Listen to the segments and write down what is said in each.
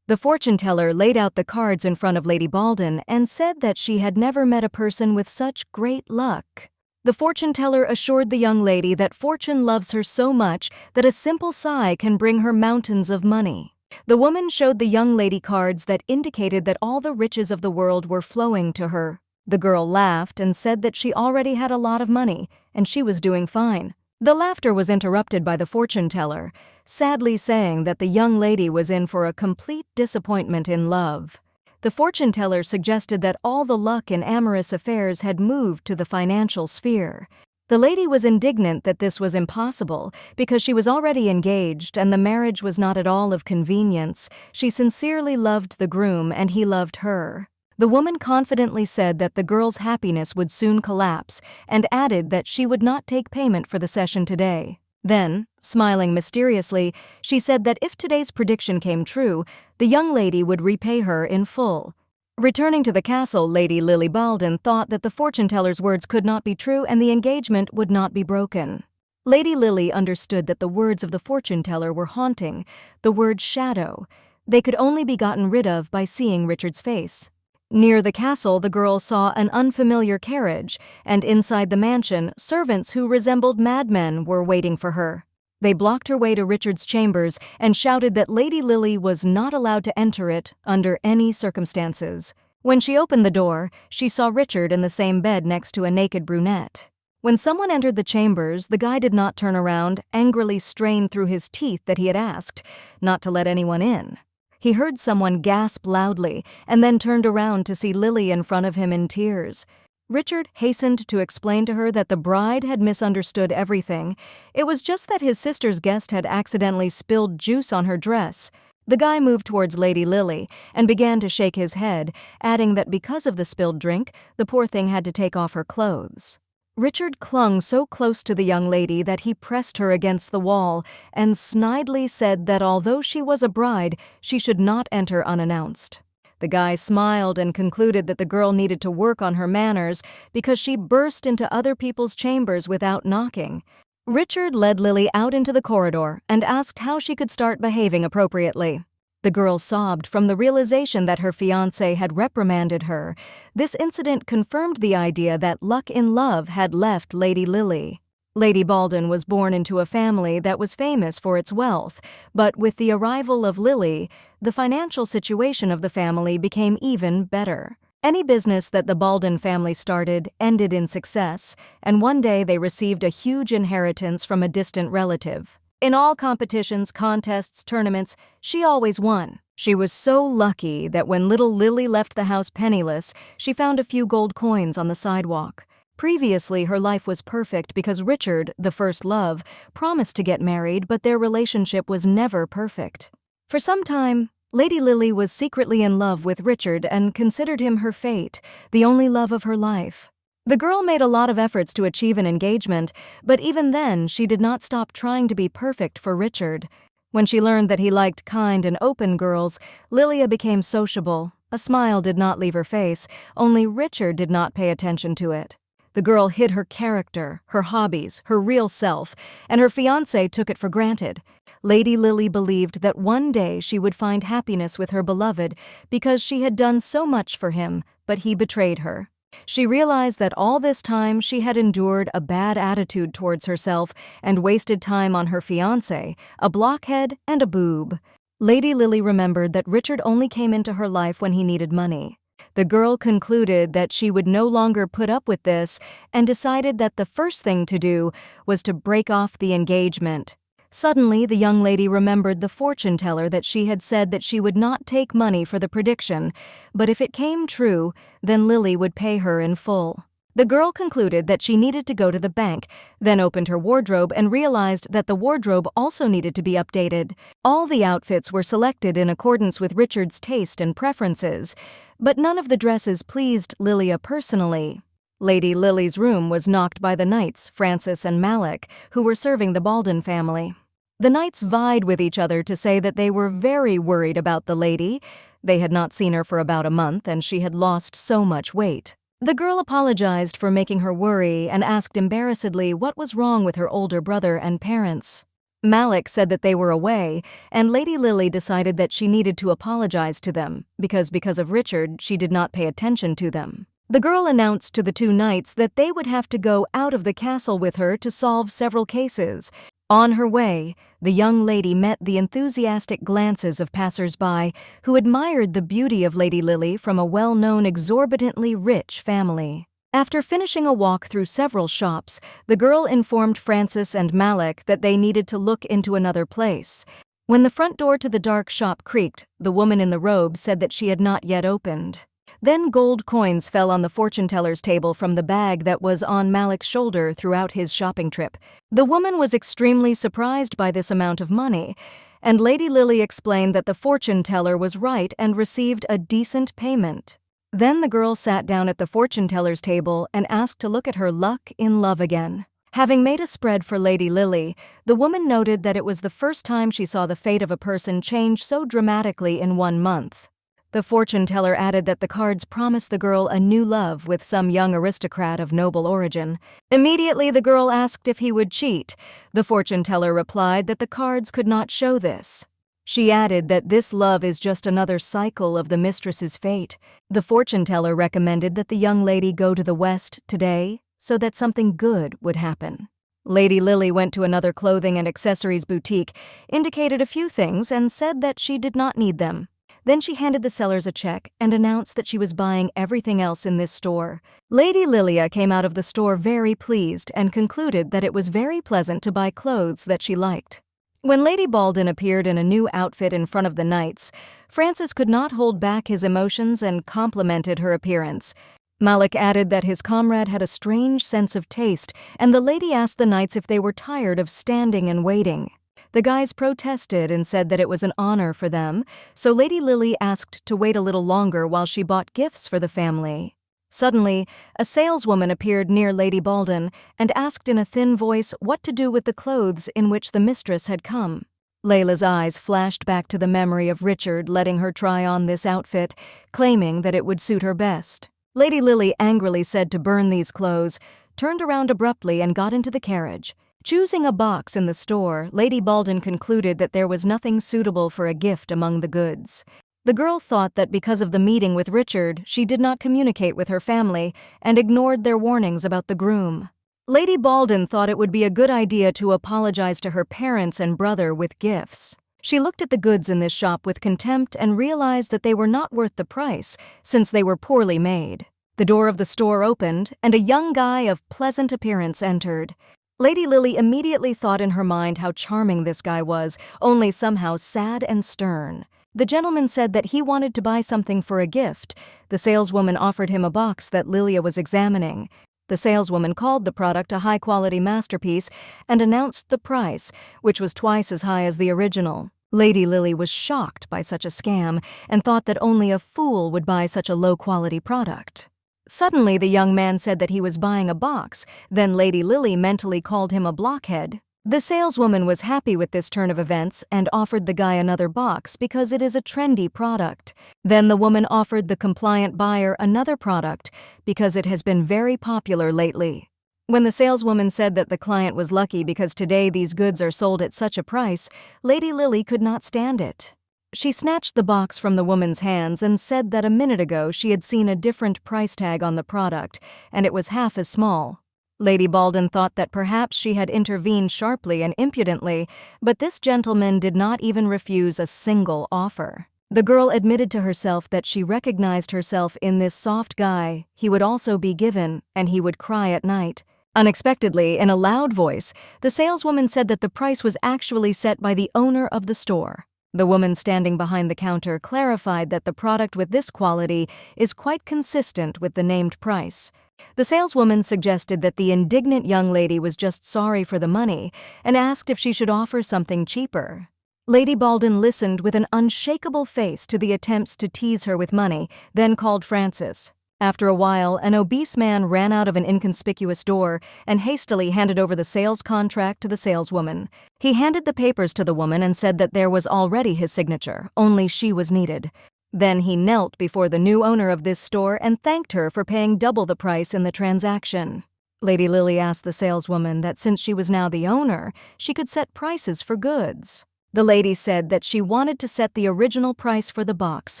The fortune teller laid out the cards in front of Lady Baldwin and said that she had never met a person with such great luck. The fortune teller assured the young lady that fortune loves her so much that a simple sigh can bring her mountains of money. The woman showed the young lady cards that indicated that all the riches of the world were flowing to her. The girl laughed and said that she already had a lot of money and she was doing fine. The laughter was interrupted by the fortune teller, sadly saying that the young lady was in for a complete disappointment in love. The fortune teller suggested that all the luck in amorous affairs had moved to the financial sphere. The lady was indignant that this was impossible because she was already engaged and the marriage was not at all of convenience. She sincerely loved the groom and he loved her. The woman confidently said that the girl's happiness would soon collapse and added that she would not take payment for the session today. Then, smiling mysteriously, she said that if today's prediction came true, the young lady would repay her in full. Returning to the castle, Lady Lily Baldwin thought that the fortune teller's words could not be true and the engagement would not be broken. Lady Lily understood that the words of the fortune teller were haunting, the word shadow. They could only be gotten rid of by seeing Richard's face. Near the castle, the girl saw an unfamiliar carriage, and inside the mansion, servants who resembled madmen were waiting for her. They blocked her way to Richard's chambers and shouted that Lady Lily was not allowed to enter it under any circumstances. When she opened the door, she saw Richard in the same bed next to a naked brunette. When someone entered the chambers, the guy did not turn around, angrily strained through his teeth that he had asked not to let anyone in. He heard someone gasp loudly and then turned around to see Lily in front of him in tears. Richard hastened to explain to her that the bride had misunderstood everything. It was just that his sister's guest had accidentally spilled juice on her dress. The guy moved towards Lady Lily and began to shake his head, adding that because of the spilled drink, the poor thing had to take off her clothes. Richard clung so close to the young lady that he pressed her against the wall and snidely said that although she was a bride, she should not enter unannounced. The guy smiled and concluded that the girl needed to work on her manners because she burst into other people's chambers without knocking. Richard led Lily out into the corridor and asked how she could start behaving appropriately. The girl sobbed from the realization that her fiancé had reprimanded her. This incident confirmed the idea that luck in love had left Lady Lily. Lady Baldwin was born into a family that was famous for its wealth, but with the arrival of Lily, the financial situation of the family became even better. Any business that the Baldwin family started ended in success, and one day they received a huge inheritance from a distant relative. In all competitions, contests, tournaments, she always won. She was so lucky that when little Lily left the house penniless, she found a few gold coins on the sidewalk. Previously, her life was perfect because Richard, the first love, promised to get married, but their relationship was never perfect. For some time, Lady Lily was secretly in love with Richard and considered him her fate, the only love of her life. The girl made a lot of efforts to achieve an engagement, but even then she did not stop trying to be perfect for Richard. When she learned that he liked kind and open girls, Lilia became sociable. A smile did not leave her face, only Richard did not pay attention to it. The girl hid her character, her hobbies, her real self, and her fiancé took it for granted. Lady Lily believed that one day she would find happiness with her beloved because she had done so much for him, but he betrayed her. She realized that all this time she had endured a bad attitude towards herself and wasted time on her fiancé, a blockhead and a boob. Lady Lily remembered that Richard only came into her life when he needed money. The girl concluded that she would no longer put up with this and decided that the first thing to do was to break off the engagement. Suddenly, the young lady remembered the fortune teller that she had said that she would not take money for the prediction, but if it came true, then Lily would pay her in full. The girl concluded that she needed to go to the bank, then opened her wardrobe and realized that the wardrobe also needed to be updated. All the outfits were selected in accordance with Richard's taste and preferences, but none of the dresses pleased Lilia personally. Lady Lily's room was knocked by the knights, Francis and Malik, who were serving the Baldwin family. The knights vied with each other to say that they were very worried about the lady. They had not seen her for about a month, and she had lost so much weight. The girl apologized for making her worry and asked embarrassedly what was wrong with her older brother and parents. Malik said that they were away, and Lady Lily decided that she needed to apologize to them, because of Richard, she did not pay attention to them. The girl announced to the two knights that they would have to go out of the castle with her to solve several cases. On her way, the young lady met the enthusiastic glances of passers-by who admired the beauty of Lady Lily from a well-known exorbitantly rich family. After finishing a walk through several shops, the girl informed Francis and Malik that they needed to look into another place. When the front door to the dark shop creaked, the woman in the robe said that she had not yet opened. Then gold coins fell on the fortune-teller's table from the bag that was on Malik's shoulder throughout his shopping trip. The woman was extremely surprised by this amount of money, and Lady Lily explained that the fortune-teller was right and received a decent payment. Then the girl sat down at the fortune-teller's table and asked to look at her luck in love again. Having made a spread for Lady Lily, the woman noted that it was the first time she saw the fate of a person change so dramatically in 1 month. The fortune-teller added that the cards promised the girl a new love with some young aristocrat of noble origin. Immediately, the girl asked if he would cheat. The fortune-teller replied that the cards could not show this. She added that this love is just another cycle of the mistress's fate. The fortune-teller recommended that the young lady go to the West today so that something good would happen. Lady Lily went to another clothing and accessories boutique, indicated a few things, and said that she did not need them. Then she handed the sellers a check and announced that she was buying everything else in this store. Lady Lilia came out of the store very pleased and concluded that it was very pleasant to buy clothes that she liked. When Lady Baldwin appeared in a new outfit in front of the knights, Francis could not hold back his emotions and complimented her appearance. Malik added that his comrade had a strange sense of taste, and the lady asked the knights if they were tired of standing and waiting. The guys protested and said that it was an honor for them, so Lady Lily asked to wait a little longer while she bought gifts for the family. Suddenly, a saleswoman appeared near Lady Baldwin and asked in a thin voice what to do with the clothes in which the mistress had come. Layla's eyes flashed back to the memory of Richard letting her try on this outfit, claiming that it would suit her best. Lady Lily angrily said to burn these clothes, turned around abruptly and got into the carriage. Choosing a box in the store, Lady Baldwin concluded that there was nothing suitable for a gift among the goods. The girl thought that because of the meeting with Richard, she did not communicate with her family and ignored their warnings about the groom. Lady Baldwin thought it would be a good idea to apologize to her parents and brother with gifts. She looked at the goods in this shop with contempt and realized that they were not worth the price, since they were poorly made. The door of the store opened, and a young guy of pleasant appearance entered. Lady Lily immediately thought in her mind how charming this guy was, only somehow sad and stern. The gentleman said that he wanted to buy something for a gift. The saleswoman offered him a box that Lilia was examining. The saleswoman called the product a high-quality masterpiece and announced the price, which was twice as high as the original. Lady Lily was shocked by such a scam and thought that only a fool would buy such a low-quality product. Suddenly, the young man said that he was buying a box. Then Lady Lily mentally called him a blockhead. The saleswoman was happy with this turn of events and offered the guy another box because it is a trendy product. Then the woman offered the compliant buyer another product because it has been very popular lately. When the saleswoman said that the client was lucky because today these goods are sold at such a price, Lady Lily could not stand it. She snatched the box from the woman's hands and said that a minute ago she had seen a different price tag on the product, and it was half as small. Lady Baldwin thought that perhaps she had intervened sharply and impudently, but this gentleman did not even refuse a single offer. The girl admitted to herself that she recognized herself in this soft guy. He would also be given, and he would cry at night. Unexpectedly, in a loud voice, the saleswoman said that the price was actually set by the owner of the store. The woman standing behind the counter clarified that the product with this quality is quite consistent with the named price. The saleswoman suggested that the indignant young lady was just sorry for the money and asked if she should offer something cheaper. Lady Baldwin listened with an unshakable face to the attempts to tease her with money, then called Francis. After a while, an obese man ran out of an inconspicuous door and hastily handed over the sales contract to the saleswoman. He handed the papers to the woman and said that there was already his signature, only she was needed. Then he knelt before the new owner of this store and thanked her for paying double the price in the transaction. Lady Lily asked the saleswoman that since she was now the owner, she could set prices for goods. The lady said that she wanted to set the original price for the box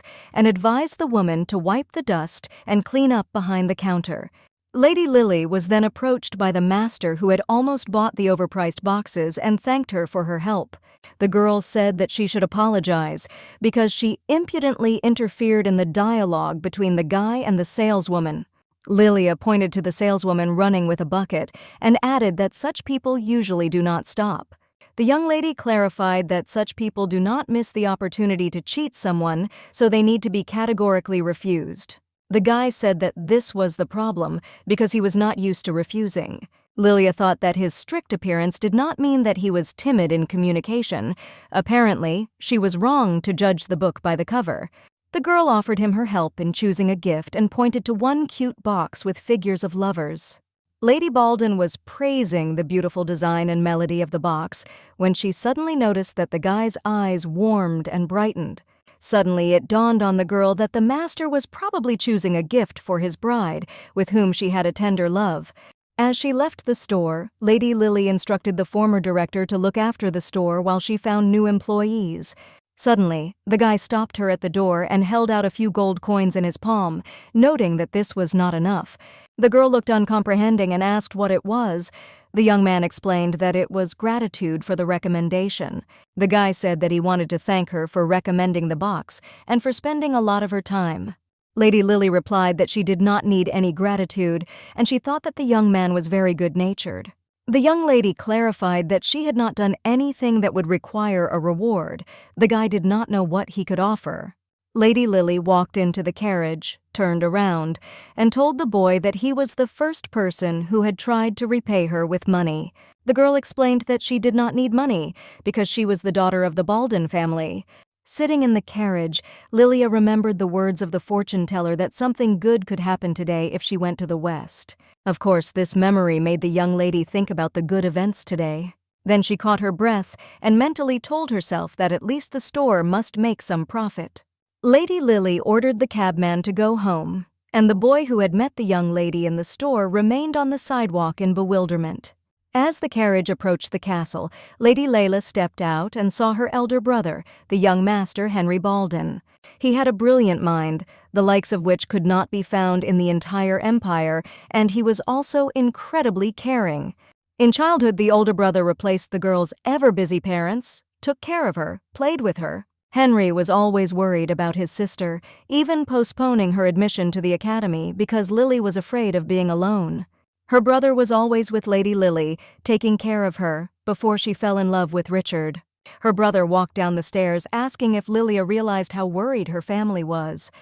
and advised the woman to wipe the dust and clean up behind the counter. Lady Lily was then approached by the master who had almost bought the overpriced boxes and thanked her for her help. The girl said that she should apologize because she impudently interfered in the dialogue between the guy and the saleswoman. Lilia pointed to the saleswoman running with a bucket and added that such people usually do not stop. The young lady clarified that such people do not miss the opportunity to cheat someone, so they need to be categorically refused. The guy said that this was the problem because he was not used to refusing. Lilia thought that his strict appearance did not mean that he was timid in communication. Apparently, she was wrong to judge the book by the cover. The girl offered him her help in choosing a gift and pointed to one cute box with figures of lovers. Lady Baldwin was praising the beautiful design and melody of the box when she suddenly noticed that the guy's eyes warmed and brightened. Suddenly, it dawned on the girl that the master was probably choosing a gift for his bride, with whom she had a tender love. As she left the store, Lady Lily instructed the former director to look after the store while she found new employees. Suddenly, the guy stopped her at the door and held out a few gold coins in his palm, noting that this was not enough. The girl looked uncomprehending and asked what it was. The young man explained that it was gratitude for the recommendation. The guy said that he wanted to thank her for recommending the box and for spending a lot of her time. Lady Lily replied that she did not need any gratitude, and she thought that the young man was very good-natured. The young lady clarified that she had not done anything that would require a reward. The guy did not know what he could offer. Lady Lily walked into the carriage, turned around, and told the boy that he was the first person who had tried to repay her with money. The girl explained that she did not need money because she was the daughter of the Baldwin family. Sitting in the carriage, Lilia remembered the words of the fortune teller that something good could happen today if she went to the West. Of course, this memory made the young lady think about the good events today. Then she caught her breath and mentally told herself that at least the store must make some profit. Lady Lily ordered the cabman to go home, and the boy who had met the young lady in the store remained on the sidewalk in bewilderment. As the carriage approached the castle, Lady Layla stepped out and saw her elder brother, the young master Henry Baldwin. He had a brilliant mind, the likes of which could not be found in the entire empire, and he was also incredibly caring. In childhood, the older brother replaced the girl's ever-busy parents, took care of her, played with her. Henry was always worried about his sister, even postponing her admission to the academy because Lily was afraid of being alone. Her brother was always with Lady Lily, taking care of her, before she fell in love with Richard. Her brother walked down the stairs asking if Lilia realized how worried her family was.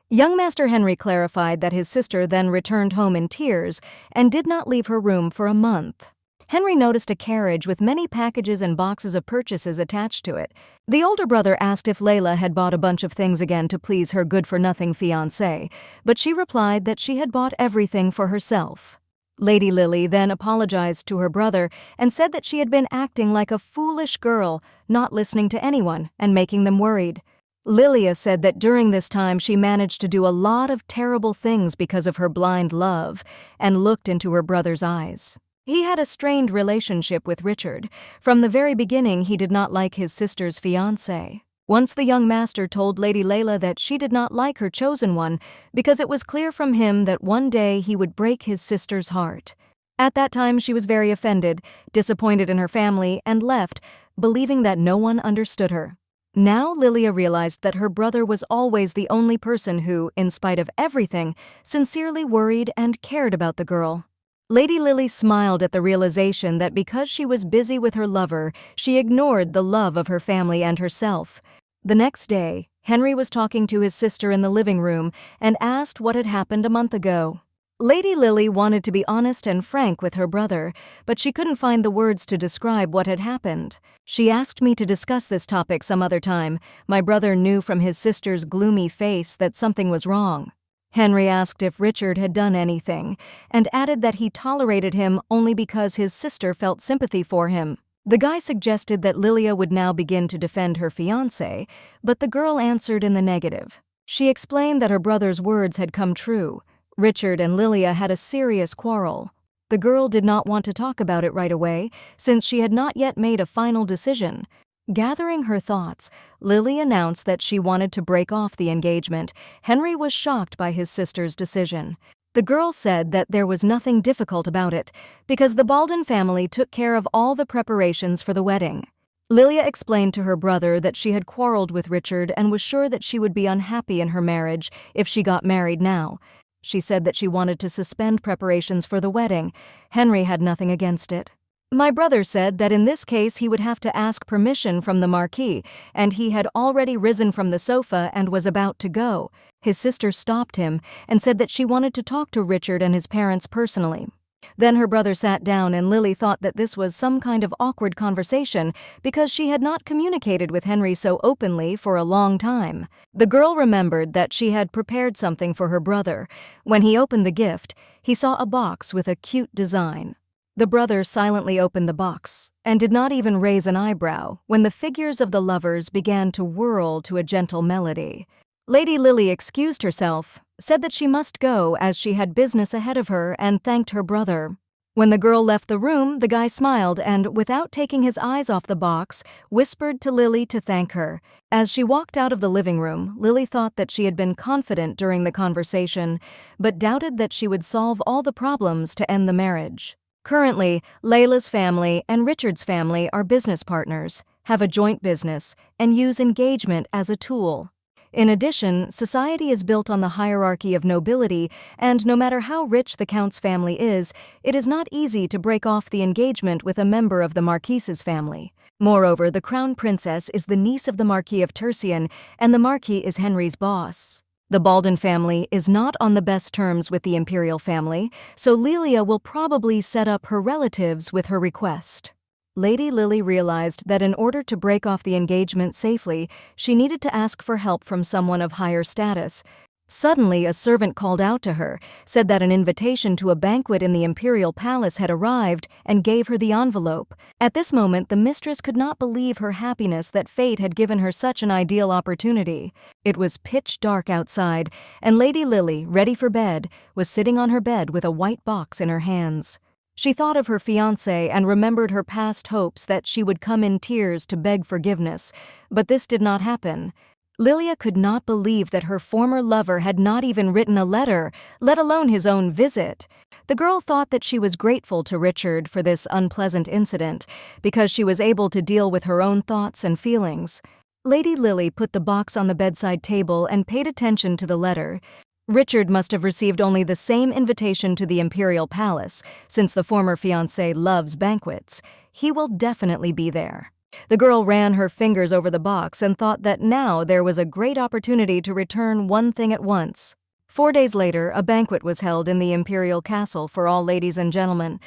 Young Master Henry clarified that his sister then returned home in tears and did not leave her room for a month. Henry noticed a carriage with many packages and boxes of purchases attached to it. The older brother asked if Layla had bought a bunch of things again to please her good-for-nothing fiancé, but she replied that she had bought everything for herself. Lady Lily then apologized to her brother and said that she had been acting like a foolish girl, not listening to anyone and making them worried. Lilia said that during this time she managed to do a lot of terrible things because of her blind love and looked into her brother's eyes. He had a strained relationship with Richard. From the very beginning, he did not like his sister's fiancé. Once the young master told Lady Layla that she did not like her chosen one because it was clear from him that one day he would break his sister's heart. At that time, she was very offended, disappointed in her family, and left, believing that no one understood her. Now Lilia realized that her brother was always the only person who, in spite of everything, sincerely worried and cared about the girl. Lady Lily smiled at the realization that because she was busy with her lover, she ignored the love of her family and herself. The next day, Henry was talking to his sister in the living room and asked what had happened a month ago. Lady Lily wanted to be honest and frank with her brother, but she couldn't find the words to describe what had happened. She asked me to discuss this topic some other time. My brother knew from his sister's gloomy face that something was wrong. Henry asked if Richard had done anything, and added that he tolerated him only because his sister felt sympathy for him. The guy suggested that Lilia would now begin to defend her fiancé, but the girl answered in the negative. She explained that her brother's words had come true. Richard and Lilia had a serious quarrel. The girl did not want to talk about it right away, since she had not yet made a final decision. Gathering her thoughts, Lily announced that she wanted to break off the engagement. Henry was shocked by his sister's decision. The girl said that there was nothing difficult about it, because the Baldwin family took care of all the preparations for the wedding. Lilia explained to her brother that she had quarreled with Richard and was sure that she would be unhappy in her marriage if she got married now. She said that she wanted to suspend preparations for the wedding. Henry had nothing against it. My brother said that in this case he would have to ask permission from the Marquis, and he had already risen from the sofa and was about to go. His sister stopped him and said that she wanted to talk to Richard and his parents personally. Then her brother sat down, and Lily thought that this was some kind of awkward conversation because she had not communicated with Henry so openly for a long time. The girl remembered that she had prepared something for her brother. When he opened the gift, he saw a box with a cute design. The brother silently opened the box and did not even raise an eyebrow when the figures of the lovers began to whirl to a gentle melody. Lady Lily excused herself, said that she must go as she had business ahead of her, and thanked her brother. When the girl left the room, the guy smiled and, without taking his eyes off the box, whispered to Lily to thank her. As she walked out of the living room, Lily thought that she had been confident during the conversation, but doubted that she would solve all the problems to end the marriage. Currently, Layla's family and Richard's family are business partners, have a joint business, and use engagement as a tool. In addition, society is built on the hierarchy of nobility, and no matter how rich the Count's family is, it is not easy to break off the engagement with a member of the Marquise's family. Moreover, the Crown Princess is the niece of the Marquis of Tercian, and the Marquis is Henry's boss. The Baldwin family is not on the best terms with the imperial family, so Lilia will probably set up her relatives with her request. Lady Lily realized that in order to break off the engagement safely, she needed to ask for help from someone of higher status. Suddenly, a servant called out to her, said that an invitation to a banquet in the imperial palace had arrived, and gave her the envelope. At this moment, the mistress could not believe her happiness that fate had given her such an ideal opportunity. It was pitch dark outside, and Lady Lily, ready for bed, was sitting on her bed with a white box in her hands. She thought of her fiancé and remembered her past hopes that she would come in tears to beg forgiveness, but this did not happen. Lilia could not believe that her former lover had not even written a letter, let alone his own visit. The girl thought that she was grateful to Richard for this unpleasant incident, because she was able to deal with her own thoughts and feelings. Lady Lily put the box on the bedside table and paid attention to the letter. Richard must have received only the same invitation to the imperial palace, since the former fiancé loves banquets. He will definitely be there. The girl ran her fingers over the box and thought that now there was a great opportunity to return one thing at once. 4 days later, a banquet was held in the imperial castle for all ladies and gentlemen.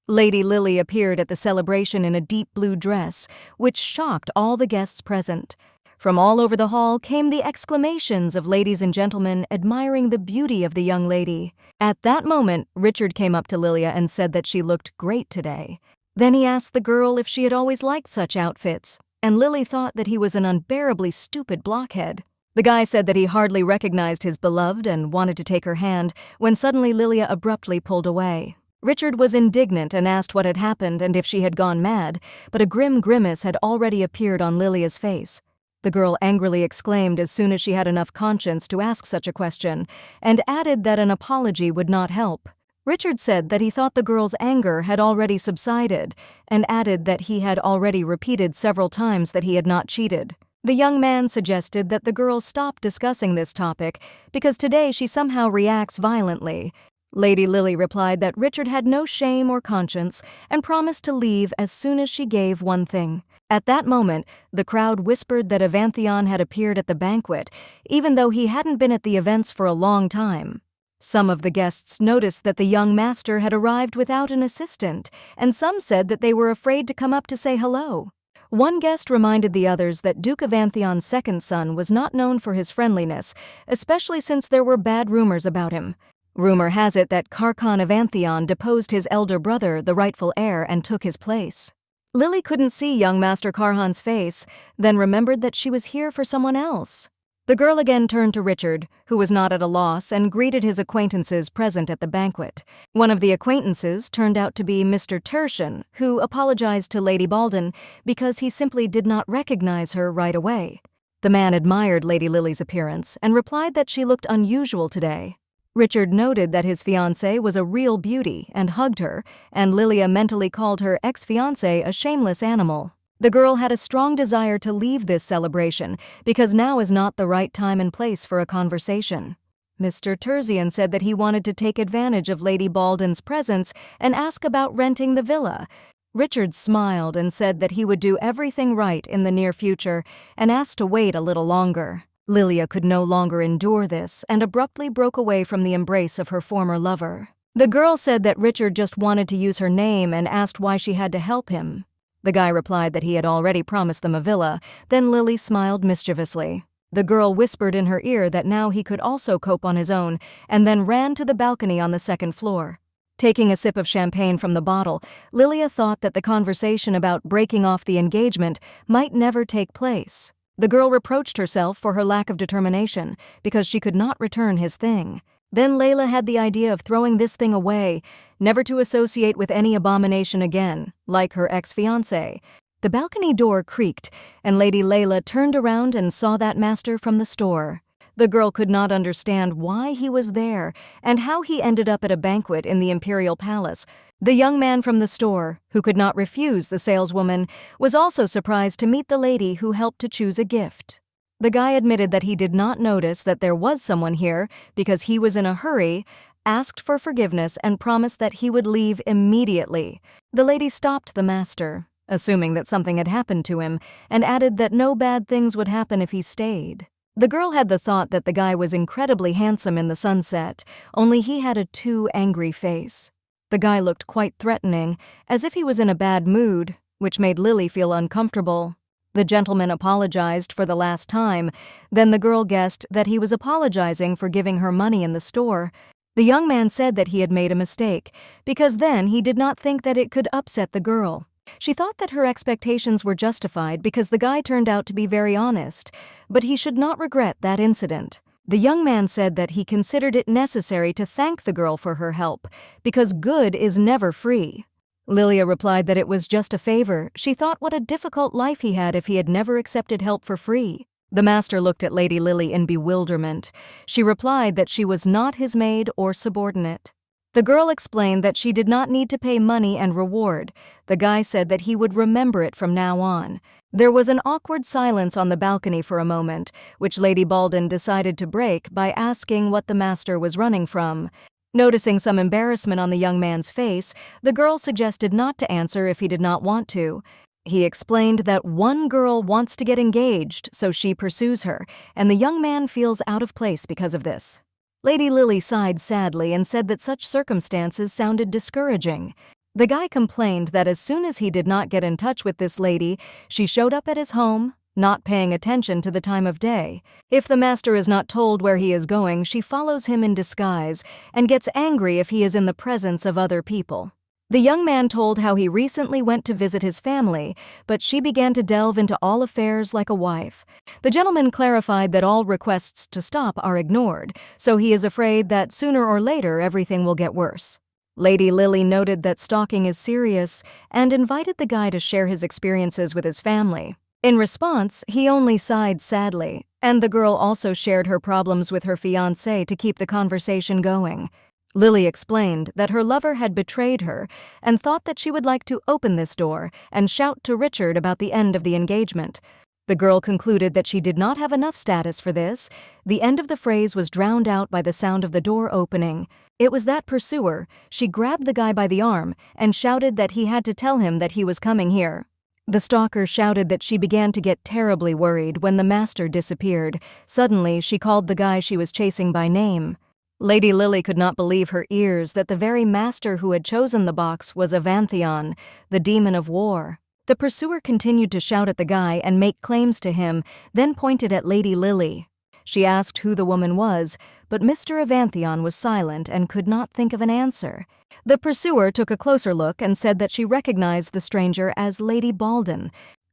Lady Lily appeared at the celebration in a deep blue dress, which shocked all the guests present. From all over the hall came the exclamations of ladies and gentlemen admiring the beauty of the young lady. At that moment, Richard came up to Lilia and said that she looked great today. Then he asked the girl if she had always liked such outfits, and Lily thought that he was an unbearably stupid blockhead. The guy said that he hardly recognized his beloved and wanted to take her hand, when suddenly Lilia abruptly pulled away. Richard was indignant and asked what had happened and if she had gone mad, but a grim grimace had already appeared on Lilia's face. The girl angrily exclaimed as soon as she had enough conscience to ask such a question, and added that an apology would not help. Richard said that he thought the girl's anger had already subsided, and added that he had already repeated several times that he had not cheated. The young man suggested that the girl stop discussing this topic because today she somehow reacts violently. Lady Lily replied that Richard had no shame or conscience and promised to leave as soon as she gave one thing. At that moment, the crowd whispered that Evanthion had appeared at the banquet, even though he hadn't been at the events for a long time. Some of the guests noticed that the young master had arrived without an assistant, and some said that they were afraid to come up to say hello. One guest reminded the others that Duke Evanthion's second son was not known for his friendliness, especially since there were bad rumors about him. Rumor has it that Carcon Evanthion deposed his elder brother, the rightful heir, and took his place. Lily couldn't see young Master Carhan's face, then remembered that she was here for someone else. The girl again turned to Richard, who was not at a loss, and greeted his acquaintances present at the banquet. One of the acquaintances turned out to be Mr. Tertian, who apologized to Lady Baldwin because he simply did not recognize her right away. The man admired Lady Lily's appearance and replied that she looked unusual today. Richard noted that his fiancée was a real beauty and hugged her, and Lilia mentally called her ex-fiancé a shameless animal. The girl had a strong desire to leave this celebration because now is not the right time and place for a conversation. Mr. Tertian said that he wanted to take advantage of Lady Baldwin's presence and ask about renting the villa. Richard smiled and said that he would do everything right in the near future and asked to wait a little longer. Lilia could no longer endure this and abruptly broke away from the embrace of her former lover. The girl said that Richard just wanted to use her name and asked why she had to help him. The guy replied that he had already promised them a villa. Then Lily smiled mischievously. The girl whispered in her ear that now he could also cope on his own, and then ran to the balcony on the second floor. Taking a sip of champagne from the bottle, Lilia thought that the conversation about breaking off the engagement might never take place. The girl reproached herself for her lack of determination because she could not return his thing. Then Layla had the idea of throwing this thing away, never to associate with any abomination again, like her ex-fiancé. The balcony door creaked, and Lady Layla turned around and saw that master from the store. The girl could not understand why he was there and how he ended up at a banquet in the imperial palace. The young man from the store, who could not refuse the saleswoman, was also surprised to meet the lady who helped to choose a gift. The guy admitted that he did not notice that there was someone here because he was in a hurry, asked for forgiveness, and promised that he would leave immediately. The lady stopped the master, assuming that something had happened to him, and added that no bad things would happen if he stayed. The girl had the thought that the guy was incredibly handsome in the sunset, only he had a too angry face. The guy looked quite threatening, as if he was in a bad mood, which made Lily feel uncomfortable. The gentleman apologized for the last time. Then the girl guessed that he was apologizing for giving her money in the store. The young man said that he had made a mistake, because then he did not think that it could upset the girl. She thought that her expectations were justified because the guy turned out to be very honest, but he should not regret that incident. The young man said that he considered it necessary to thank the girl for her help, because good is never free. Lilia replied that it was just a favor. She thought what a difficult life he had if he had never accepted help for free. The master looked at Lady Lily in bewilderment. She replied that she was not his maid or subordinate. The girl explained that she did not need to pay money and reward. The guy said that he would remember it from now on. There was an awkward silence on the balcony for a moment, which Lady Baldwin decided to break by asking what the master was running from. Noticing some embarrassment on the young man's face, the girl suggested not to answer if he did not want to. He explained that one girl wants to get engaged, so she pursues her, and the young man feels out of place because of this. Lady Lily sighed sadly and said that such circumstances sounded discouraging. The guy complained that as soon as he did not get in touch with this lady, she showed up at his home, not paying attention to the time of day. If the master is not told where he is going, she follows him in disguise and gets angry if he is in the presence of other people. The young man told how he recently went to visit his family, but she began to delve into all affairs like a wife. The gentleman clarified that all requests to stop are ignored, so he is afraid that sooner or later everything will get worse. Lady Lily noted that stalking is serious and invited the guy to share his experiences with his family. In response, he only sighed sadly, and the girl also shared her problems with her fiancé to keep the conversation going. Lily explained that her lover had betrayed her and thought that she would like to open this door and shout to Richard about the end of the engagement. The girl concluded that she did not have enough status for this. The end of the phrase was drowned out by the sound of the door opening. It was that pursuer. She grabbed the guy by the arm and shouted that he had to tell him that he was coming here. The stalker shouted that she began to get terribly worried when the master disappeared. Suddenly, she called the guy she was chasing by name. Lady Lily could not believe her ears that the very master who had chosen the box was Avantheon, the demon of war. The pursuer continued to shout at the guy and make claims to him, then pointed at Lady Lily. She asked who the woman was, but Mr. Avantheon was silent and could not think of an answer. The pursuer took a closer look and said that she recognized the stranger as Lady Baldwin.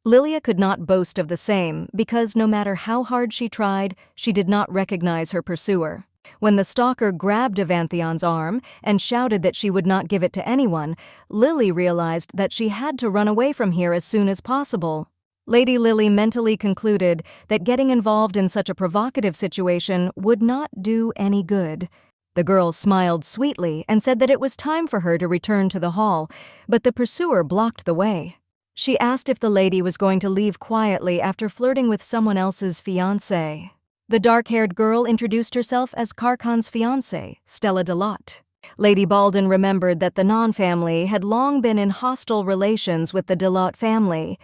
Lilia could not boast of the same because no matter how hard she tried, she did not recognize her pursuer. When the stalker grabbed Evanthion's arm and shouted that she would not give it to anyone, Lily realized that she had to run away from here as soon as possible. Lady Lily mentally concluded that getting involved in such a provocative situation would not do any good. The girl smiled sweetly and said that it was time for her to return to the hall, but the pursuer blocked the way. She asked if the lady was going to leave quietly after flirting with someone else's fiancé. The dark-haired girl introduced herself as Karkan's fiancée, Stella Delot. Lady Baldin remembered that the Non family had long been in hostile relations with the Delot family.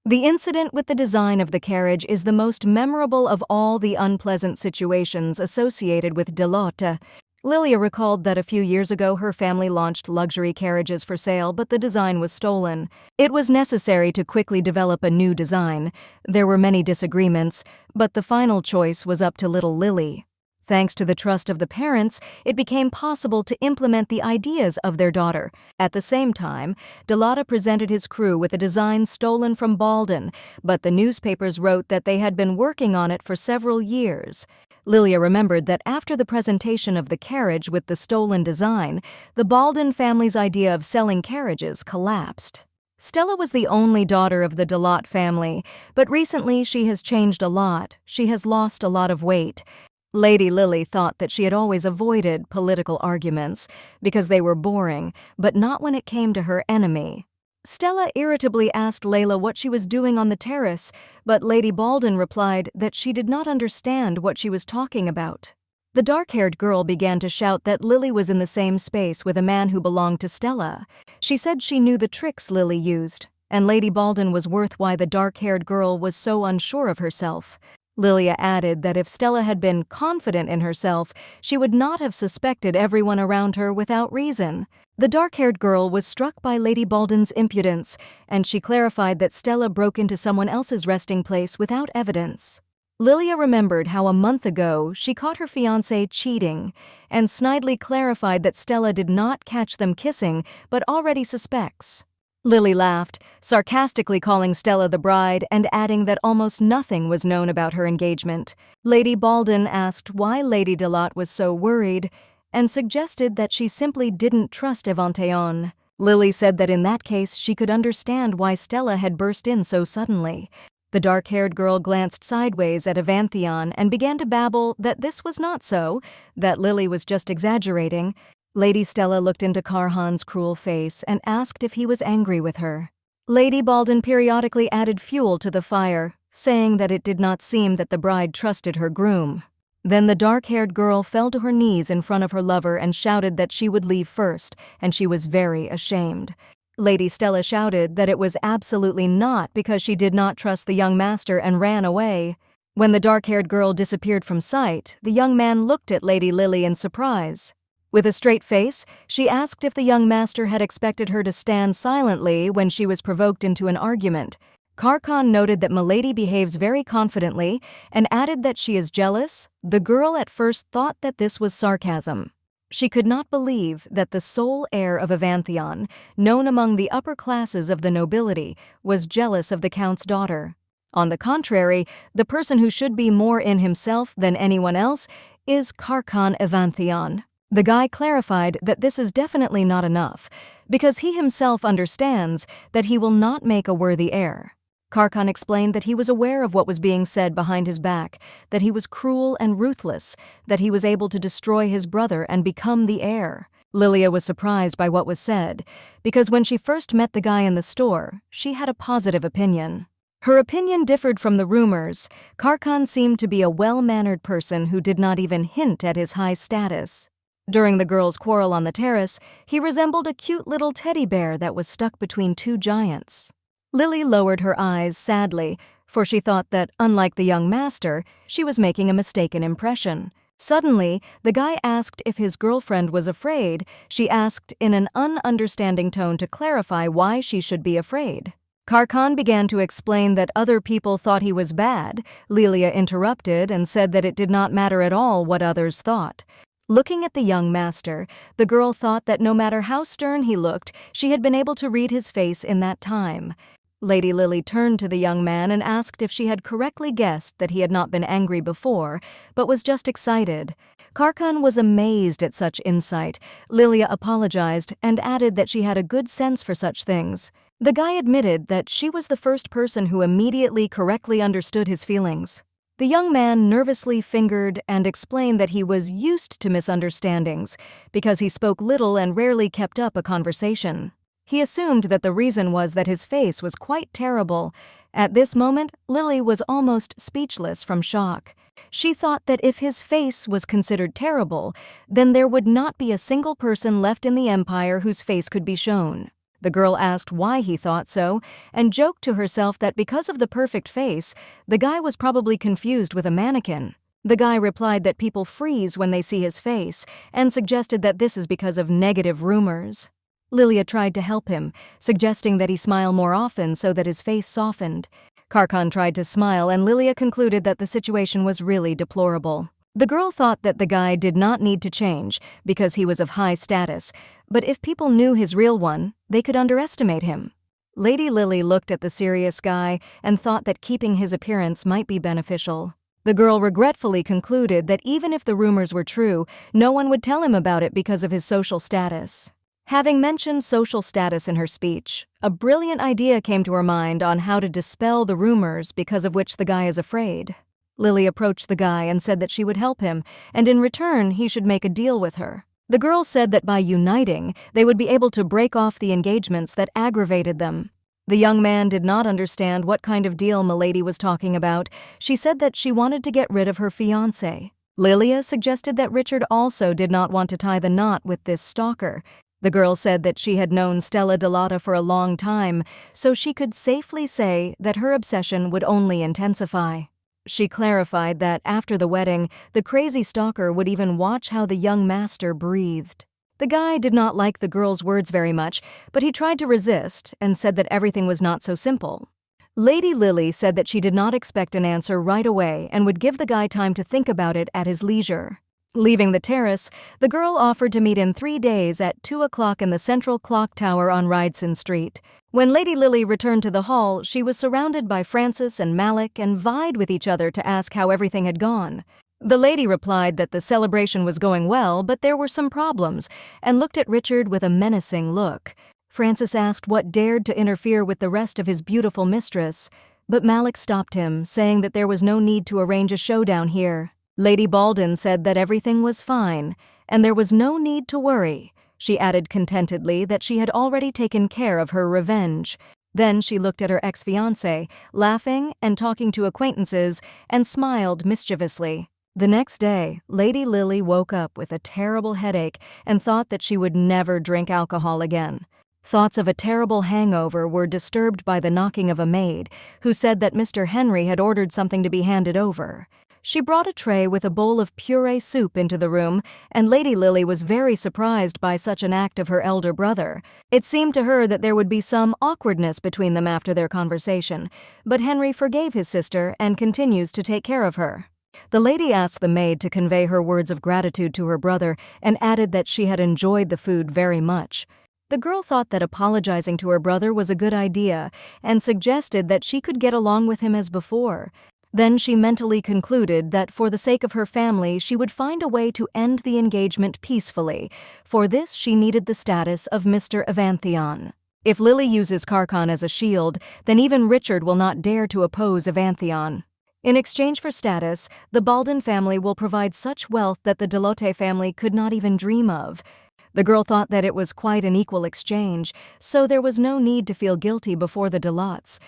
The incident with the design of the carriage is the most memorable of all the unpleasant situations associated with Delot. Lilia recalled that a few years ago her family launched luxury carriages for sale, but the design was stolen. It was necessary to quickly develop a new design. There were many disagreements, but the final choice was up to little Lily. Thanks to the trust of the parents, it became possible to implement the ideas of their daughter. At the same time, Delata presented his crew with a design stolen from Baldin, but the newspapers wrote that they had been working on it for several years. Lilia remembered that after the presentation of the carriage with the stolen design, the Baldin family's idea of selling carriages collapsed. Stella was the only daughter of the Delot family, but recently she has changed a lot. She has lost a lot of weight. Lady Lily thought that she had always avoided political arguments because they were boring, but not when it came to her enemy. Stella irritably asked Layla what she was doing on the terrace, but Lady Baldin replied that she did not understand what she was talking about. The dark-haired girl began to shout that Lily was in the same space with a man who belonged to Stella. She said she knew the tricks Lily used, and Lady Baldin was worth why the dark-haired girl was so unsure of herself. Lilia added that if Stella had been confident in herself, she would not have suspected everyone around her without reason. The dark-haired girl was struck by Lady Baldin's impudence, and she clarified that Stella broke into someone else's resting place without evidence. Lilia remembered how a month ago she caught her fiancé cheating, and snidely clarified that Stella did not catch them kissing, but already suspects. Lily laughed, sarcastically calling Stella the bride and adding that almost nothing was known about her engagement. Lady Baldin asked why Lady Delot was so worried and suggested that she simply didn't trust Evantheon. Lily said that in that case she could understand why Stella had burst in so suddenly. The dark-haired girl glanced sideways at Evantheon and began to babble that this was not so, that Lily was just exaggerating. Lady Stella looked into Karhan's cruel face and asked if he was angry with her. Lady Baldin periodically added fuel to the fire, saying that it did not seem that the bride trusted her groom. Then the dark-haired girl fell to her knees in front of her lover and shouted that she would leave first, and she was very ashamed. Lady Stella shouted that it was absolutely not because she did not trust the young master and ran away. When the dark-haired girl disappeared from sight, the young man looked at Lady Lily in surprise. With a straight face, she asked if the young master had expected her to stand silently when she was provoked into an argument. Karkan noted that Milady behaves very confidently and added that she is jealous. The girl at first thought that this was sarcasm. She could not believe that the sole heir of Evantheon, known among the upper classes of the nobility, was jealous of the count's daughter. On the contrary, the person who should be more in himself than anyone else is Karkan Evantheon. The guy clarified that this is definitely not enough, because he himself understands that he will not make a worthy heir. Karkan explained that he was aware of what was being said behind his back, that he was cruel and ruthless, that he was able to destroy his brother and become the heir. Lilia was surprised by what was said, because when she first met the guy in the store, she had a positive opinion. Her opinion differed from the rumors. Karkan seemed to be a well-mannered person who did not even hint at his high status. During the girls' quarrel on the terrace, he resembled a cute little teddy bear that was stuck between two giants. Lily lowered her eyes sadly, for she thought that, unlike the young master, she was making a mistaken impression. Suddenly, the guy asked if his girlfriend was afraid. She asked in an ununderstanding tone to clarify why she should be afraid. Karkan began to explain that other people thought he was bad. Lilia interrupted and said that it did not matter at all what others thought. Looking at the young master, the girl thought that no matter how stern he looked, she had been able to read his face in that time. Lady Lily turned to the young man and asked if she had correctly guessed that he had not been angry before, but was just excited. Karkan was amazed at such insight. Lilia apologized and added that she had a good sense for such things. The guy admitted that she was the first person who immediately correctly understood his feelings. The young man nervously fingered and explained that he was used to misunderstandings because he spoke little and rarely kept up a conversation. He assumed that the reason was that his face was quite terrible. At this moment, Lily was almost speechless from shock. She thought that if his face was considered terrible, then there would not be a single person left in the empire whose face could be shown. The girl asked why he thought so, and joked to herself that because of the perfect face, the guy was probably confused with a mannequin. The guy replied that people freeze when they see his face, and suggested that this is because of negative rumors. Lilia tried to help him, suggesting that he smile more often so that his face softened. Karkan tried to smile, and Lilia concluded that the situation was really deplorable. The girl thought that the guy did not need to change because he was of high status, but if people knew his real one, they could underestimate him. Lady Lily looked at the serious guy and thought that keeping his appearance might be beneficial. The girl regretfully concluded that even if the rumors were true, no one would tell him about it because of his social status. Having mentioned social status in her speech, a brilliant idea came to her mind on how to dispel the rumors because of which the guy is afraid. Lily approached the guy and said that she would help him, and in return he should make a deal with her. The girl said that by uniting, they would be able to break off the engagements that aggravated them. The young man did not understand what kind of deal Milady was talking about. She said that she wanted to get rid of her fiancé. Lilia suggested that Richard also did not want to tie the knot with this stalker. The girl said that she had known Stella Delata for a long time, so she could safely say that her obsession would only intensify. She clarified that after the wedding, the crazy stalker would even watch how the young master breathed. The guy did not like the girl's words very much, but he tried to resist and said that everything was not so simple. Lady Lily said that she did not expect an answer right away and would give the guy time to think about it at his leisure. Leaving the terrace, the girl offered to meet in 3 days at 2 o'clock in the central clock tower on Rydson Street. When Lady Lily returned to the hall, she was surrounded by Francis and Malik and vied with each other to ask how everything had gone. The lady replied that the celebration was going well, but there were some problems, and looked at Richard with a menacing look. Francis asked what dared to interfere with the rest of his beautiful mistress, but Malik stopped him, saying that there was no need to arrange a showdown here. Lady Baldwin said that everything was fine, and there was no need to worry. She added contentedly that she had already taken care of her revenge. Then she looked at her ex-fiancé, laughing and talking to acquaintances, and smiled mischievously. The next day, Lady Lily woke up with a terrible headache and thought that she would never drink alcohol again. Thoughts of a terrible hangover were disturbed by the knocking of a maid, who said that Mr. Henry had ordered something to be handed over. She brought a tray with a bowl of puree soup into the room, and Lady Lily was very surprised by such an act of her elder brother. It seemed to her that there would be some awkwardness between them after their conversation, but Henry forgave his sister and continues to take care of her. The lady asked the maid to convey her words of gratitude to her brother and added that she had enjoyed the food very much. The girl thought that apologizing to her brother was a good idea and suggested that she could get along with him as before. Then she mentally concluded that for the sake of her family she would find a way to end the engagement peacefully. For this she needed the status of Mr. Evanthion. If Lily uses Karkan as a shield, then even Richard will not dare to oppose Evanthion. In exchange for status, the Baldwin family will provide such wealth that the Delotte family could not even dream of. The girl thought that it was quite an equal exchange, so there was no need to feel guilty before the Delottes.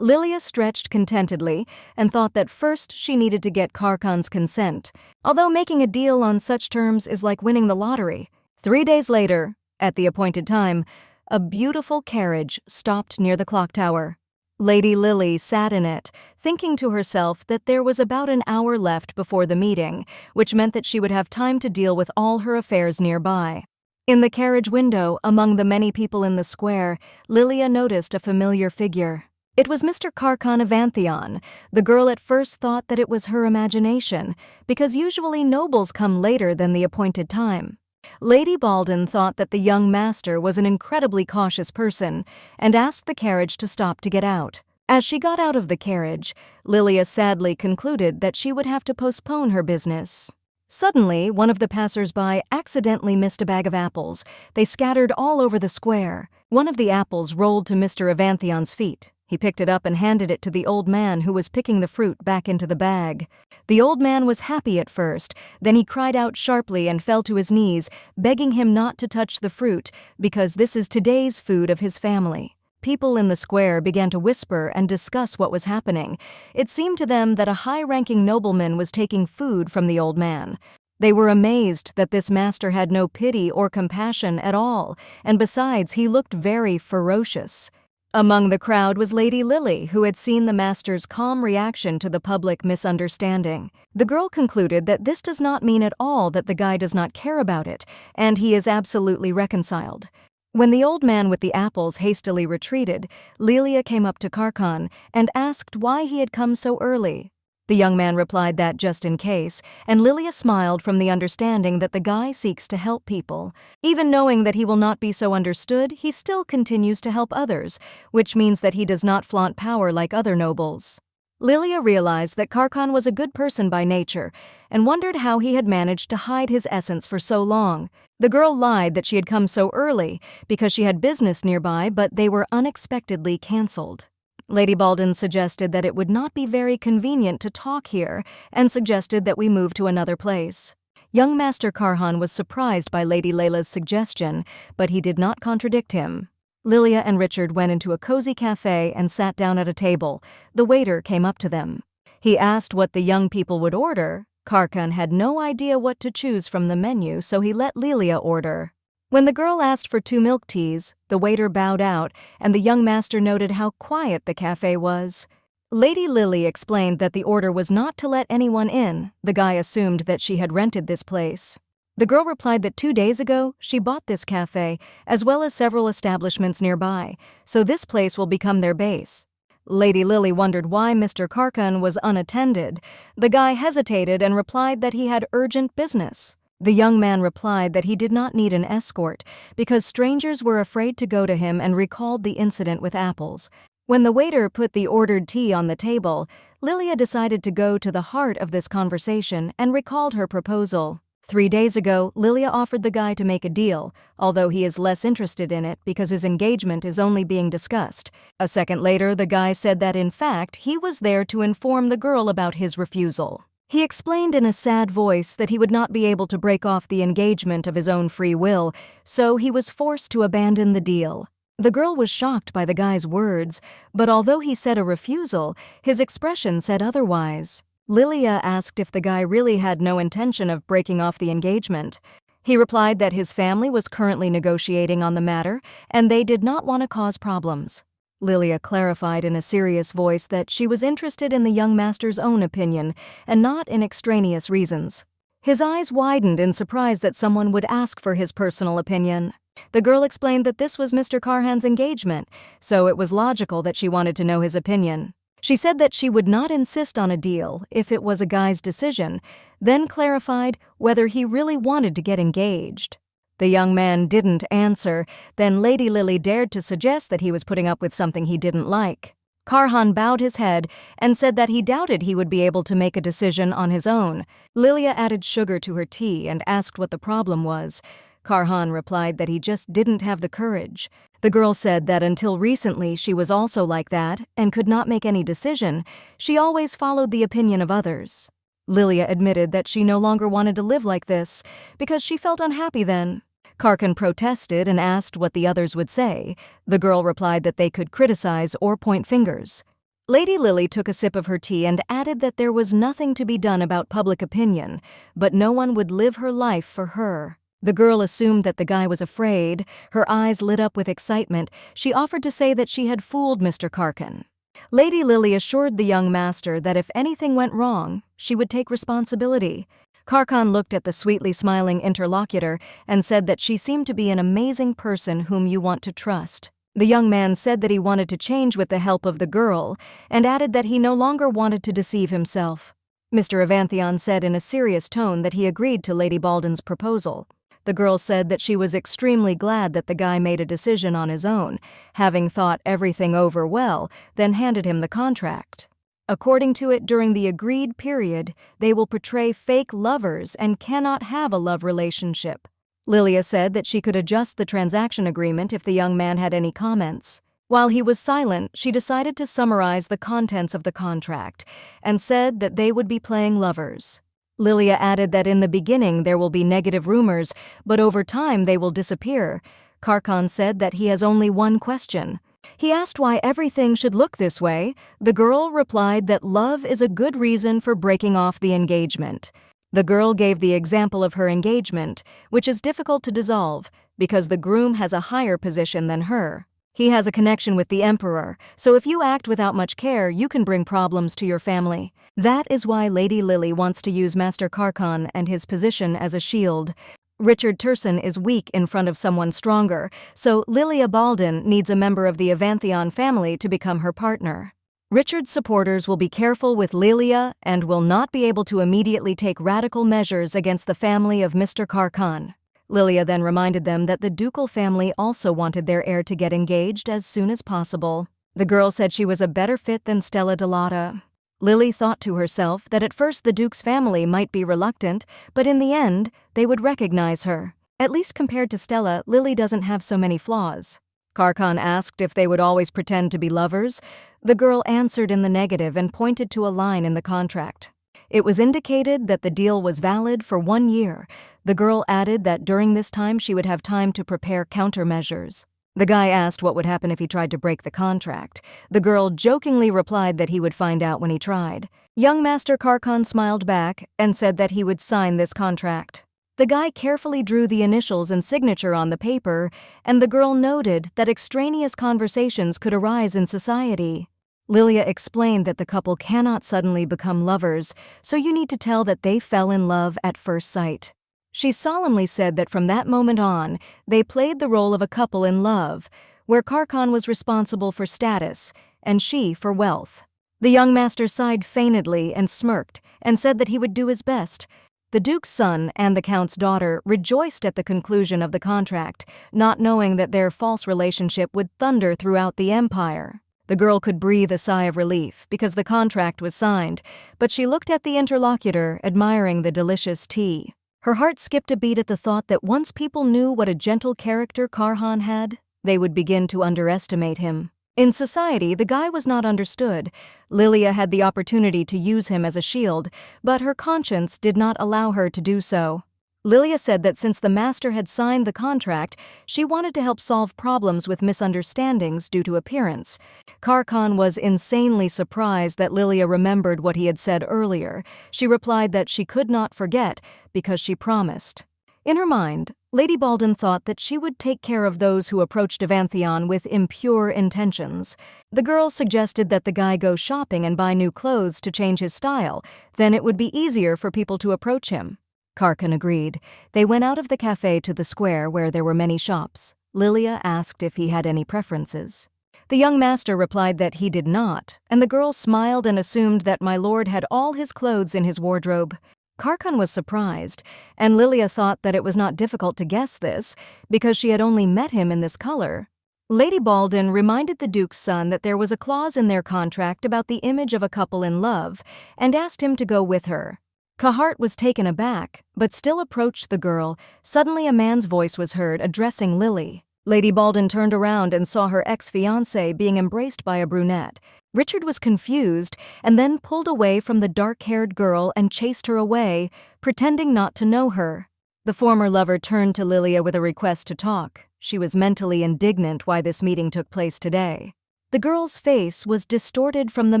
Lilia stretched contentedly and thought that first she needed to get Karkan's consent, although making a deal on such terms is like winning the lottery. 3 days later, at the appointed time, a beautiful carriage stopped near the clock tower. Lady Lily sat in it, thinking to herself that there was about an hour left before the meeting, which meant that she would have time to deal with all her affairs nearby. In the carriage window, among the many people in the square, Lilia noticed a familiar figure. It was Mr. Karkan Evanthion. The girl at first thought that it was her imagination, because usually nobles come later than the appointed time. Lady Balden thought that the young master was an incredibly cautious person and asked the carriage to stop to get out. As she got out of the carriage, Lilia sadly concluded that she would have to postpone her business. Suddenly, one of the passers-by accidentally missed a bag of apples. They scattered all over the square. One of the apples rolled to Mr. Avanthion's feet. He picked it up and handed it to the old man who was picking the fruit back into the bag. The old man was happy at first, then he cried out sharply and fell to his knees, begging him not to touch the fruit because this is today's food of his family. People in the square began to whisper and discuss what was happening. It seemed to them that a high-ranking nobleman was taking food from the old man. They were amazed that this master had no pity or compassion at all, and besides, he looked very ferocious. Among the crowd was Lady Lily, who had seen the master's calm reaction to the public misunderstanding. The girl concluded that this does not mean at all that the guy does not care about it, and he is absolutely reconciled. When the old man with the apples hastily retreated, Lilia came up to Karkan and asked why he had come so early. The young man replied that just in case, and Lilia smiled from the understanding that the guy seeks to help people. Even knowing that he will not be so understood, he still continues to help others, which means that he does not flaunt power like other nobles. Lilia realized that Karkan was a good person by nature and wondered how he had managed to hide his essence for so long. The girl lied that she had come so early because she had business nearby, but they were unexpectedly cancelled. Lady Balden suggested that it would not be very convenient to talk here and suggested that we move to another place. Young Master Karhan was surprised by Lady Layla's suggestion, but he did not contradict him. Lilia and Richard went into a cozy cafe and sat down at a table. The waiter came up to them. He asked what the young people would order. Karkan had no idea what to choose from the menu, so he let Lilia order. When the girl asked for 2 milk teas, the waiter bowed out, and the young master noted how quiet the cafe was. Lady Lily explained that the order was not to let anyone in. The guy assumed that she had rented this place. The girl replied that 2 days ago, she bought this cafe, as well as several establishments nearby, so this place will become their base. Lady Lily wondered why Mr. Karkan was unattended. The guy hesitated and replied that he had urgent business. The young man replied that he did not need an escort because strangers were afraid to go to him and recalled the incident with apples. When the waiter put the ordered tea on the table, Lilia decided to go to the heart of this conversation and recalled her proposal. 3 days ago, Lilia offered the guy to make a deal, although he is less interested in it because his engagement is only being discussed. A second later, the guy said that in fact, he was there to inform the girl about his refusal. He explained in a sad voice that he would not be able to break off the engagement of his own free will, so he was forced to abandon the deal. The girl was shocked by the guy's words, but although he said a refusal, his expression said otherwise. Lilia asked if the guy really had no intention of breaking off the engagement. He replied that his family was currently negotiating on the matter, and they did not want to cause problems. Lilia clarified in a serious voice that she was interested in the young master's own opinion and not in extraneous reasons. His eyes widened in surprise that someone would ask for his personal opinion. The girl explained that this was Mr. Karhan's engagement, so it was logical that she wanted to know his opinion. She said that she would not insist on a deal if it was a guy's decision, then clarified whether he really wanted to get engaged. The young man didn't answer, then Lady Lily dared to suggest that he was putting up with something he didn't like. Karhan bowed his head and said that he doubted he would be able to make a decision on his own. Lilia added sugar to her tea and asked what the problem was. Karhan replied that he just didn't have the courage. The girl said that until recently she was also like that and could not make any decision. She always followed the opinion of others. Lilia admitted that she no longer wanted to live like this because she felt unhappy then. Karkan protested and asked what the others would say. The girl replied that they could criticize or point fingers. Lady Lily took a sip of her tea and added that there was nothing to be done about public opinion, but no one would live her life for her. The girl assumed that the guy was afraid. Her eyes lit up with excitement. She offered to say that she had fooled Mr. Karkan. Lady Lily assured the young master that if anything went wrong, she would take responsibility. Karkan looked at the sweetly smiling interlocutor and said that she seemed to be an amazing person whom you want to trust. The young man said that he wanted to change with the help of the girl and added that he no longer wanted to deceive himself. Mr. Avanthion said in a serious tone that he agreed to Lady Balden's proposal. The girl said that she was extremely glad that the guy made a decision on his own, having thought everything over well, then handed him the contract. According to it, during the agreed period, they will portray fake lovers and cannot have a love relationship. Lilia said that she could adjust the transaction agreement if the young man had any comments. While he was silent, she decided to summarize the contents of the contract and said that they would be playing lovers. Lilia added that in the beginning there will be negative rumors, but over time they will disappear. Karkan said that he has only one question. He asked why everything should look this way. The girl replied that love is a good reason for breaking off the engagement. The girl gave the example of her engagement, which is difficult to dissolve because the groom has a higher position than her. He has a connection with the emperor, so if you act without much care, you can bring problems to your family. That is why Lady Lily wants to use Master Karkan and his position as a shield. Richard Turson is weak in front of someone stronger, so Lilia Baldin needs a member of the Avantheon family to become her partner. Richard's supporters will be careful with Lilia and will not be able to immediately take radical measures against the family of Mr. Karkan. Lilia then reminded them that the ducal family also wanted their heir to get engaged as soon as possible. The girl said she was a better fit than Stella Delata. Lily thought to herself that at first the Duke's family might be reluctant, but in the end, they would recognize her. At least compared to Stella, Lily doesn't have so many flaws. Karkan asked if they would always pretend to be lovers. The girl answered in the negative and pointed to a line in the contract. It was indicated that the deal was valid for 1 year. The girl added that during this time she would have time to prepare countermeasures. The guy asked what would happen if he tried to break the contract. The girl jokingly replied that he would find out when he tried. Young Master Karkan smiled back and said that he would sign this contract. The guy carefully drew the initials and signature on the paper, and the girl noted that extraneous conversations could arise in society. Lilia explained that the couple cannot suddenly become lovers, so you need to tell that they fell in love at first sight. She solemnly said that from that moment on, they played the role of a couple in love, where Karkan was responsible for status and she for wealth. The young master sighed feignedly and smirked and said that he would do his best. The Duke's son and the Count's daughter rejoiced at the conclusion of the contract, not knowing that their false relationship would thunder throughout the empire. The girl could breathe a sigh of relief because the contract was signed, but she looked at the interlocutor, admiring the delicious tea. Her heart skipped a beat at the thought that once people knew what a gentle character Karhan had, they would begin to underestimate him. In society, the guy was not understood. Lilia had the opportunity to use him as a shield, but her conscience did not allow her to do so. Lilia said that since the master had signed the contract, she wanted to help solve problems with misunderstandings due to appearance. Karkan was insanely surprised that Lilia remembered what he had said earlier. She replied that she could not forget because she promised. In her mind, Lady Baldin thought that she would take care of those who approached Avantheon with impure intentions. The girl suggested that the guy go shopping and buy new clothes to change his style, then it would be easier for people to approach him. Karkan agreed. They went out of the cafe to the square where there were many shops. Lilia asked if he had any preferences. The young master replied that he did not, and the girl smiled and assumed that my lord had all his clothes in his wardrobe. Karkan was surprised, and Lilia thought that it was not difficult to guess this, because she had only met him in this color. Lady Baldin reminded the Duke's son that there was a clause in their contract about the image of a couple in love, and asked him to go with her. Kahart was taken aback, but still approached the girl. Suddenly a man's voice was heard addressing Lily. Lady Baldin turned around and saw her ex-fiancé being embraced by a brunette. Richard was confused and then pulled away from the dark-haired girl and chased her away, pretending not to know her. The former lover turned to Lilia with a request to talk. She was mentally indignant why this meeting took place today. The girl's face was distorted from the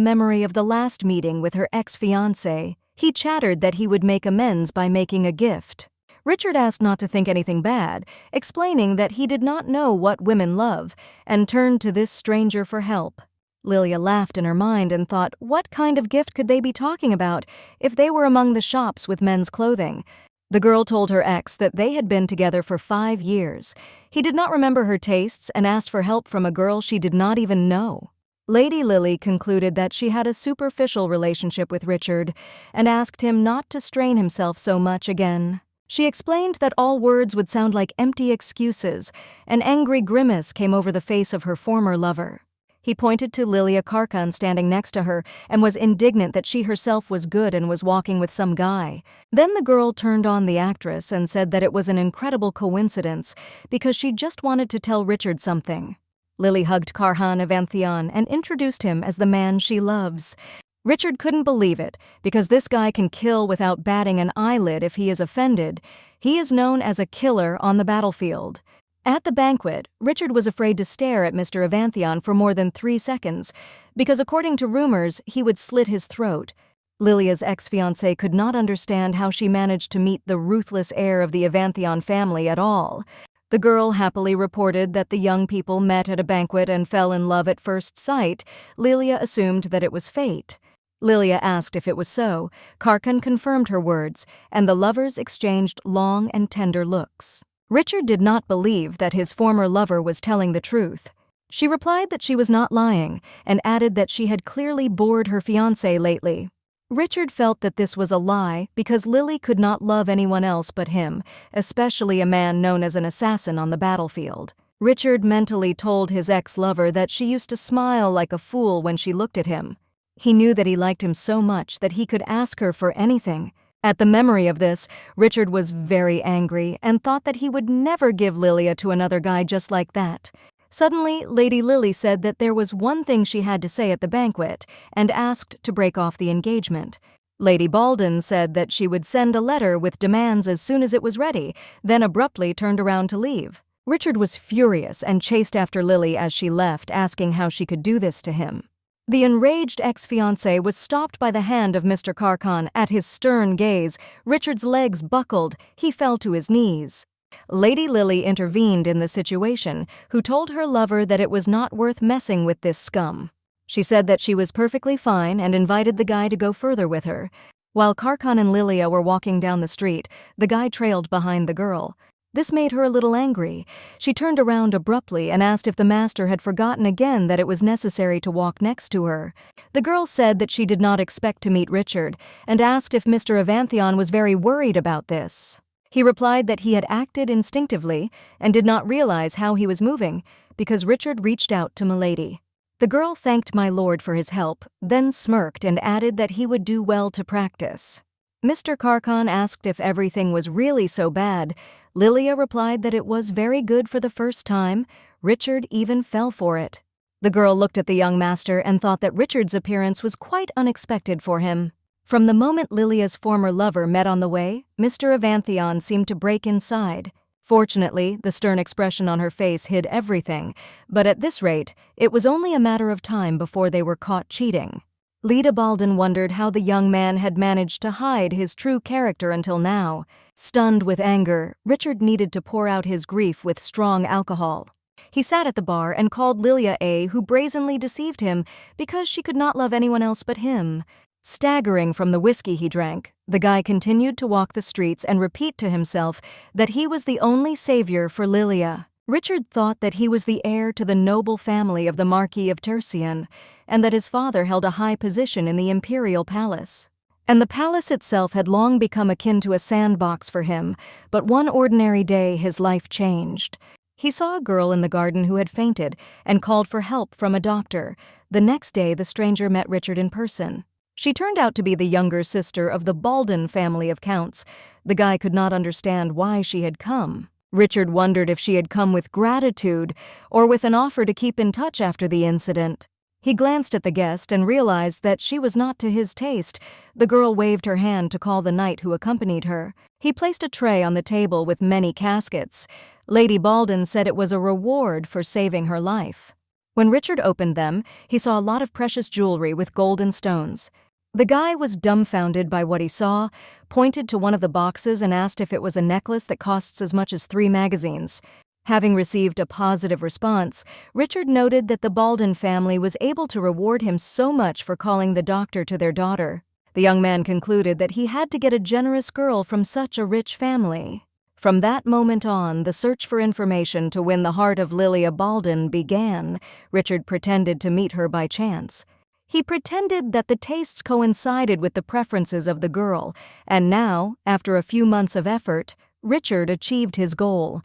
memory of the last meeting with her ex-fiancé. He chattered that he would make amends by making a gift. Richard asked not to think anything bad, explaining that he did not know what women love, and turned to this stranger for help. Lilia laughed in her mind and thought, what kind of gift could they be talking about if they were among the shops with men's clothing? The girl told her ex that they had been together for 5 years. He did not remember her tastes and asked for help from a girl she did not even know. Lady Lily concluded that she had a superficial relationship with Richard and asked him not to strain himself so much again. She explained that all words would sound like empty excuses. An angry grimace came over the face of her former lover. He pointed to Lilia Karkan standing next to her and was indignant that she herself was good and was walking with some guy. Then the girl turned on the actress and said that it was an incredible coincidence because she just wanted to tell Richard something. Lily hugged Karhan Avanthian and introduced him as the man she loves. Richard couldn't believe it, because this guy can kill without batting an eyelid if he is offended. He is known as a killer on the battlefield. At the banquet, Richard was afraid to stare at Mr. Avanthian for more than 3 seconds, because according to rumors, he would slit his throat. Lilia's ex-fiancé could not understand how she managed to meet the ruthless heir of the Avanthian family at all. The girl happily reported that the young people met at a banquet and fell in love at first sight. Lilia assumed that it was fate. Lilia asked if it was so. Karkan confirmed her words, and the lovers exchanged long and tender looks. Richard did not believe that his former lover was telling the truth. She replied that she was not lying, and added that she had clearly bored her fiancé lately. Richard felt that this was a lie because Lily could not love anyone else but him, especially a man known as an assassin on the battlefield. Richard mentally told his ex-lover that she used to smile like a fool when she looked at him. He knew that he liked him so much that he could ask her for anything. At the memory of this, Richard was very angry and thought that he would never give Lilia to another guy just like that. Suddenly, Lady Lily said that there was one thing she had to say at the banquet and asked to break off the engagement. Lady Baldwin said that she would send a letter with demands as soon as it was ready, then abruptly turned around to leave. Richard was furious and chased after Lily as she left, asking how she could do this to him. The enraged ex-fiancé was stopped by the hand of Mr. Karkan. At his stern gaze, Richard's legs buckled. He fell to his knees. Lady Lily intervened in the situation, who told her lover that it was not worth messing with this scum. She said that she was perfectly fine and invited the guy to go further with her. While Karkan and Lilia were walking down the street, the guy trailed behind the girl. This made her a little angry. She turned around abruptly and asked if the master had forgotten again that it was necessary to walk next to her. The girl said that she did not expect to meet Richard and asked if Mr. Avanthian was very worried about this. He replied that he had acted instinctively and did not realize how he was moving because Richard reached out to Milady. The girl thanked my lord for his help, then smirked and added that he would do well to practice. Mr. Karkan asked if everything was really so bad. Lilia replied that it was very good for the first time. Richard even fell for it. The girl looked at the young master and thought that Richard's appearance was quite unexpected for him. From the moment Lilia's former lover met on the way, Mr. Avanthian seemed to break inside. Fortunately, the stern expression on her face hid everything, but at this rate, it was only a matter of time before they were caught cheating. Lady Baldwin wondered how the young man had managed to hide his true character until now. Stunned with anger, Richard needed to pour out his grief with strong alcohol. He sat at the bar and called Lilia a who brazenly deceived him because she could not love anyone else but him. Staggering from the whiskey he drank, the guy continued to walk the streets and repeat to himself that he was the only savior for Lilia. Richard thought that he was the heir to the noble family of the Marquis of Tercian, and that his father held a high position in the imperial palace. And the palace itself had long become akin to a sandbox for him, but one ordinary day his life changed. He saw a girl in the garden who had fainted and called for help from a doctor. The next day the stranger met Richard in person. She turned out to be the younger sister of the Baldwin family of counts. The guy could not understand why she had come. Richard wondered if she had come with gratitude or with an offer to keep in touch after the incident. He glanced at the guest and realized that she was not to his taste. The girl waved her hand to call the knight who accompanied her. He placed a tray on the table with many caskets. Lady Baldwin said it was a reward for saving her life. When Richard opened them, he saw a lot of precious jewelry with golden stones. The guy was dumbfounded by what he saw, pointed to one of the boxes and asked if it was a necklace that costs as much as 3 magazines. Having received a positive response, Richard noted that the Baldwin family was able to reward him so much for calling the doctor to their daughter. The young man concluded that he had to get a generous girl from such a rich family. From that moment on, the search for information to win the heart of Lilia Baldwin began. Richard pretended to meet her by chance. He pretended that the tastes coincided with the preferences of the girl, and now, after a few months of effort, Richard achieved his goal.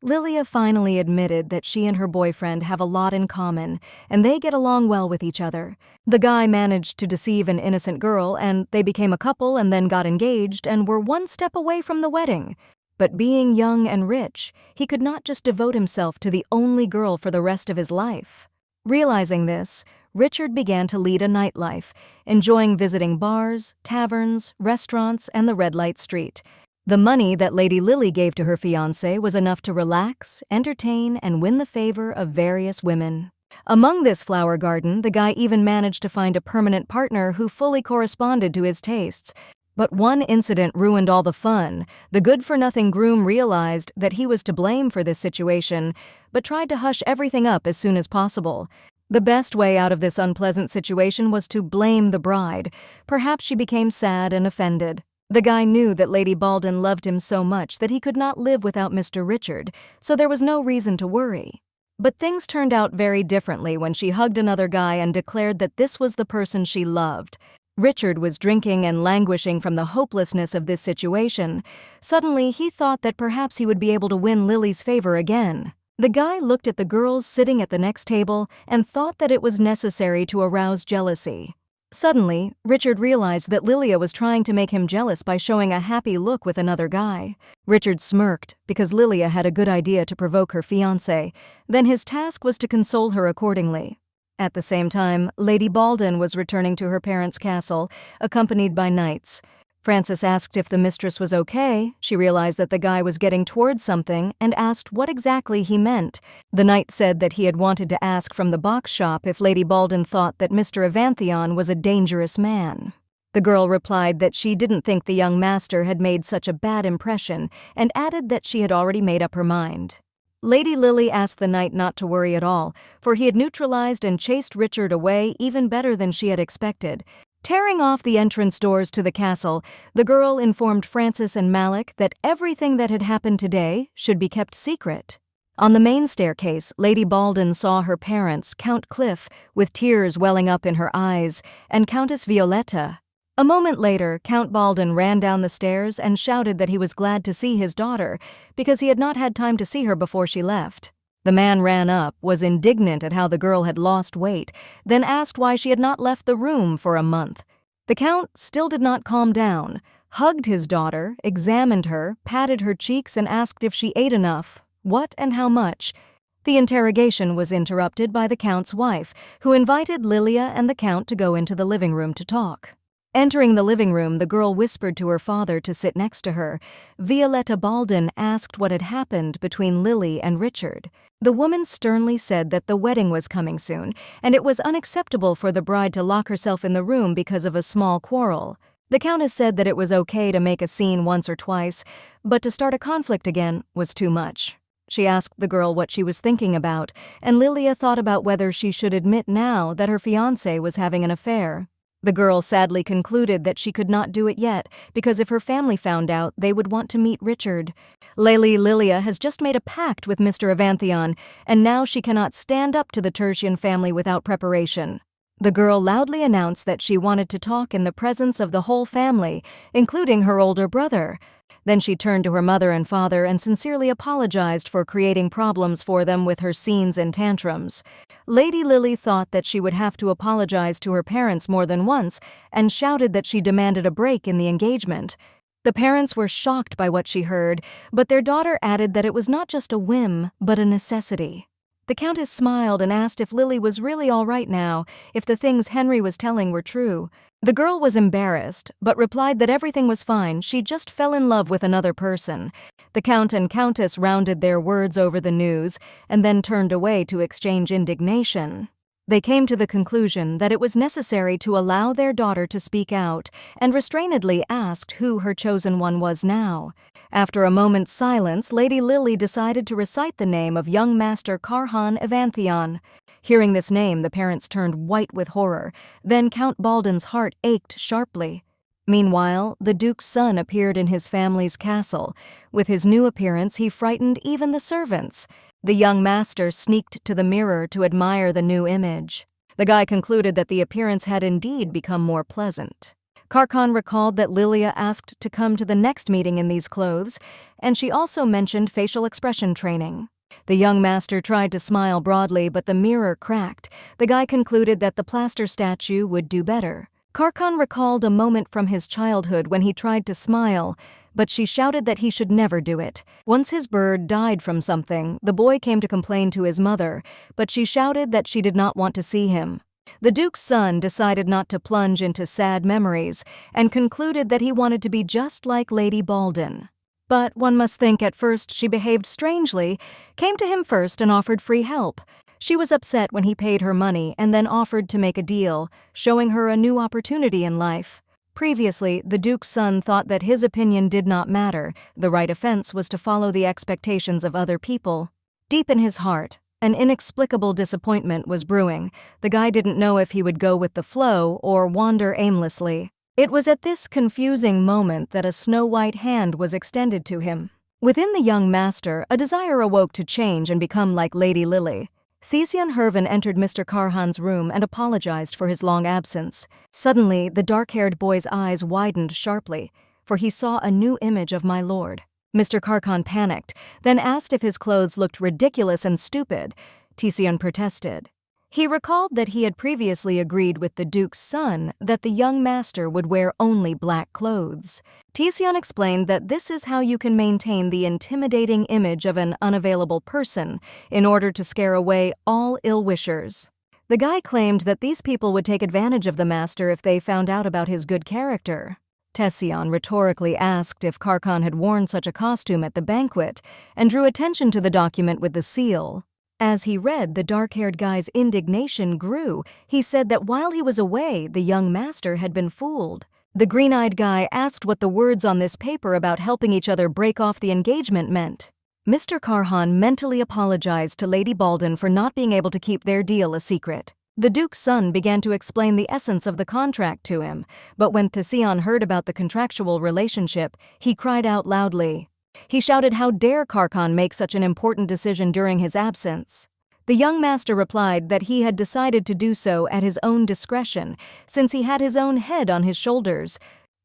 Lilia finally admitted that she and her boyfriend have a lot in common, and they get along well with each other. The guy managed to deceive an innocent girl, and they became a couple and then got engaged and were one step away from the wedding. But being young and rich, he could not just devote himself to the only girl for the rest of his life. Realizing this, Richard began to lead a nightlife, enjoying visiting bars, taverns, restaurants, and the red light street. The money that Lady Lily gave to her fiancé was enough to relax, entertain, and win the favor of various women. Among this flower garden, the guy even managed to find a permanent partner who fully corresponded to his tastes. But one incident ruined all the fun. The good-for-nothing groom realized that he was to blame for this situation, but tried to hush everything up as soon as possible. The best way out of this unpleasant situation was to blame the bride. Perhaps she became sad and offended. The guy knew that Lady Baldwin loved him so much that he could not live without Mr. Richard, so there was no reason to worry. But things turned out very differently when she hugged another guy and declared that this was the person she loved. Richard was drinking and languishing from the hopelessness of this situation. Suddenly, he thought that perhaps he would be able to win Lily's favor again. The guy looked at the girls sitting at the next table and thought that it was necessary to arouse jealousy. Suddenly, Richard realized that Lilia was trying to make him jealous by showing a happy look with another guy. Richard smirked because Lilia had a good idea to provoke her fiancé. Then his task was to console her accordingly. At the same time, Lady Baldwin was returning to her parents' castle, accompanied by knights. Frances asked if the mistress was okay. She realized that the guy was getting towards something and asked what exactly he meant. The knight said that he had wanted to ask from the box shop if Lady Baldwin thought that Mr. Evanthion was a dangerous man. The girl replied that she didn't think the young master had made such a bad impression and added that she had already made up her mind. Lady Lily asked the knight not to worry at all, for he had neutralized and chased Richard away even better than she had expected. Tearing off the entrance doors to the castle, the girl informed Frances and Malik that everything that had happened today should be kept secret. On the main staircase, Lady Baldwin saw her parents, Count Cliff, with tears welling up in her eyes, and Countess Violetta. A moment later, Count Baldwin ran down the stairs and shouted that he was glad to see his daughter, because he had not had time to see her before she left. The man ran up, was indignant at how the girl had lost weight, then asked why she had not left the room for a month. The Count still did not calm down, hugged his daughter, examined her, patted her cheeks and asked if she ate enough, what and how much. The interrogation was interrupted by the Count's wife, who invited Lilia and the Count to go into the living room to talk. Entering the living room, the girl whispered to her father to sit next to her. Violetta Baldwin asked what had happened between Lily and Richard. The woman sternly said that the wedding was coming soon, and it was unacceptable for the bride to lock herself in the room because of a small quarrel. The Countess said that it was okay to make a scene once or twice, but to start a conflict again was too much. She asked the girl what she was thinking about, and Lilia thought about whether she should admit now that her fiancé was having an affair. The girl sadly concluded that she could not do it yet, because if her family found out, they would want to meet Richard. Lady Lilia has just made a pact with Mr. Evanthion, and now she cannot stand up to the Tertian family without preparation. The girl loudly announced that she wanted to talk in the presence of the whole family, including her older brother. Then she turned to her mother and father and sincerely apologized for creating problems for them with her scenes and tantrums. Lady Lily thought that she would have to apologize to her parents more than once and shouted that she demanded a break in the engagement. The parents were shocked by what she heard, but their daughter added that it was not just a whim, but a necessity. The Countess smiled and asked if Lily was really all right now, if the things Henry was telling were true. The girl was embarrassed, but replied that everything was fine, she just fell in love with another person. The Count and Countess rounded their words over the news, and then turned away to exchange indignation. They came to the conclusion that it was necessary to allow their daughter to speak out, and restrainedly asked who her chosen one was now. After a moment's silence, Lady Lily decided to recite the name of young Master Karhan Evanthion. Hearing this name, the parents turned white with horror. Then Count Baldwin's heart ached sharply. Meanwhile, the Duke's son appeared in his family's castle. With his new appearance, he frightened even the servants. The young master sneaked to the mirror to admire the new image. The guy concluded that the appearance had indeed become more pleasant. Karkan recalled that Lilia asked to come to the next meeting in these clothes, and she also mentioned facial expression training. The young master tried to smile broadly, but the mirror cracked. The guy concluded that the plaster statue would do better. Karkan recalled a moment from his childhood when he tried to smile, but she shouted that he should never do it. Once his bird died from something, the boy came to complain to his mother, but she shouted that she did not want to see him. The Duke's son decided not to plunge into sad memories and concluded that he wanted to be just like Lady Baldwin. But one must think at first she behaved strangely, came to him first and offered free help. She was upset when he paid her money and then offered to make a deal, showing her a new opportunity in life. Previously, the Duke's son thought that his opinion did not matter. The right offense was to follow the expectations of other people. Deep in his heart, an inexplicable disappointment was brewing. The guy didn't know if he would go with the flow or wander aimlessly. It was at this confusing moment that a snow-white hand was extended to him. Within the young master, a desire awoke to change and become like Lady Lily. Thesion Hervin entered Mr. Karhan's room and apologized for his long absence. Suddenly, the dark-haired boy's eyes widened sharply, for he saw a new image of my lord. Mr. Karkan panicked, then asked if his clothes looked ridiculous and stupid. Thesion protested. He recalled that he had previously agreed with the Duke's son that the young master would wear only black clothes. Thesion explained that this is how you can maintain the intimidating image of an unavailable person in order to scare away all ill-wishers. The guy claimed that these people would take advantage of the master if they found out about his good character. Thesion rhetorically asked if Karkan had worn such a costume at the banquet and drew attention to the document with the seal. As he read, the dark-haired guy's indignation grew. He said that while he was away, the young master had been fooled. The green-eyed guy asked what the words on this paper about helping each other break off the engagement meant. Mr. Karhan mentally apologized to Lady Baldwin for not being able to keep their deal a secret. The Duke's son began to explain the essence of the contract to him, but when Thesion heard about the contractual relationship, he cried out loudly. He shouted, "How dare Karkan make such an important decision during his absence?" The young master replied that he had decided to do so at his own discretion, since he had his own head on his shoulders.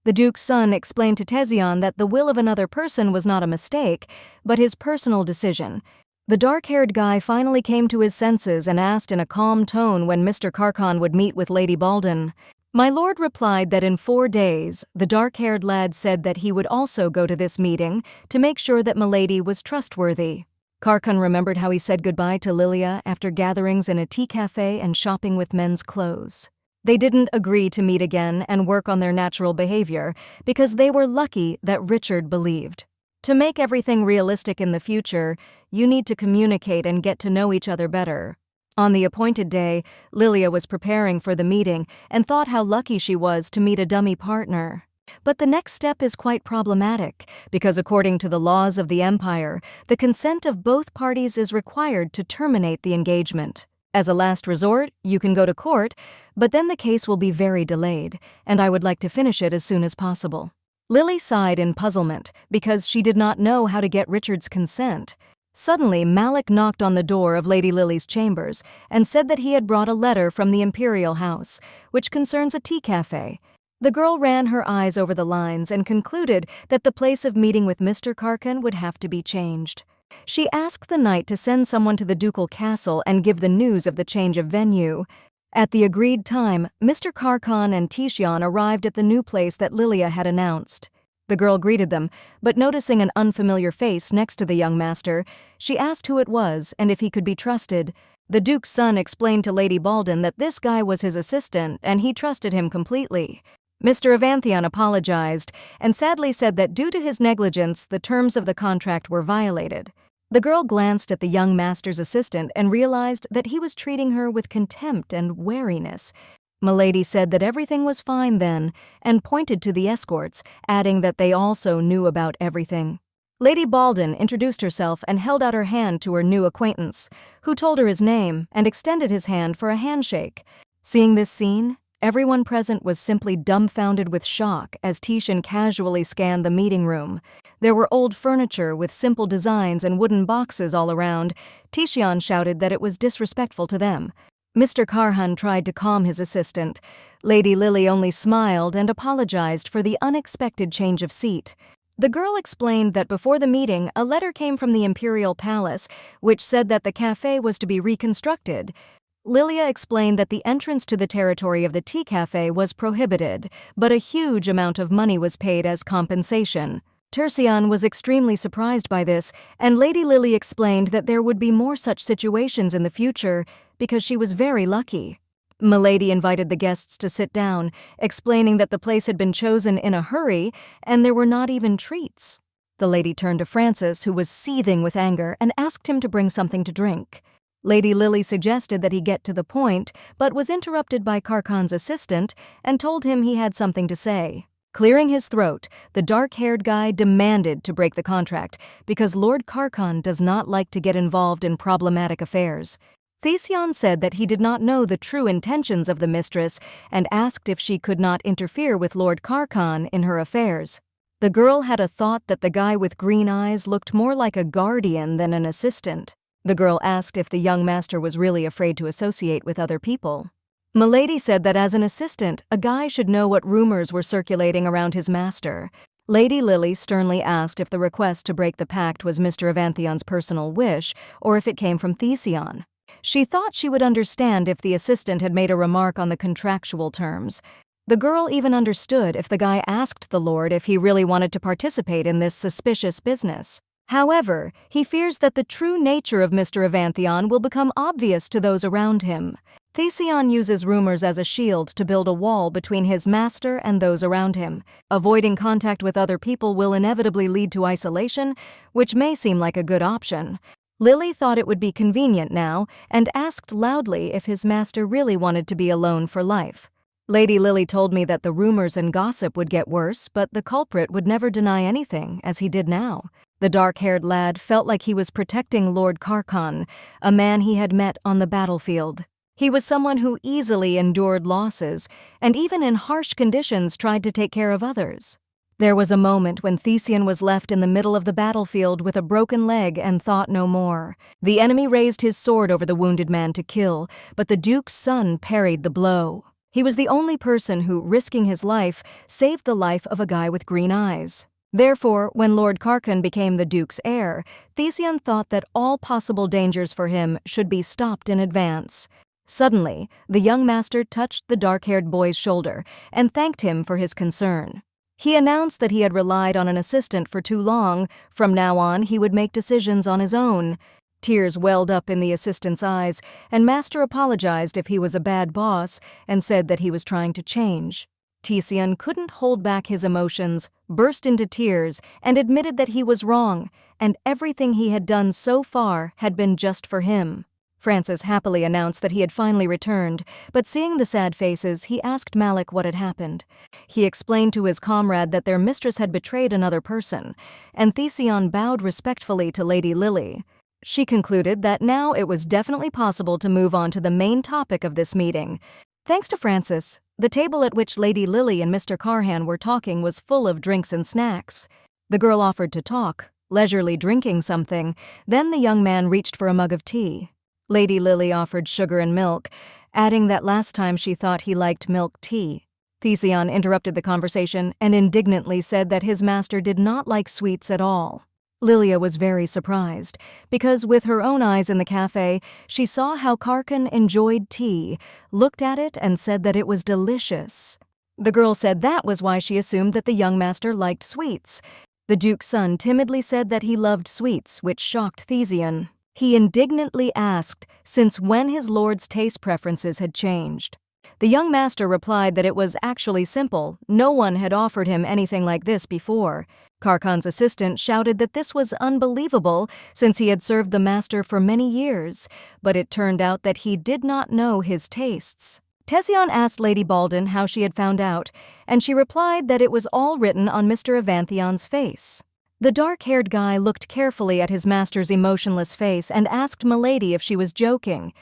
The Duke's son explained to Thesion that the will of another person was not a mistake, but his personal decision. The dark-haired guy finally came to his senses and asked in a calm tone when Mr. Karkan would meet with Lady Baldwin. My lord replied that in 4 days, the dark-haired lad said that he would also go to this meeting to make sure that Milady was trustworthy. Karkan remembered how he said goodbye to Lilia after gatherings in a tea cafe and shopping with men's clothes. They didn't agree to meet again and work on their natural behavior because they were lucky that Richard believed. To make everything realistic in the future, you need to communicate and get to know each other better. On the appointed day, Lilia was preparing for the meeting and thought how lucky she was to meet a dummy partner. But the next step is quite problematic, because according to the laws of the Empire, the consent of both parties is required to terminate the engagement. As a last resort, you can go to court, but then the case will be very delayed, and I would like to finish it as soon as possible. Lily sighed in puzzlement, because she did not know how to get Richard's consent. Suddenly, Malik knocked on the door of Lady Lily's chambers and said that he had brought a letter from the Imperial House, which concerns a tea cafe. The girl ran her eyes over the lines and concluded that the place of meeting with Mr. Karkan would have to be changed. She asked the knight to send someone to the ducal castle and give the news of the change of venue. At the agreed time, Mr. Karkan and Thesion arrived at the new place that Lilia had announced. The girl greeted them, but noticing an unfamiliar face next to the young master, she asked who it was and if he could be trusted. The Duke's son explained to Lady Baldwin that this guy was his assistant and he trusted him completely. Mr. Evanthion apologized and sadly said that due to his negligence, the terms of the contract were violated. The girl glanced at the young master's assistant and realized that he was treating her with contempt and wariness. Milady said that everything was fine then, and pointed to the escorts, adding that they also knew about everything. Lady Baldwin introduced herself and held out her hand to her new acquaintance, who told her his name and extended his hand for a handshake. Seeing this scene, everyone present was simply dumbfounded with shock as Thesion casually scanned the meeting room. There were old furniture with simple designs and wooden boxes all around. Thesion shouted that it was disrespectful to them. Mr. Karhan tried to calm his assistant. Lady Lily only smiled and apologized for the unexpected change of seat. The girl explained that before the meeting, a letter came from the Imperial Palace, which said that the cafe was to be reconstructed. Lilia explained that the entrance to the territory of the tea cafe was prohibited, but a huge amount of money was paid as compensation. Tercian was extremely surprised by this, and Lady Lily explained that there would be more such situations in the future because she was very lucky. Milady invited the guests to sit down, explaining that the place had been chosen in a hurry and there were not even treats. The lady turned to Francis, who was seething with anger, and asked him to bring something to drink. Lady Lily suggested that he get to the point, but was interrupted by Karkan's assistant and told him he had something to say. Clearing his throat, the dark-haired guy demanded to break the contract because Lord Karkan does not like to get involved in problematic affairs. Thesion said that he did not know the true intentions of the mistress and asked if she could not interfere with Lord Karkan in her affairs. The girl had a thought that the guy with green eyes looked more like a guardian than an assistant. The girl asked if the young master was really afraid to associate with other people. Milady said that as an assistant, a guy should know what rumors were circulating around his master. Lady Lily sternly asked if the request to break the pact was Mr. Avanthyon's personal wish or if it came from Thesion. She thought she would understand if the assistant had made a remark on the contractual terms. The girl even understood if the guy asked the lord if he really wanted to participate in this suspicious business. However, he fears that the true nature of Mr. Avanthion will become obvious to those around him. Thesion uses rumors as a shield to build a wall between his master and those around him. Avoiding contact with other people will inevitably lead to isolation, which may seem like a good option. Lily thought it would be convenient now and asked loudly if his master really wanted to be alone for life. Lady Lily told me that the rumors and gossip would get worse, but the culprit would never deny anything, as he did now. The dark-haired lad felt like he was protecting Lord Karkan, a man he had met on the battlefield. He was someone who easily endured losses, and even in harsh conditions tried to take care of others. There was a moment when Thesion was left in the middle of the battlefield with a broken leg and thought no more. The enemy raised his sword over the wounded man to kill, but the Duke's son parried the blow. He was the only person who, risking his life, saved the life of a guy with green eyes. Therefore, when Lord Karkan became the Duke's heir, Thesion thought that all possible dangers for him should be stopped in advance. Suddenly, the young master touched the dark-haired boy's shoulder and thanked him for his concern. He announced that he had relied on an assistant for too long. From now on, he would make decisions on his own. Tears welled up in the assistant's eyes, and Master apologized if he was a bad boss and said that he was trying to change. Thesion couldn't hold back his emotions, burst into tears, and admitted that he was wrong, and everything he had done so far had been just for him. Francis happily announced that he had finally returned, but seeing the sad faces, he asked Malik what had happened. He explained to his comrade that their mistress had betrayed another person, and Thesion bowed respectfully to Lady Lily. She concluded that now it was definitely possible to move on to the main topic of this meeting. Thanks to Francis, the table at which Lady Lily and Mr. Karhan were talking was full of drinks and snacks. The girl offered to talk, leisurely drinking something. Then the young man reached for a mug of tea. Lady Lily offered sugar and milk, adding that last time she thought he liked milk tea. Thesion interrupted the conversation and indignantly said that his master did not like sweets at all. Lilia was very surprised, because with her own eyes in the cafe, she saw how Karkan enjoyed tea, looked at it and said that it was delicious. The girl said that was why she assumed that the young master liked sweets. The Duke's son timidly said that he loved sweets, which shocked Thesion. He indignantly asked since when his lord's taste preferences had changed. The young master replied that it was actually simple. No one had offered him anything like this before. Karkan's assistant shouted that this was unbelievable since he had served the master for many years, but it turned out that he did not know his tastes. Thesion asked Lady Baldin how she had found out, and she replied that it was all written on Mr. Avanthion's face. The dark-haired guy looked carefully at his master's emotionless face and asked Milady if she was joking.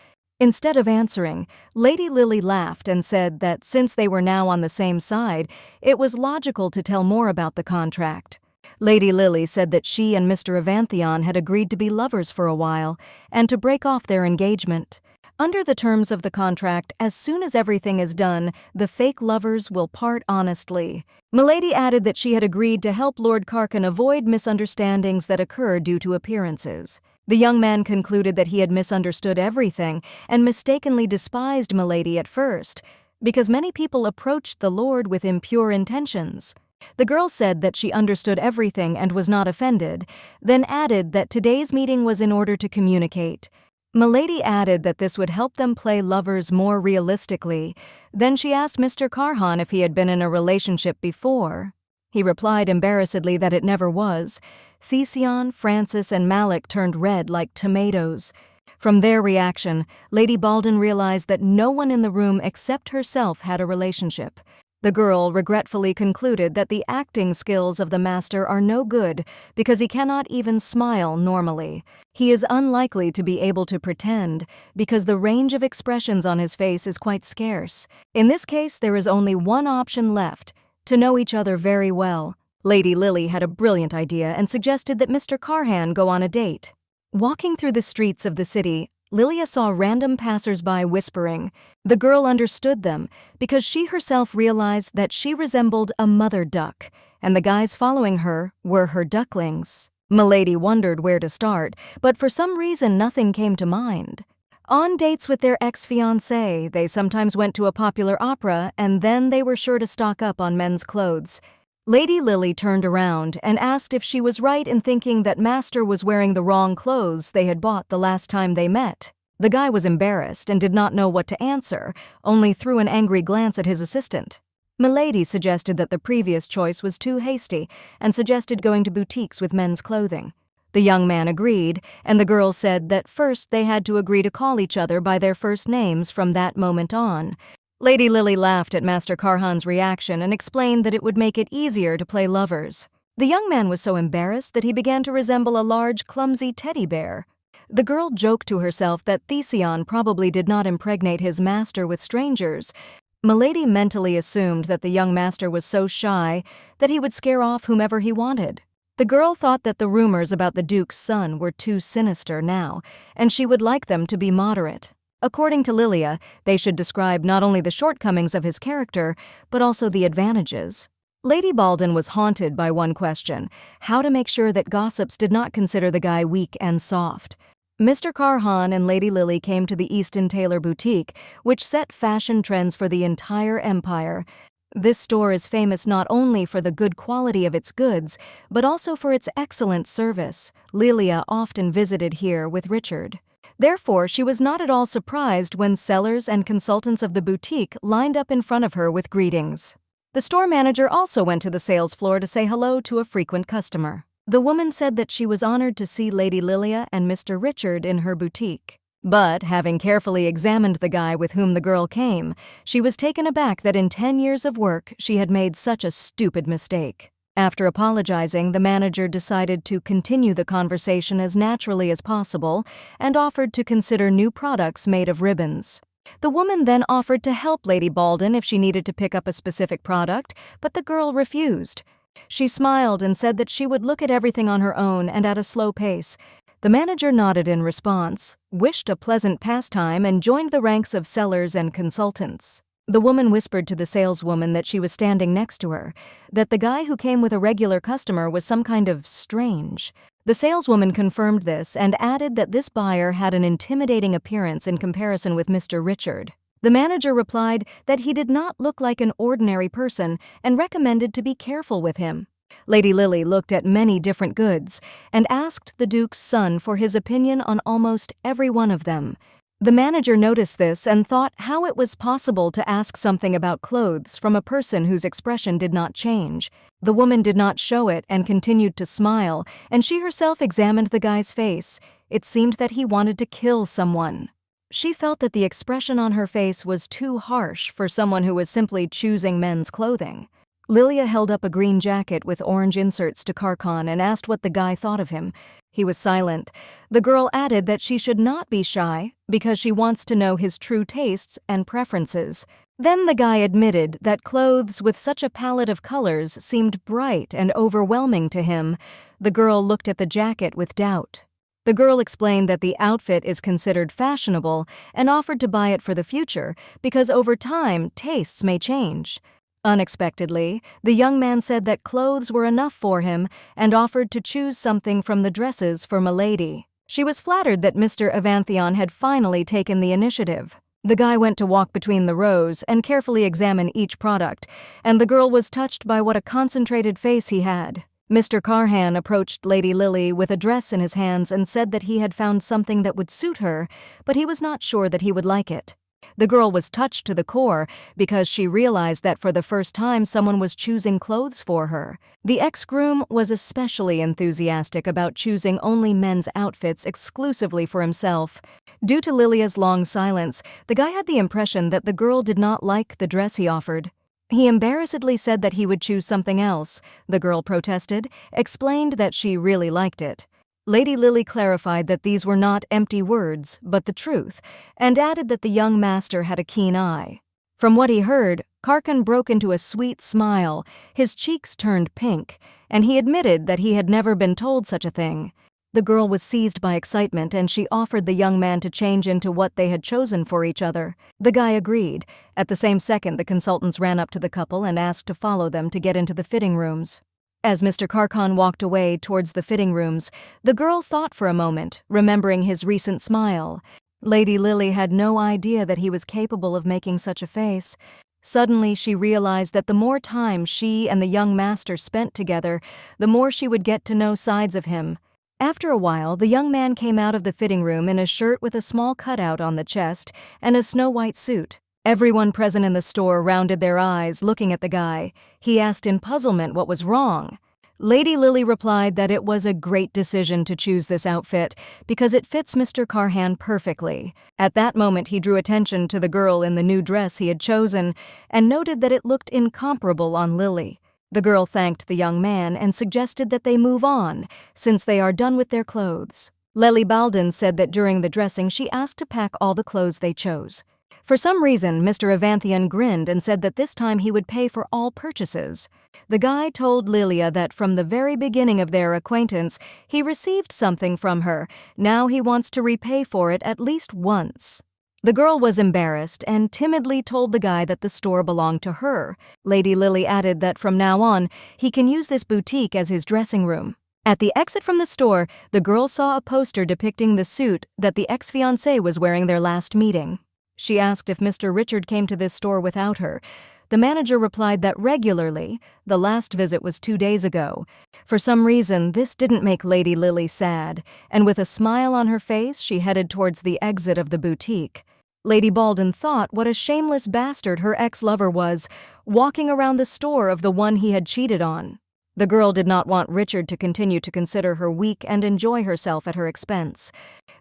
Instead of answering, Lady Lily laughed and said that since they were now on the same side, it was logical to tell more about the contract. Lady Lily said that she and Mr. Avanthion had agreed to be lovers for a while and to break off their engagement. Under the terms of the contract, as soon as everything is done, the fake lovers will part honestly. Milady added that she had agreed to help Lord Carcan avoid misunderstandings that occur due to appearances. The young man concluded that he had misunderstood everything and mistakenly despised Milady at first, because many people approached the Lord with impure intentions. The girl said that she understood everything and was not offended, then added that today's meeting was in order to communicate. Milady added that this would help them play lovers more realistically. Then she asked Mr. Carhan if he had been in a relationship before. He replied embarrassedly that it never was. Thesion, Francis, and Malik turned red like tomatoes. From their reaction, Lady Baldwin realized that no one in the room except herself had a relationship. The girl regretfully concluded that the acting skills of the master are no good because he cannot even smile normally. He is unlikely to be able to pretend because the range of expressions on his face is quite scarce. In this case, there is only one option left: to know each other very well. Lady Lily had a brilliant idea and suggested that Mr. Carhan go on a date. Walking through the streets of the city, Lilia saw random passers-by whispering. The girl understood them because she herself realized that she resembled a mother duck, and the guys following her were her ducklings. Milady wondered where to start, but for some reason nothing came to mind. On dates with their ex-fiancé, they sometimes went to a popular opera, and then they were sure to stock up on men's clothes. Lady Lily turned around and asked if she was right in thinking that Master was wearing the wrong clothes they had bought the last time they met. The guy was embarrassed and did not know what to answer, only threw an angry glance at his assistant. Milady suggested that the previous choice was too hasty and suggested going to boutiques with men's clothing. The young man agreed, and the girl said that first they had to agree to call each other by their first names from that moment on. Lady Lily laughed at Master Carhan's reaction and explained that it would make it easier to play lovers. The young man was so embarrassed that he began to resemble a large, clumsy teddy bear. The girl joked to herself that Thesion probably did not impregnate his master with strangers. Milady mentally assumed that the young master was so shy that he would scare off whomever he wanted. The girl thought that the rumors about the Duke's son were too sinister now, and she would like them to be moderate. According to Lilia, they should describe not only the shortcomings of his character, but also the advantages. Lady Baldwin was haunted by one question: how to make sure that gossips did not consider the guy weak and soft. Mr. Carhan and Lady Lily came to the Easton Taylor boutique, which set fashion trends for the entire empire. This store is famous not only for the good quality of its goods, but also for its excellent service. Lilia often visited here with Richard. Therefore, she was not at all surprised when sellers and consultants of the boutique lined up in front of her with greetings. The store manager also went to the sales floor to say hello to a frequent customer. The woman said that she was honored to see Lady Lilia and Mr. Richard in her boutique. But, having carefully examined the guy with whom the girl came, she was taken aback that in 10 years of work she had made such a stupid mistake. After apologizing, the manager decided to continue the conversation as naturally as possible and offered to consider new products made of ribbons. The woman then offered to help Lady Baldwin if she needed to pick up a specific product, but the girl refused. She smiled and said that she would look at everything on her own and at a slow pace. The manager nodded in response, wished a pleasant pastime, and joined the ranks of sellers and consultants. The woman whispered to the saleswoman that she was standing next to her, that the guy who came with a regular customer was some kind of strange. The saleswoman confirmed this and added that this buyer had an intimidating appearance in comparison with Mr. Richard. The manager replied that he did not look like an ordinary person and recommended to be careful with him. Lady Lily looked at many different goods and asked the Duke's son for his opinion on almost every one of them. The manager noticed this and thought how it was possible to ask something about clothes from a person whose expression did not change. The woman did not show it and continued to smile, and she herself examined the guy's face. It seemed that he wanted to kill someone. She felt that the expression on her face was too harsh for someone who was simply choosing men's clothing. Lilia held up a green jacket with orange inserts to Carcan and asked what the guy thought of him. He was silent. The girl added that she should not be shy because she wants to know his true tastes and preferences. Then the guy admitted that clothes with such a palette of colors seemed bright and overwhelming to him. The girl looked at the jacket with doubt. The girl explained that the outfit is considered fashionable and offered to buy it for the future because over time, tastes may change. Unexpectedly, the young man said that clothes were enough for him and offered to choose something from the dresses for Milady. She was flattered that Mr. Evanthion had finally taken the initiative. The guy went to walk between the rows and carefully examine each product, and the girl was touched by what a concentrated face he had. Mr. Carhan approached Lady Lily with a dress in his hands and said that he had found something that would suit her, but he was not sure that he would like it. The girl was touched to the core because she realized that for the first time someone was choosing clothes for her. The ex-groom was especially enthusiastic about choosing only men's outfits exclusively for himself. Due to Lilia's long silence, the guy had the impression that the girl did not like the dress he offered. He embarrassedly said that he would choose something else. The girl protested, explained that she really liked it. Lady Lily clarified that these were not empty words, but the truth, and added that the young master had a keen eye. From what he heard, Karkan broke into a sweet smile, his cheeks turned pink, and he admitted that he had never been told such a thing. The girl was seized by excitement and she offered the young man to change into what they had chosen for each other. The guy agreed. At the same second, the consultants ran up to the couple and asked to follow them to get into the fitting rooms. As Mr. Karkan walked away towards the fitting rooms, the girl thought for a moment, remembering his recent smile. Lady Lily had no idea that he was capable of making such a face. Suddenly, she realized that the more time she and the young master spent together, the more she would get to know sides of him. After a while, the young man came out of the fitting room in a shirt with a small cutout on the chest and a snow-white suit. Everyone present in the store rounded their eyes, looking at the guy. He asked in puzzlement what was wrong. Lady Lily replied that it was a great decision to choose this outfit because it fits Mr. Carhan perfectly. At that moment, he drew attention to the girl in the new dress he had chosen and noted that it looked incomparable on Lily. The girl thanked the young man and suggested that they move on, since they are done with their clothes. Lely Baldin said that during the dressing she asked to pack all the clothes they chose. For some reason, Mr. Evanthion grinned and said that this time he would pay for all purchases. The guy told Lilia that from the very beginning of their acquaintance, he received something from her. Now he wants to repay for it at least once. The girl was embarrassed and timidly told the guy that the store belonged to her. Lady Lily added that from now on, he can use this boutique as his dressing room. At the exit from the store, the girl saw a poster depicting the suit that the ex-fiancé was wearing their last meeting. She asked if Mr. Richard came to this store without her. The manager replied that regularly. The last visit was 2 days ago. For some reason, this didn't make Lady Lily sad, and with a smile on her face, she headed towards the exit of the boutique. Lady Baldin thought what a shameless bastard her ex-lover was, walking around the store of the one he had cheated on. The girl did not want Richard to continue to consider her weak and enjoy herself at her expense.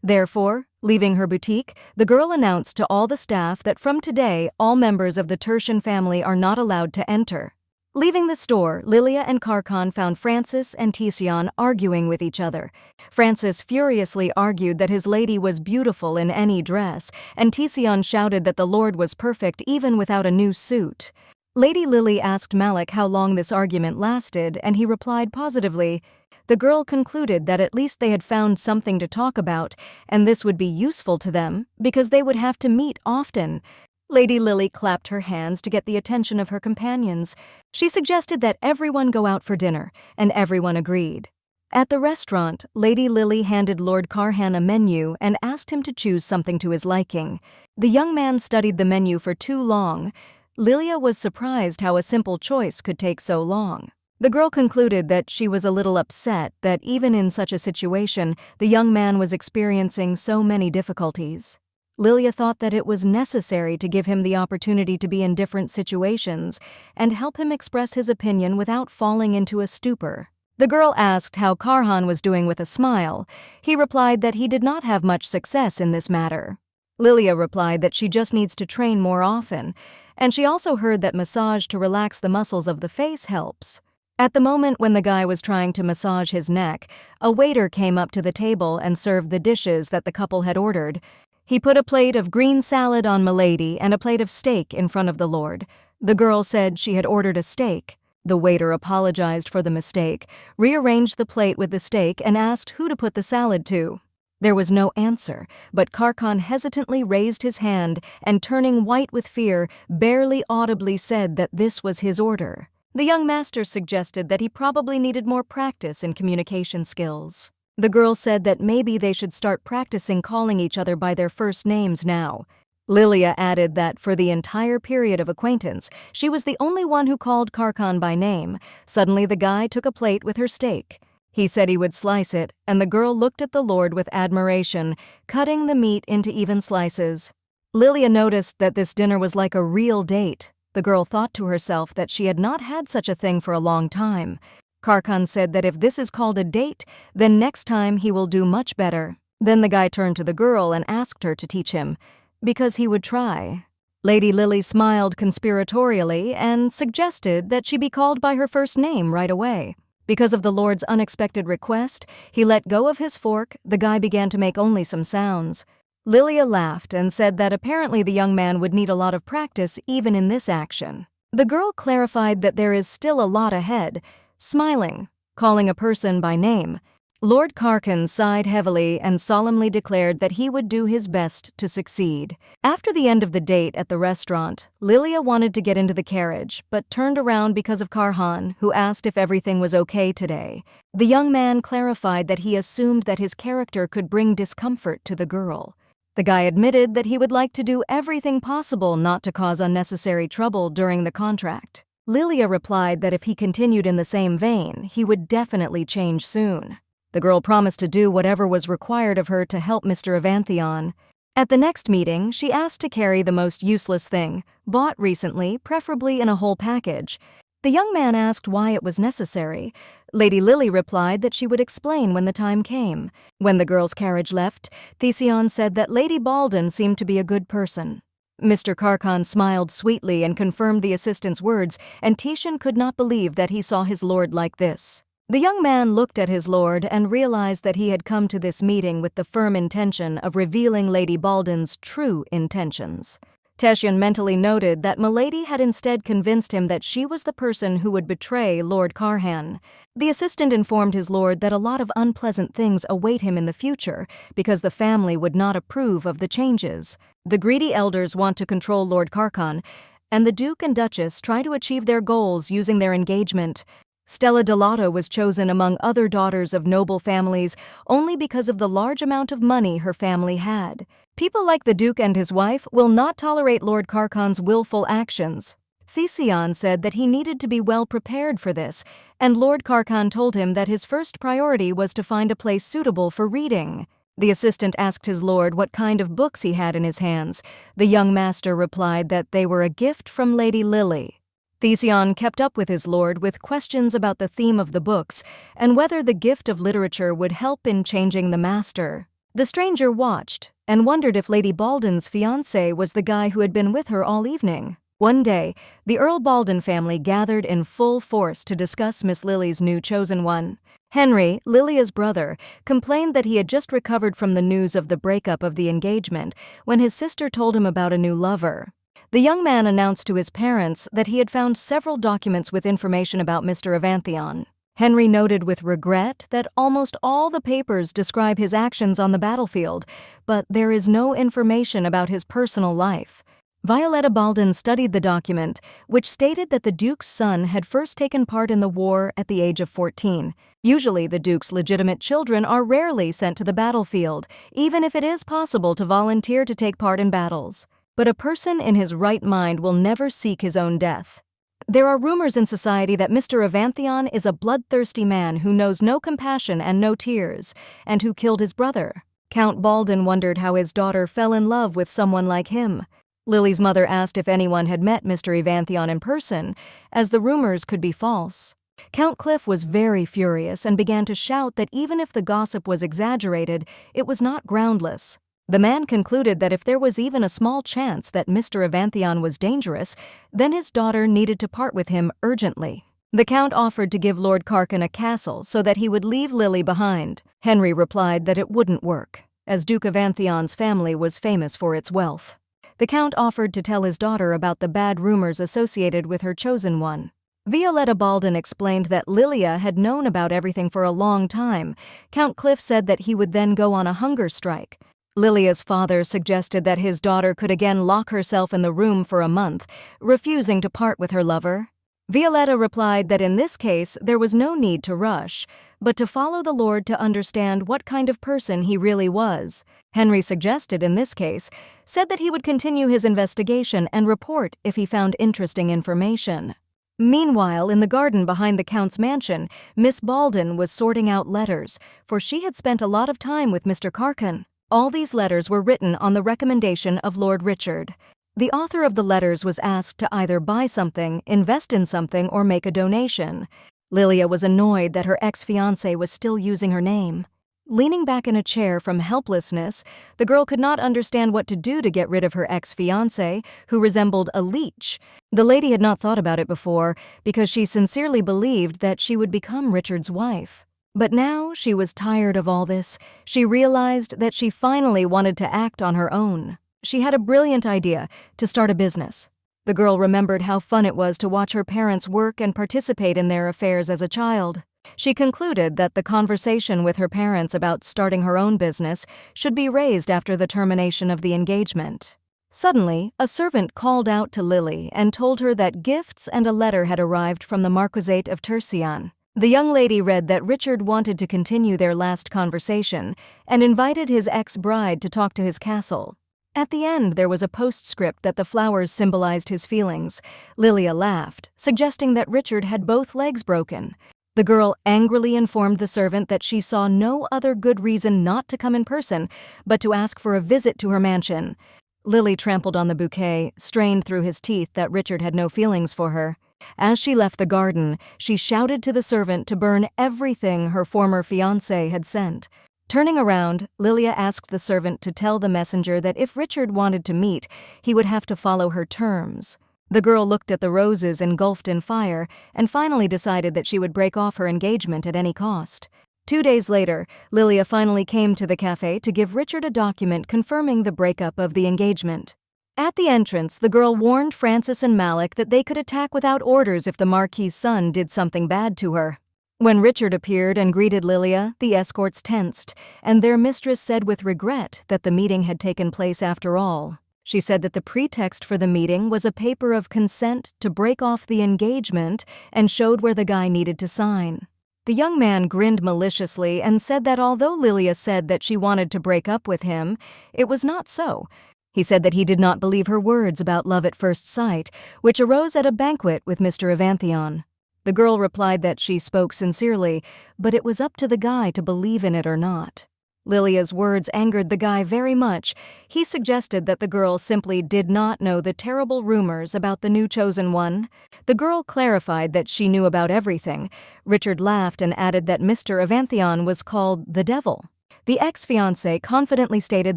Therefore, leaving her boutique, the girl announced to all the staff that from today all members of the Tertian family are not allowed to enter. Leaving the store, Lilia and Karkan found Francis and Tision arguing with each other. Francis furiously argued that his lady was beautiful in any dress, and Tision shouted that the Lord was perfect even without a new suit. Lady Lily asked Malik how long this argument lasted, and he replied positively. The girl concluded that at least they had found something to talk about, and this would be useful to them, because they would have to meet often. Lady Lily clapped her hands to get the attention of her companions. She suggested that everyone go out for dinner, and everyone agreed. At the restaurant, Lady Lily handed Lord Carhan a menu and asked him to choose something to his liking. The young man studied the menu for too long. Lilia was surprised how a simple choice could take so long. The girl concluded that she was a little upset that even in such a situation, the young man was experiencing so many difficulties. Lilia thought that it was necessary to give him the opportunity to be in different situations and help him express his opinion without falling into a stupor. The girl asked how Carhan was doing with a smile. He replied that he did not have much success in this matter. Lilia replied that she just needs to train more often, and she also heard that massage to relax the muscles of the face helps. At the moment when the guy was trying to massage his neck, a waiter came up to the table and served the dishes that the couple had ordered. He put a plate of green salad on Milady and a plate of steak in front of the Lord. The girl said she had ordered a steak. The waiter apologized for the mistake, rearranged the plate with the steak, and asked who to put the salad to. There was no answer, but Karkan hesitantly raised his hand and, turning white with fear, barely audibly said that this was his order. The young master suggested that he probably needed more practice in communication skills. The girl said that maybe they should start practicing calling each other by their first names now. Lilia added that for the entire period of acquaintance, she was the only one who called Karkan by name. Suddenly the guy took a plate with her steak. He said he would slice it, and the girl looked at the Lord with admiration, cutting the meat into even slices. Lilia noticed that this dinner was like a real date. The girl thought to herself that she had not had such a thing for a long time. Karkan said that if this is called a date, then next time he will do much better. Then the guy turned to the girl and asked her to teach him, because he would try. Lady Lily smiled conspiratorially and suggested that she be called by her first name right away. Because of the Lord's unexpected request, he let go of his fork. The guy began to make only some sounds. Lilia laughed and said that apparently the young man would need a lot of practice even in this action. The girl clarified that there is still a lot ahead, smiling, calling a person by name. Lord Karkan sighed heavily and solemnly declared that he would do his best to succeed. After the end of the date at the restaurant, Lilia wanted to get into the carriage, but turned around because of Karhan, who asked if everything was okay today. The young man clarified that he assumed that his character could bring discomfort to the girl. The guy admitted that he would like to do everything possible not to cause unnecessary trouble during the contract. Lilia replied that if he continued in the same vein, he would definitely change soon. The girl promised to do whatever was required of her to help Mr. Avanthion. At the next meeting, she asked to carry the most useless thing, bought recently, preferably in a whole package. The young man asked why it was necessary. Lady Lily replied that she would explain when the time came. When the girl's carriage left, Thesion said that Lady Baldin seemed to be a good person. Mr. Karkan smiled sweetly and confirmed the assistant's words, and Titian could not believe that he saw his lord like this. The young man looked at his lord and realized that he had come to this meeting with the firm intention of revealing Lady Baldin's true intentions. Titian mentally noted that Milady had instead convinced him that she was the person who would betray Lord Karhan. The assistant informed his lord that a lot of unpleasant things await him in the future because the family would not approve of the changes. The greedy elders want to control Lord Karkan, and the Duke and Duchess try to achieve their goals using their engagement. Stella Delato was chosen among other daughters of noble families only because of the large amount of money her family had. People like the Duke and his wife will not tolerate Lord Karkan's willful actions. Thesion said that he needed to be well prepared for this, and Lord Karkan told him that his first priority was to find a place suitable for reading. The assistant asked his lord what kind of books he had in his hands. The young master replied that they were a gift from Lady Lily. Thesion kept up with his lord with questions about the theme of the books and whether the gift of literature would help in changing the master. The stranger watched and wondered if Lady Baldin's fiancé was the guy who had been with her all evening. One day, the Earl Baldin family gathered in full force to discuss Miss Lily's new chosen one. Henry, Lilia's brother, complained that he had just recovered from the news of the breakup of the engagement when his sister told him about a new lover. The young man announced to his parents that he had found several documents with information about Mr. Avanthion. Henry noted with regret that almost all the papers describe his actions on the battlefield, but there is no information about his personal life. Violetta Baldin studied the document, which stated that the Duke's son had first taken part in the war at the age of 14. Usually, the Duke's legitimate children are rarely sent to the battlefield, even if it is possible to volunteer to take part in battles. But a person in his right mind will never seek his own death. There are rumors in society that Mr. Avanthion is a bloodthirsty man who knows no compassion and no tears, and who killed his brother. Count Baldin wondered how his daughter fell in love with someone like him. Lily's mother asked if anyone had met Mr. Avanthion in person, as the rumors could be false. Count Cliff was very furious and began to shout that even if the gossip was exaggerated, it was not groundless. The man concluded that if there was even a small chance that Mr. Avanthion was dangerous, then his daughter needed to part with him urgently. The Count offered to give Lord Karkan a castle so that he would leave Lily behind. Henry replied that it wouldn't work, as Duke Avanthion's family was famous for its wealth. The Count offered to tell his daughter about the bad rumors associated with her chosen one. Violetta Baldwin explained that Lilia had known about everything for a long time. Count Cliff said that he would then go on a hunger strike. Lilia's father suggested that his daughter could again lock herself in the room for a month, refusing to part with her lover. Violetta replied that in this case there was no need to rush, but to follow the Lord to understand what kind of person he really was. Henry suggested in this case, said that he would continue his investigation and report if he found interesting information. Meanwhile, in the garden behind the Count's mansion, Miss Baldwin was sorting out letters, for she had spent a lot of time with Mr. Carcan. All these letters were written on the recommendation of Lord Richard. The author of the letters was asked to either buy something, invest in something, or make a donation. Lilia was annoyed that her ex-fiancé was still using her name. Leaning back in a chair from helplessness, the girl could not understand what to do to get rid of her ex-fiancé, who resembled a leech. The lady had not thought about it before because she sincerely believed that she would become Richard's wife. But now she was tired of all this. She realized that she finally wanted to act on her own. She had a brilliant idea to start a business. The girl remembered how fun it was to watch her parents work and participate in their affairs as a child. She concluded that the conversation with her parents about starting her own business should be raised after the termination of the engagement. Suddenly, a servant called out to Lily and told her that gifts and a letter had arrived from the Marquisate of Tercian. The young lady read that Richard wanted to continue their last conversation and invited his ex-bride to talk to his castle. At the end, there was a postscript that the flowers symbolized his feelings. Lilia laughed, suggesting that Richard had both legs broken. The girl angrily informed the servant that she saw no other good reason not to come in person, but to ask for a visit to her mansion. Lily trampled on the bouquet, strained through his teeth that Richard had no feelings for her. As she left the garden, she shouted to the servant to burn everything her former fiancé had sent. Turning around, Lilia asked the servant to tell the messenger that if Richard wanted to meet, he would have to follow her terms. The girl looked at the roses engulfed in fire and finally decided that she would break off her engagement at any cost. 2 days later, Lilia finally came to the cafe to give Richard a document confirming the breakup of the engagement. At the entrance, the girl warned Francis and Malik that they could attack without orders if the Marquis's son did something bad to her. When Richard appeared and greeted Lilia, the escorts tensed, and their mistress said with regret that the meeting had taken place after all. She said that the pretext for the meeting was a paper of consent to break off the engagement and showed where the guy needed to sign. The young man grinned maliciously and said that although Lilia said that she wanted to break up with him, it was not so. He said that he did not believe her words about love at first sight, which arose at a banquet with Mr. Evanthion. The girl replied that she spoke sincerely, but it was up to the guy to believe in it or not. Lilia's words angered the guy very much. He suggested that the girl simply did not know the terrible rumors about the new chosen one. The girl clarified that she knew about everything. Richard laughed and added that Mr. Evanthion was called the devil. The ex-fiancé confidently stated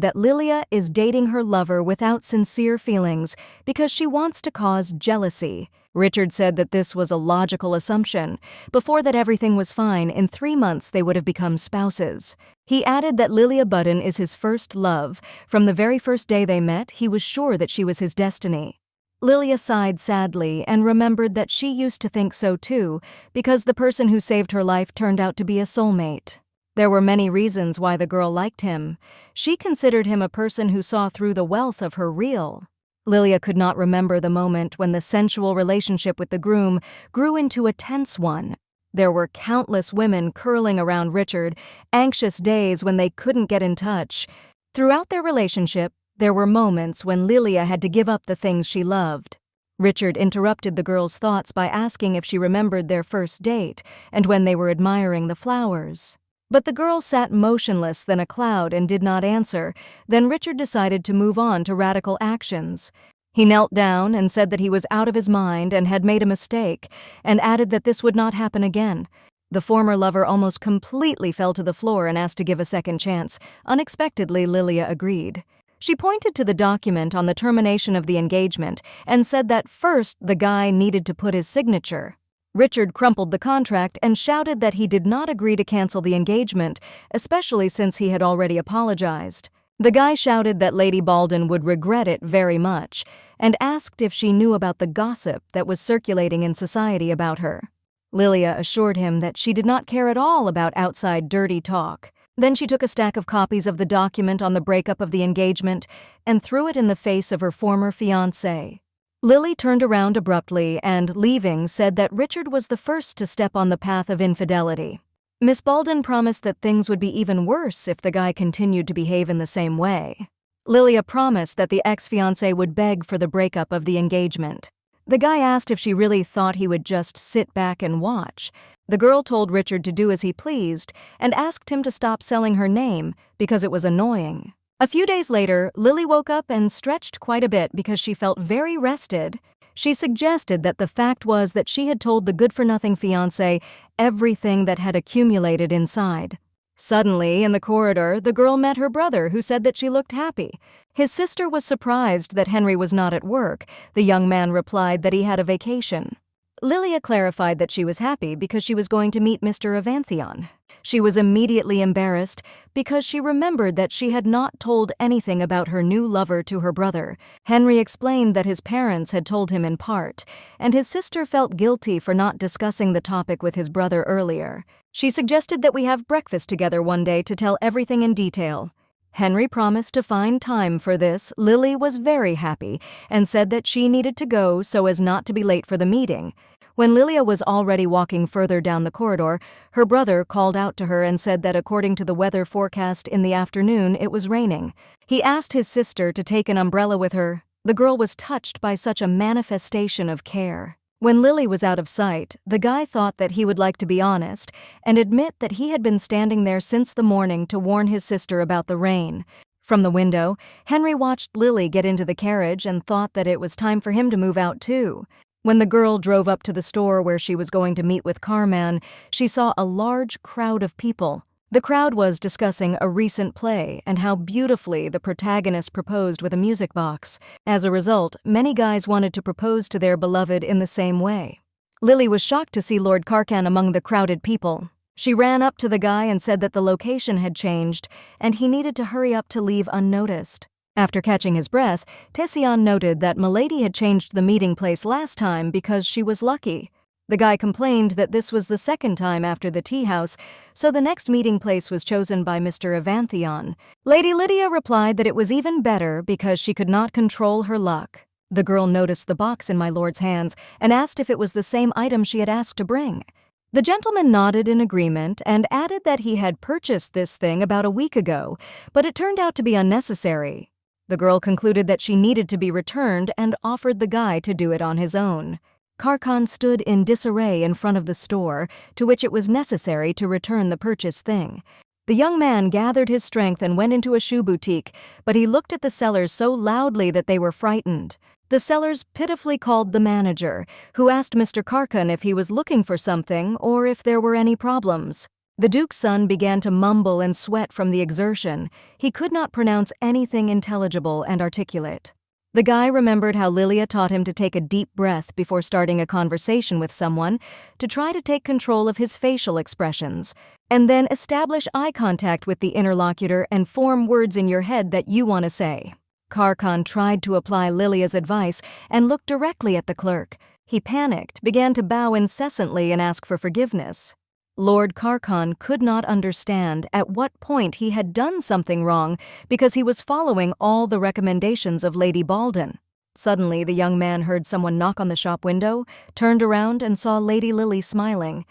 that Lilia is dating her lover without sincere feelings because she wants to cause jealousy. Richard said that this was a logical assumption. Before that everything was fine, in 3 months they would have become spouses. He added that Lilia Budden is his first love. From the very first day they met, he was sure that she was his destiny. Lilia sighed sadly and remembered that she used to think so too, because the person who saved her life turned out to be a soulmate. There were many reasons why the girl liked him. She considered him a person who saw through the wealth of her real. Lilia could not remember the moment when the sensual relationship with the groom grew into a tense one. There were countless women curling around Richard, anxious days when they couldn't get in touch. Throughout their relationship, there were moments when Lilia had to give up the things she loved. Richard interrupted the girl's thoughts by asking if she remembered their first date and when they were admiring the flowers. But the girl sat motionless than a cloud and did not answer. Then Richard decided to move on to radical actions. He knelt down and said that he was out of his mind and had made a mistake, and added that this would not happen again. The former lover almost completely fell to the floor and asked to give a second chance. Unexpectedly, Lilia agreed. She pointed to the document on the termination of the engagement and said that first the guy needed to put his signature. Richard crumpled the contract and shouted that he did not agree to cancel the engagement, especially since he had already apologized. The guy shouted that Lady Baldwin would regret it very much and asked if she knew about the gossip that was circulating in society about her. Lilia assured him that she did not care at all about outside dirty talk. Then she took a stack of copies of the document on the breakup of the engagement and threw it in the face of her former fiancé. Lily turned around abruptly and, leaving, said that Richard was the first to step on the path of infidelity. Miss Baldwin promised that things would be even worse if the guy continued to behave in the same way. Lilia promised that the ex-fiancé would beg for the breakup of the engagement. The guy asked if she really thought he would just sit back and watch. The girl told Richard to do as he pleased and asked him to stop selling her name because it was annoying. A few days later, Lily woke up and stretched quite a bit because she felt very rested. She suggested that the fact was that she had told the good-for-nothing fiancé everything that had accumulated inside. Suddenly, in the corridor, the girl met her brother, who said that she looked happy. His sister was surprised that Henry was not at work. The young man replied that he had a vacation. Lilia clarified that she was happy because she was going to meet Mr. Avanthion. She was immediately embarrassed because she remembered that she had not told anything about her new lover to her brother. Henry explained that his parents had told him in part, and his sister felt guilty for not discussing the topic with his brother earlier. She suggested that we have breakfast together one day to tell everything in detail. Henry promised to find time for this. Lily was very happy and said that she needed to go so as not to be late for the meeting. When Lilia was already walking further down the corridor, her brother called out to her and said that according to the weather forecast in the afternoon, it was raining. He asked his sister to take an umbrella with her. The girl was touched by such a manifestation of care. When Lily was out of sight, the guy thought that he would like to be honest and admit that he had been standing there since the morning to warn his sister about the rain. From the window, Henry watched Lily get into the carriage and thought that it was time for him to move out too. When the girl drove up to the store where she was going to meet with Carman, she saw a large crowd of people. The crowd was discussing a recent play and how beautifully the protagonist proposed with a music box. As a result, many guys wanted to propose to their beloved in the same way. Lily was shocked to see Lord Carcan among the crowded people. She ran up to the guy and said that the location had changed and he needed to hurry up to leave unnoticed. After catching his breath, Tessian noted that Milady had changed the meeting place last time because she was lucky. The guy complained that this was the second time after the tea house, so the next meeting place was chosen by Mr. Avanthion. Lady Lydia replied that it was even better because she could not control her luck. The girl noticed the box in my lord's hands and asked if it was the same item she had asked to bring. The gentleman nodded in agreement and added that he had purchased this thing about a week ago, but it turned out to be unnecessary. The girl concluded that she needed to be returned and offered the guy to do it on his own. Carcan stood in disarray in front of the store, to which it was necessary to return the purchased thing. The young man gathered his strength and went into a shoe boutique, but he looked at the sellers so loudly that they were frightened. The sellers pitifully called the manager, who asked Mr. Carcan if he was looking for something or if there were any problems. The Duke's son began to mumble and sweat from the exertion. He could not pronounce anything intelligible and articulate. The guy remembered how Lilia taught him to take a deep breath before starting a conversation with someone, to try to take control of his facial expressions, and then establish eye contact with the interlocutor and form words in your head that you want to say. Carcan tried to apply Lilia's advice and looked directly at the clerk. He panicked, began to bow incessantly and ask for forgiveness. Lord Carcan could not understand at what point he had done something wrong because he was following all the recommendations of Lady Baldwin. Suddenly, the young man heard someone knock on the shop window, turned around and saw Lady Lily smiling.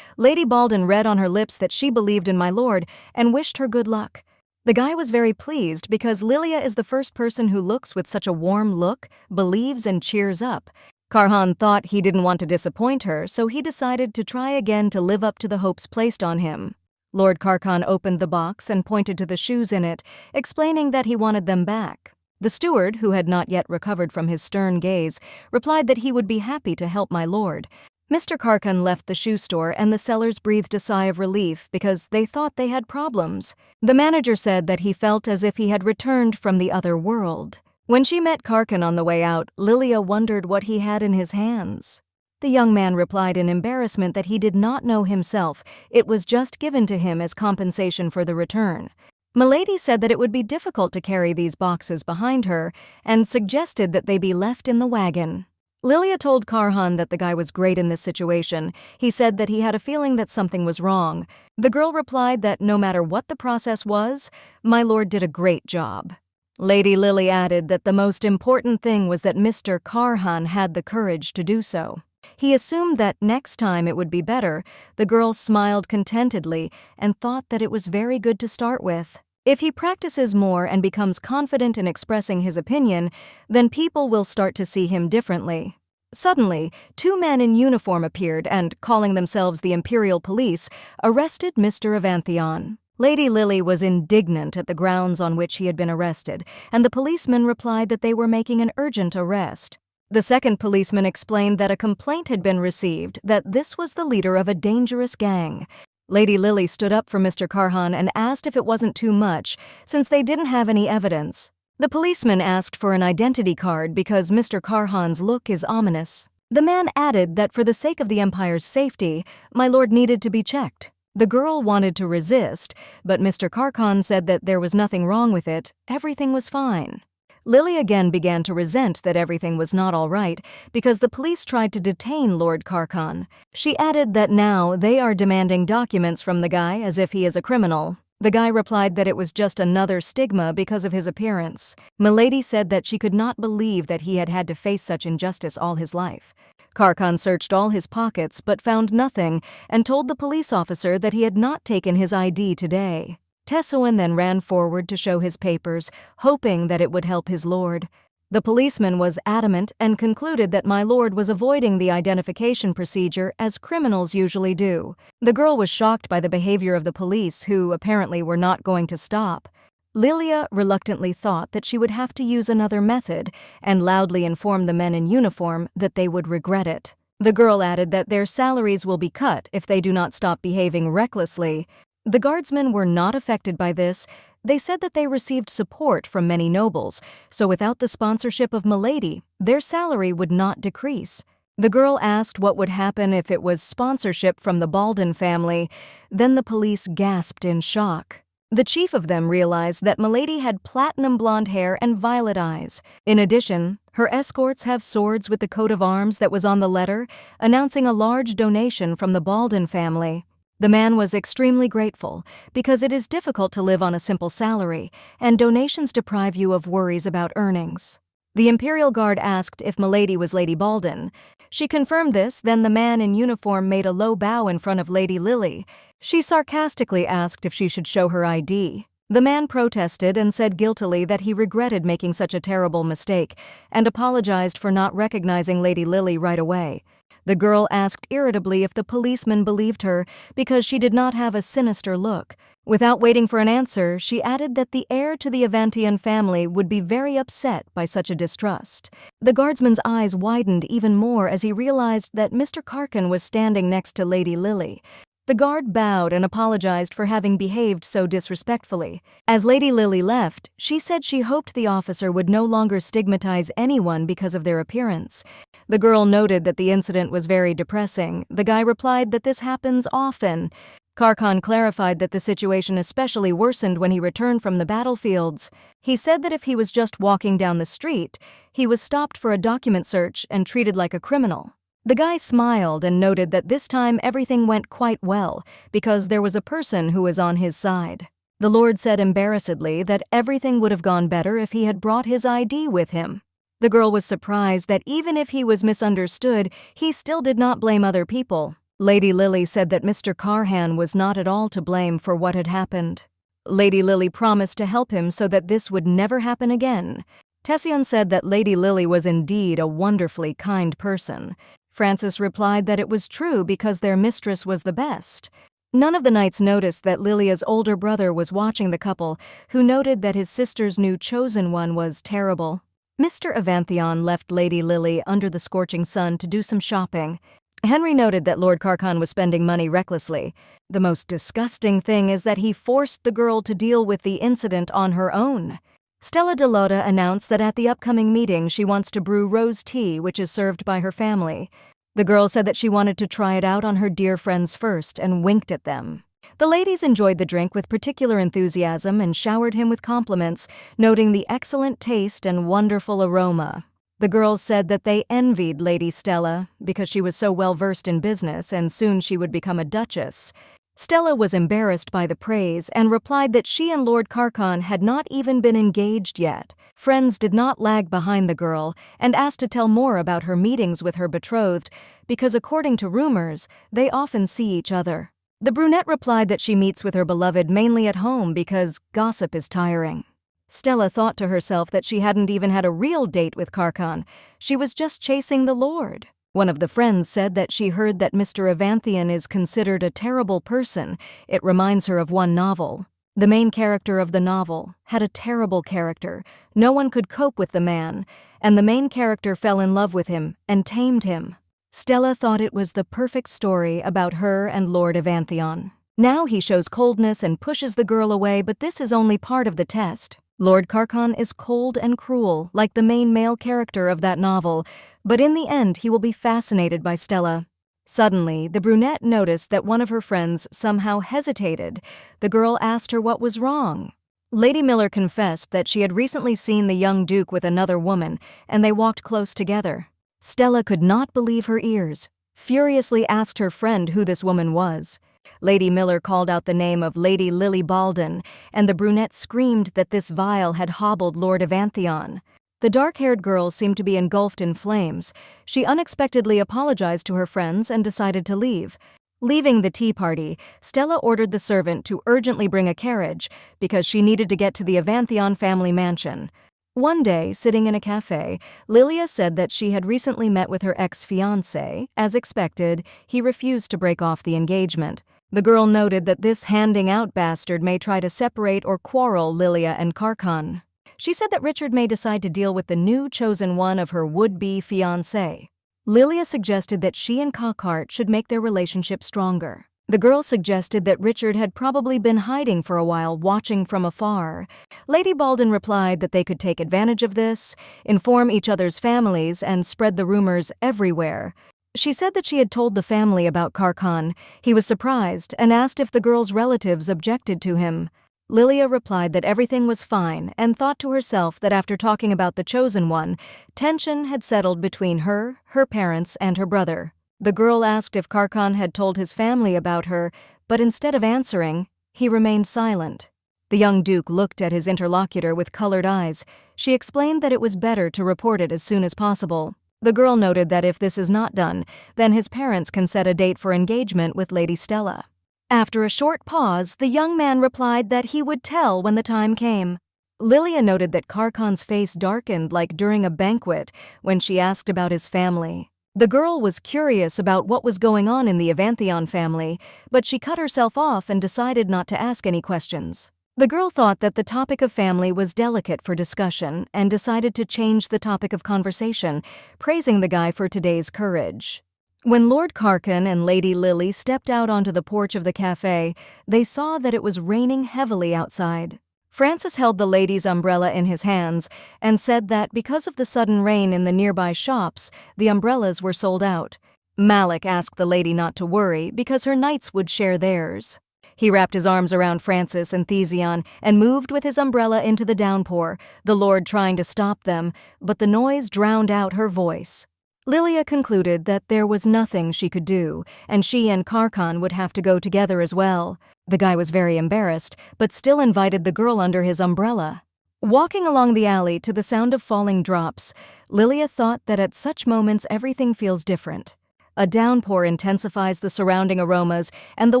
Lady Baldwin read on her lips that she believed in my lord and wished her good luck. The guy was very pleased because Lilia is the first person who looks with such a warm look, believes and cheers up. Carhan thought he didn't want to disappoint her, so he decided to try again to live up to the hopes placed on him. Lord Carcan opened the box and pointed to the shoes in it, explaining that he wanted them back. The steward, who had not yet recovered from his stern gaze, replied that he would be happy to help my lord. Mr. Carcan left the shoe store and the sellers breathed a sigh of relief because they thought they had problems. The manager said that he felt as if he had returned from the other world. When she met Carcan on the way out, Lilia wondered what he had in his hands. The young man replied in embarrassment that he did not know himself. It was just given to him as compensation for the return. Milady said that it would be difficult to carry these boxes behind her and suggested that they be left in the wagon. Lilia told Karhan that the guy was great in this situation. He said that he had a feeling that something was wrong. The girl replied that no matter what the process was, my lord did a great job. Lady Lily added that the most important thing was that Mr. Karhan had the courage to do so. He assumed that next time it would be better. The girl smiled contentedly and thought that it was very good to start with. If he practices more and becomes confident in expressing his opinion, then people will start to see him differently. Suddenly, two men in uniform appeared and, calling themselves the Imperial Police, arrested Mr. Avanthion. Lady Lily was indignant at the grounds on which he had been arrested, and the policemen replied that they were making an urgent arrest. The second policeman explained that a complaint had been received that this was the leader of a dangerous gang. Lady Lily stood up for Mr. Karhan and asked if it wasn't too much, since they didn't have any evidence. The policeman asked for an identity card because Mr. Karhan's look is ominous. The man added that for the sake of the Empire's safety, my lord needed to be checked. The girl wanted to resist, but Mr. Karhan said that there was nothing wrong with it, everything was fine. Lily again began to resent that everything was not all right because the police tried to detain Lord Karkan. She added that now they are demanding documents from the guy as if he is a criminal. The guy replied that it was just another stigma because of his appearance. Milady said that she could not believe that he had had to face such injustice all his life. Karkan searched all his pockets but found nothing and told the police officer that he had not taken his ID today. Tessoan then ran forward to show his papers, hoping that it would help his lord. The policeman was adamant and concluded that my lord was avoiding the identification procedure as criminals usually do. The girl was shocked by the behavior of the police, who apparently were not going to stop. Lilia reluctantly thought that she would have to use another method and loudly informed the men in uniform that they would regret it. The girl added that their salaries will be cut if they do not stop behaving recklessly. The guardsmen were not affected by this. They said that they received support from many nobles, so without the sponsorship of Milady, their salary would not decrease. The girl asked what would happen if it was sponsorship from the Baldin family. Then the police gasped in shock. The chief of them realized that Milady had platinum blonde hair and violet eyes. In addition, her escorts have swords with the coat of arms that was on the letter, announcing a large donation from the Baldin family. The man was extremely grateful because it is difficult to live on a simple salary, and donations deprive you of worries about earnings. The Imperial Guard asked if Milady was Lady Baldin. She confirmed this, then the man in uniform made a low bow in front of Lady Lily. She sarcastically asked if she should show her ID. The man protested and said guiltily that he regretted making such a terrible mistake and apologized for not recognizing Lady Lily right away. The girl asked irritably if the policeman believed her because she did not have a sinister look. Without waiting for an answer, she added that the heir to the Avanthion family would be very upset by such a distrust. The guardsman's eyes widened even more as he realized that Mr. Karkan was standing next to Lady Lily. The guard bowed and apologized for having behaved so disrespectfully. As Lady Lily left, she said she hoped the officer would no longer stigmatize anyone because of their appearance. The girl noted that the incident was very depressing. The guy replied that this happens often. Karkan clarified that the situation especially worsened when he returned from the battlefields. He said that if he was just walking down the street, he was stopped for a document search and treated like a criminal. The guy smiled and noted that this time everything went quite well because there was a person who was on his side. The Lord said embarrassedly that everything would have gone better if he had brought his ID with him. The girl was surprised that even if he was misunderstood, he still did not blame other people. Lady Lily said that Mr. Karhan was not at all to blame for what had happened. Lady Lily promised to help him so that this would never happen again. Tession said that Lady Lily was indeed a wonderfully kind person. Francis replied that it was true because their mistress was the best. None of the knights noticed that Lilia's older brother was watching the couple, who noted that his sister's new chosen one was terrible. Mr. Avanthion left Lady Lily under the scorching sun to do some shopping. Henry noted that Lord Karkan was spending money recklessly. The most disgusting thing is that he forced the girl to deal with the incident on her own. Stella de Lota announced that at the upcoming meeting she wants to brew rose tea, which is served by her family. The girl said that she wanted to try it out on her dear friends first and winked at them. The ladies enjoyed the drink with particular enthusiasm and showered him with compliments, noting the excellent taste and wonderful aroma. The girls said that they envied Lady Stella because she was so well versed in business and soon she would become a duchess. Stella was embarrassed by the praise and replied that she and Lord Carcon had not even been engaged yet. Friends did not lag behind the girl and asked to tell more about her meetings with her betrothed because, according to rumors, they often see each other. The brunette replied that she meets with her beloved mainly at home because gossip is tiring. Stella thought to herself that she hadn't even had a real date with Carcon. She was just chasing the Lord. One of the friends said that she heard that Mr. Evanthian is considered a terrible person. It reminds her of one novel. The main character of the novel had a terrible character. No one could cope with the man, and the main character fell in love with him and tamed him. Stella thought it was the perfect story about her and Lord Evanthian. Now he shows coldness and pushes the girl away, but this is only part of the test. Lord Carcon is cold and cruel, like the main male character of that novel, but in the end he will be fascinated by Stella. Suddenly, the brunette noticed that one of her friends somehow hesitated. The girl asked her what was wrong. Lady Miller confessed that she had recently seen the young duke with another woman, and they walked close together. Stella could not believe her ears, furiously asked her friend who this woman was. Lady Miller called out the name of Lady Lily Baldin, and the brunette screamed that this vial had hobbled Lord Evanthian. The dark-haired girl seemed to be engulfed in flames. She unexpectedly apologized to her friends and decided to leave. Leaving the tea party, Stella ordered the servant to urgently bring a carriage because she needed to get to the Evanthian family mansion. One day, sitting in a cafe, Lilia said that she had recently met with her ex-fiancé. As expected, he refused to break off the engagement. The girl noted that this handing-out bastard may try to separate or quarrel Lilia and Carcon. She said that Richard may decide to deal with the new chosen one of her would-be fiancé. Lilia suggested that she and Carcart should make their relationship stronger. The girl suggested that Richard had probably been hiding for a while, watching from afar. Lady Baldin replied that they could take advantage of this, inform each other's families, and spread the rumors everywhere. She said that she had told the family about Carcon. He was surprised and asked if the girl's relatives objected to him. Lilia replied that everything was fine and thought to herself that after talking about the chosen one, tension had settled between her parents, and her brother. The girl asked if Carcon had told his family about her, but instead of answering, he remained silent. The young duke looked at his interlocutor with colored eyes. She explained that it was better to report it as soon as possible. The girl noted that if this is not done, then his parents can set a date for engagement with Lady Stella. After a short pause, the young man replied that he would tell when the time came. Lilia noted that Carcon's face darkened like during a banquet when she asked about his family. The girl was curious about what was going on in the Evanthian family, but she cut herself off and decided not to ask any questions. The girl thought that the topic of family was delicate for discussion and decided to change the topic of conversation, praising the guy for today's courage. When Lord Carcon and Lady Lily stepped out onto the porch of the cafe, they saw that it was raining heavily outside. Francis held the lady's umbrella in his hands and said that because of the sudden rain in the nearby shops, the umbrellas were sold out. Malik asked the lady not to worry because her knights would share theirs. He wrapped his arms around Francis and Thesion and moved with his umbrella into the downpour, the Lord trying to stop them, but the noise drowned out her voice. Lilia concluded that there was nothing she could do, and she and Carcon would have to go together as well. The guy was very embarrassed, but still invited the girl under his umbrella. Walking along the alley to the sound of falling drops, Lilia thought that at such moments everything feels different. A downpour intensifies the surrounding aromas and the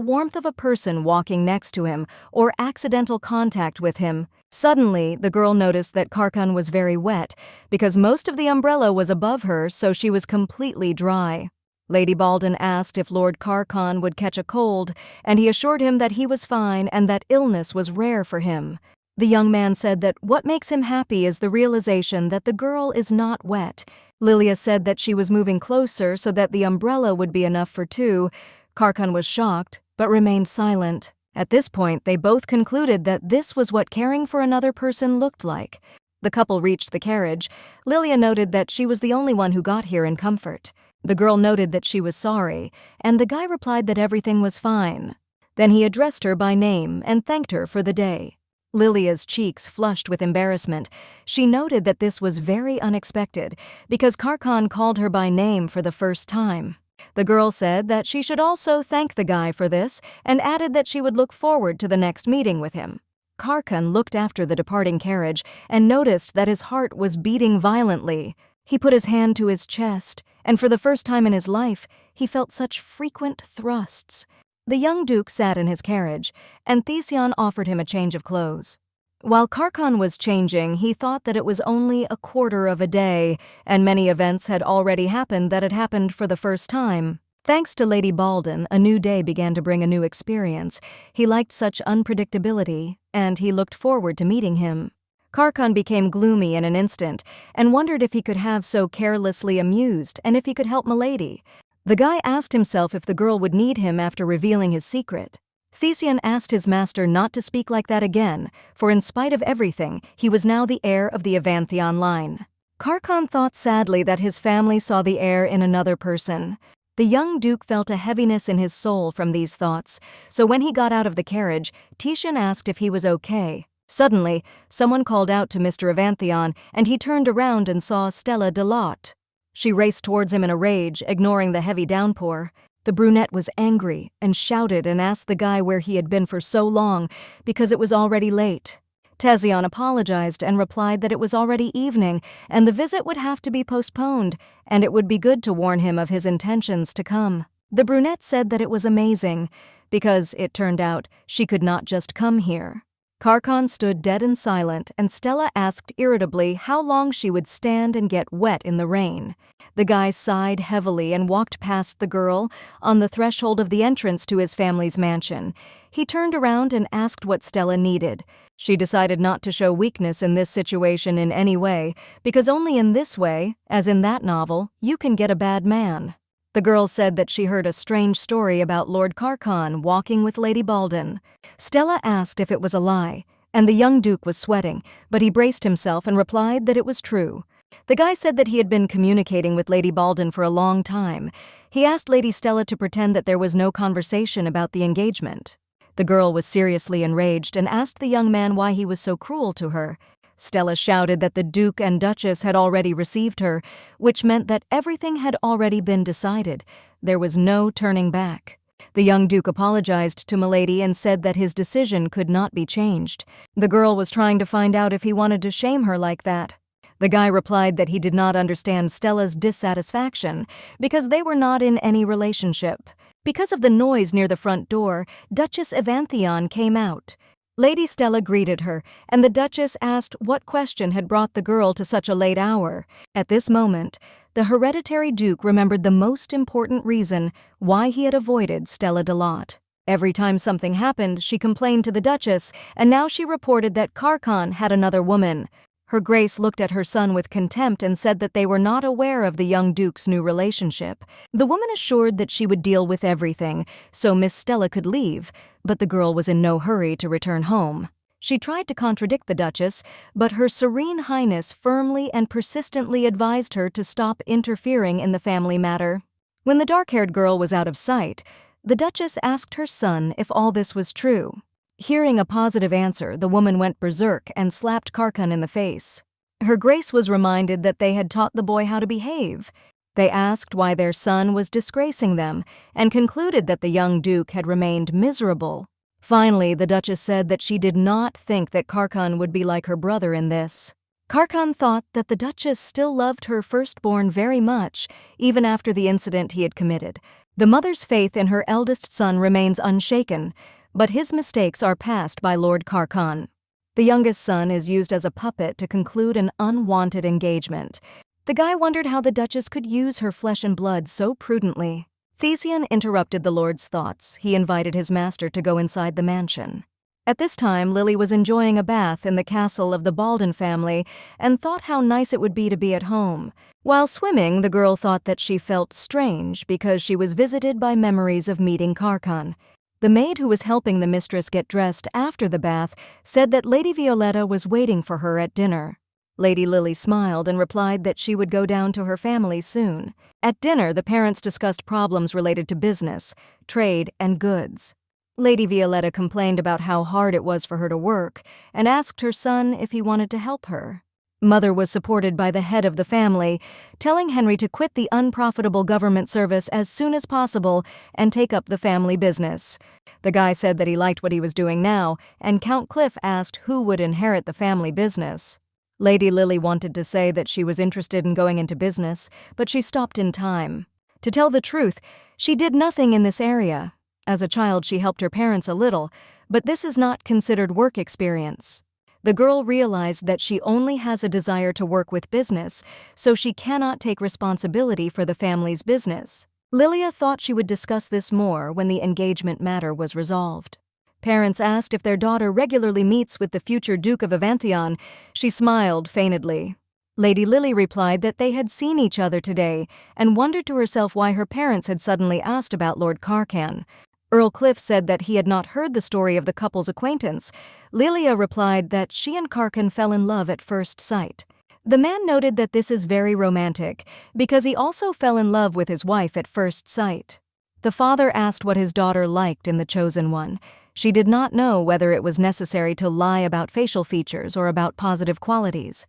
warmth of a person walking next to him or accidental contact with him. Suddenly, the girl noticed that Carcon was very wet because most of the umbrella was above her, so she was completely dry. Lady Baldin asked if Lord Carcon would catch a cold, and he assured him that he was fine and that illness was rare for him. The young man said that what makes him happy is the realization that the girl is not wet. Lilia said that she was moving closer so that the umbrella would be enough for two. Carcon was shocked, but remained silent. At this point, they both concluded that this was what caring for another person looked like. The couple reached the carriage. Lilia noted that she was the only one who got here in comfort. The girl noted that she was sorry, and the guy replied that everything was fine. Then he addressed her by name and thanked her for the day. Lilia's cheeks flushed with embarrassment. She noted that this was very unexpected because Karkan called her by name for the first time. The girl said that she should also thank the guy for this and added that she would look forward to the next meeting with him. Karkan looked after the departing carriage and noticed that his heart was beating violently. He put his hand to his chest, and for the first time in his life, he felt such frequent thrusts. The young duke sat in his carriage, and Theseon offered him a change of clothes. While Karkan was changing, he thought that it was only a quarter of a day, and many events had already happened that had happened for the first time. Thanks to Lady Baldwin, a new day began to bring a new experience. He liked such unpredictability, and he looked forward to meeting him. Karkan became gloomy in an instant, and wondered if he could have so carelessly amused, and if he could help Milady. The guy asked himself if the girl would need him after revealing his secret. Theseon asked his master not to speak like that again, for in spite of everything, he was now the heir of the Avantheon line. Karkan thought sadly that his family saw the heir in another person. The young duke felt a heaviness in his soul from these thoughts, so when he got out of the carriage, Titian asked if he was okay. Suddenly, someone called out to Mr. Avantheon, and he turned around and saw Stella Delotte. She raced towards him in a rage, ignoring the heavy downpour. The brunette was angry and shouted and asked the guy where he had been for so long because it was already late. Theseon apologized and replied that it was already evening and the visit would have to be postponed, and it would be good to warn him of his intentions to come. The brunette said that it was amazing because, it turned out, she could not just come here. Karkan stood dead and silent, and Stella asked irritably how long she would stand and get wet in the rain. The guy sighed heavily and walked past the girl on the threshold of the entrance to his family's mansion. He turned around and asked what Stella needed. She decided not to show weakness in this situation in any way, because only in this way, as in that novel, you can get a bad man. The girl said that she heard a strange story about Lord Karkan walking with Lady Baldwin. Stella asked if it was a lie, and the young duke was sweating, but he braced himself and replied that it was true. The guy said that he had been communicating with Lady Baldwin for a long time. He asked Lady Stella to pretend that there was no conversation about the engagement. The girl was seriously enraged and asked the young man why he was so cruel to her. Stella shouted that the Duke and Duchess had already received her, which meant that everything had already been decided. There was no turning back. The young Duke apologized to Milady and said that his decision could not be changed. The girl was trying to find out if he wanted to shame her like that. The guy replied that he did not understand Stella's dissatisfaction because they were not in any relationship. Because of the noise near the front door, Duchess Avantheon came out. Lady Stella greeted her, and the Duchess asked what question had brought the girl to such a late hour. At this moment, the hereditary Duke remembered the most important reason why he had avoided Stella Delotte. Every time something happened, she complained to the Duchess, and now she reported that Karkan had another woman. Her Grace looked at her son with contempt and said that they were not aware of the young Duke's new relationship. The woman assured that she would deal with everything, so Miss Stella could leave, but the girl was in no hurry to return home. She tried to contradict the Duchess, but Her Serene Highness firmly and persistently advised her to stop interfering in the family matter. When the dark-haired girl was out of sight, the Duchess asked her son if all this was true. Hearing a positive answer, the woman went berserk and slapped Karkan in the face. Her Grace was reminded that they had taught the boy how to behave. They asked why their son was disgracing them and concluded that the young Duke had remained miserable. Finally, the Duchess said that she did not think that Karkan would be like her brother in this. Karkan thought that the Duchess still loved her firstborn very much, even after the incident he had committed. The mother's faith in her eldest son remains unshaken, but his mistakes are passed by Lord Karkan. The youngest son is used as a puppet to conclude an unwanted engagement. The guy wondered how the Duchess could use her flesh and blood so prudently. Theseon interrupted the Lord's thoughts. He invited his master to go inside the mansion. At this time, Lily was enjoying a bath in the castle of the Baldwin family and thought how nice it would be to be at home. While swimming, the girl thought that she felt strange because she was visited by memories of meeting Karkan. The maid who was helping the mistress get dressed after the bath said that Lady Violetta was waiting for her at dinner. Lady Lily smiled and replied that she would go down to her family soon. At dinner, the parents discussed problems related to business, trade, and goods. Lady Violetta complained about how hard it was for her to work and asked her son if he wanted to help her. Mother was supported by the head of the family, telling Henry to quit the unprofitable government service as soon as possible and take up the family business. The guy said that he liked what he was doing now, and Count Cliff asked who would inherit the family business. Lady Lily wanted to say that she was interested in going into business, but she stopped in time. To tell the truth, she did nothing in this area. As a child, she helped her parents a little, but this is not considered work experience. The girl realized that she only has a desire to work with business, so she cannot take responsibility for the family's business. Lilia thought she would discuss this more when the engagement matter was resolved. Parents asked if their daughter regularly meets with the future Duke of Avantheon. She smiled feignedly. Lady Lily replied that they had seen each other today and wondered to herself why her parents had suddenly asked about Lord Carcan. Earl Cliff said that he had not heard the story of the couple's acquaintance. Lilia replied that she and Carcan fell in love at first sight. The man noted that this is very romantic, because he also fell in love with his wife at first sight. The father asked what his daughter liked in the chosen one. She did not know whether it was necessary to lie about facial features or about positive qualities.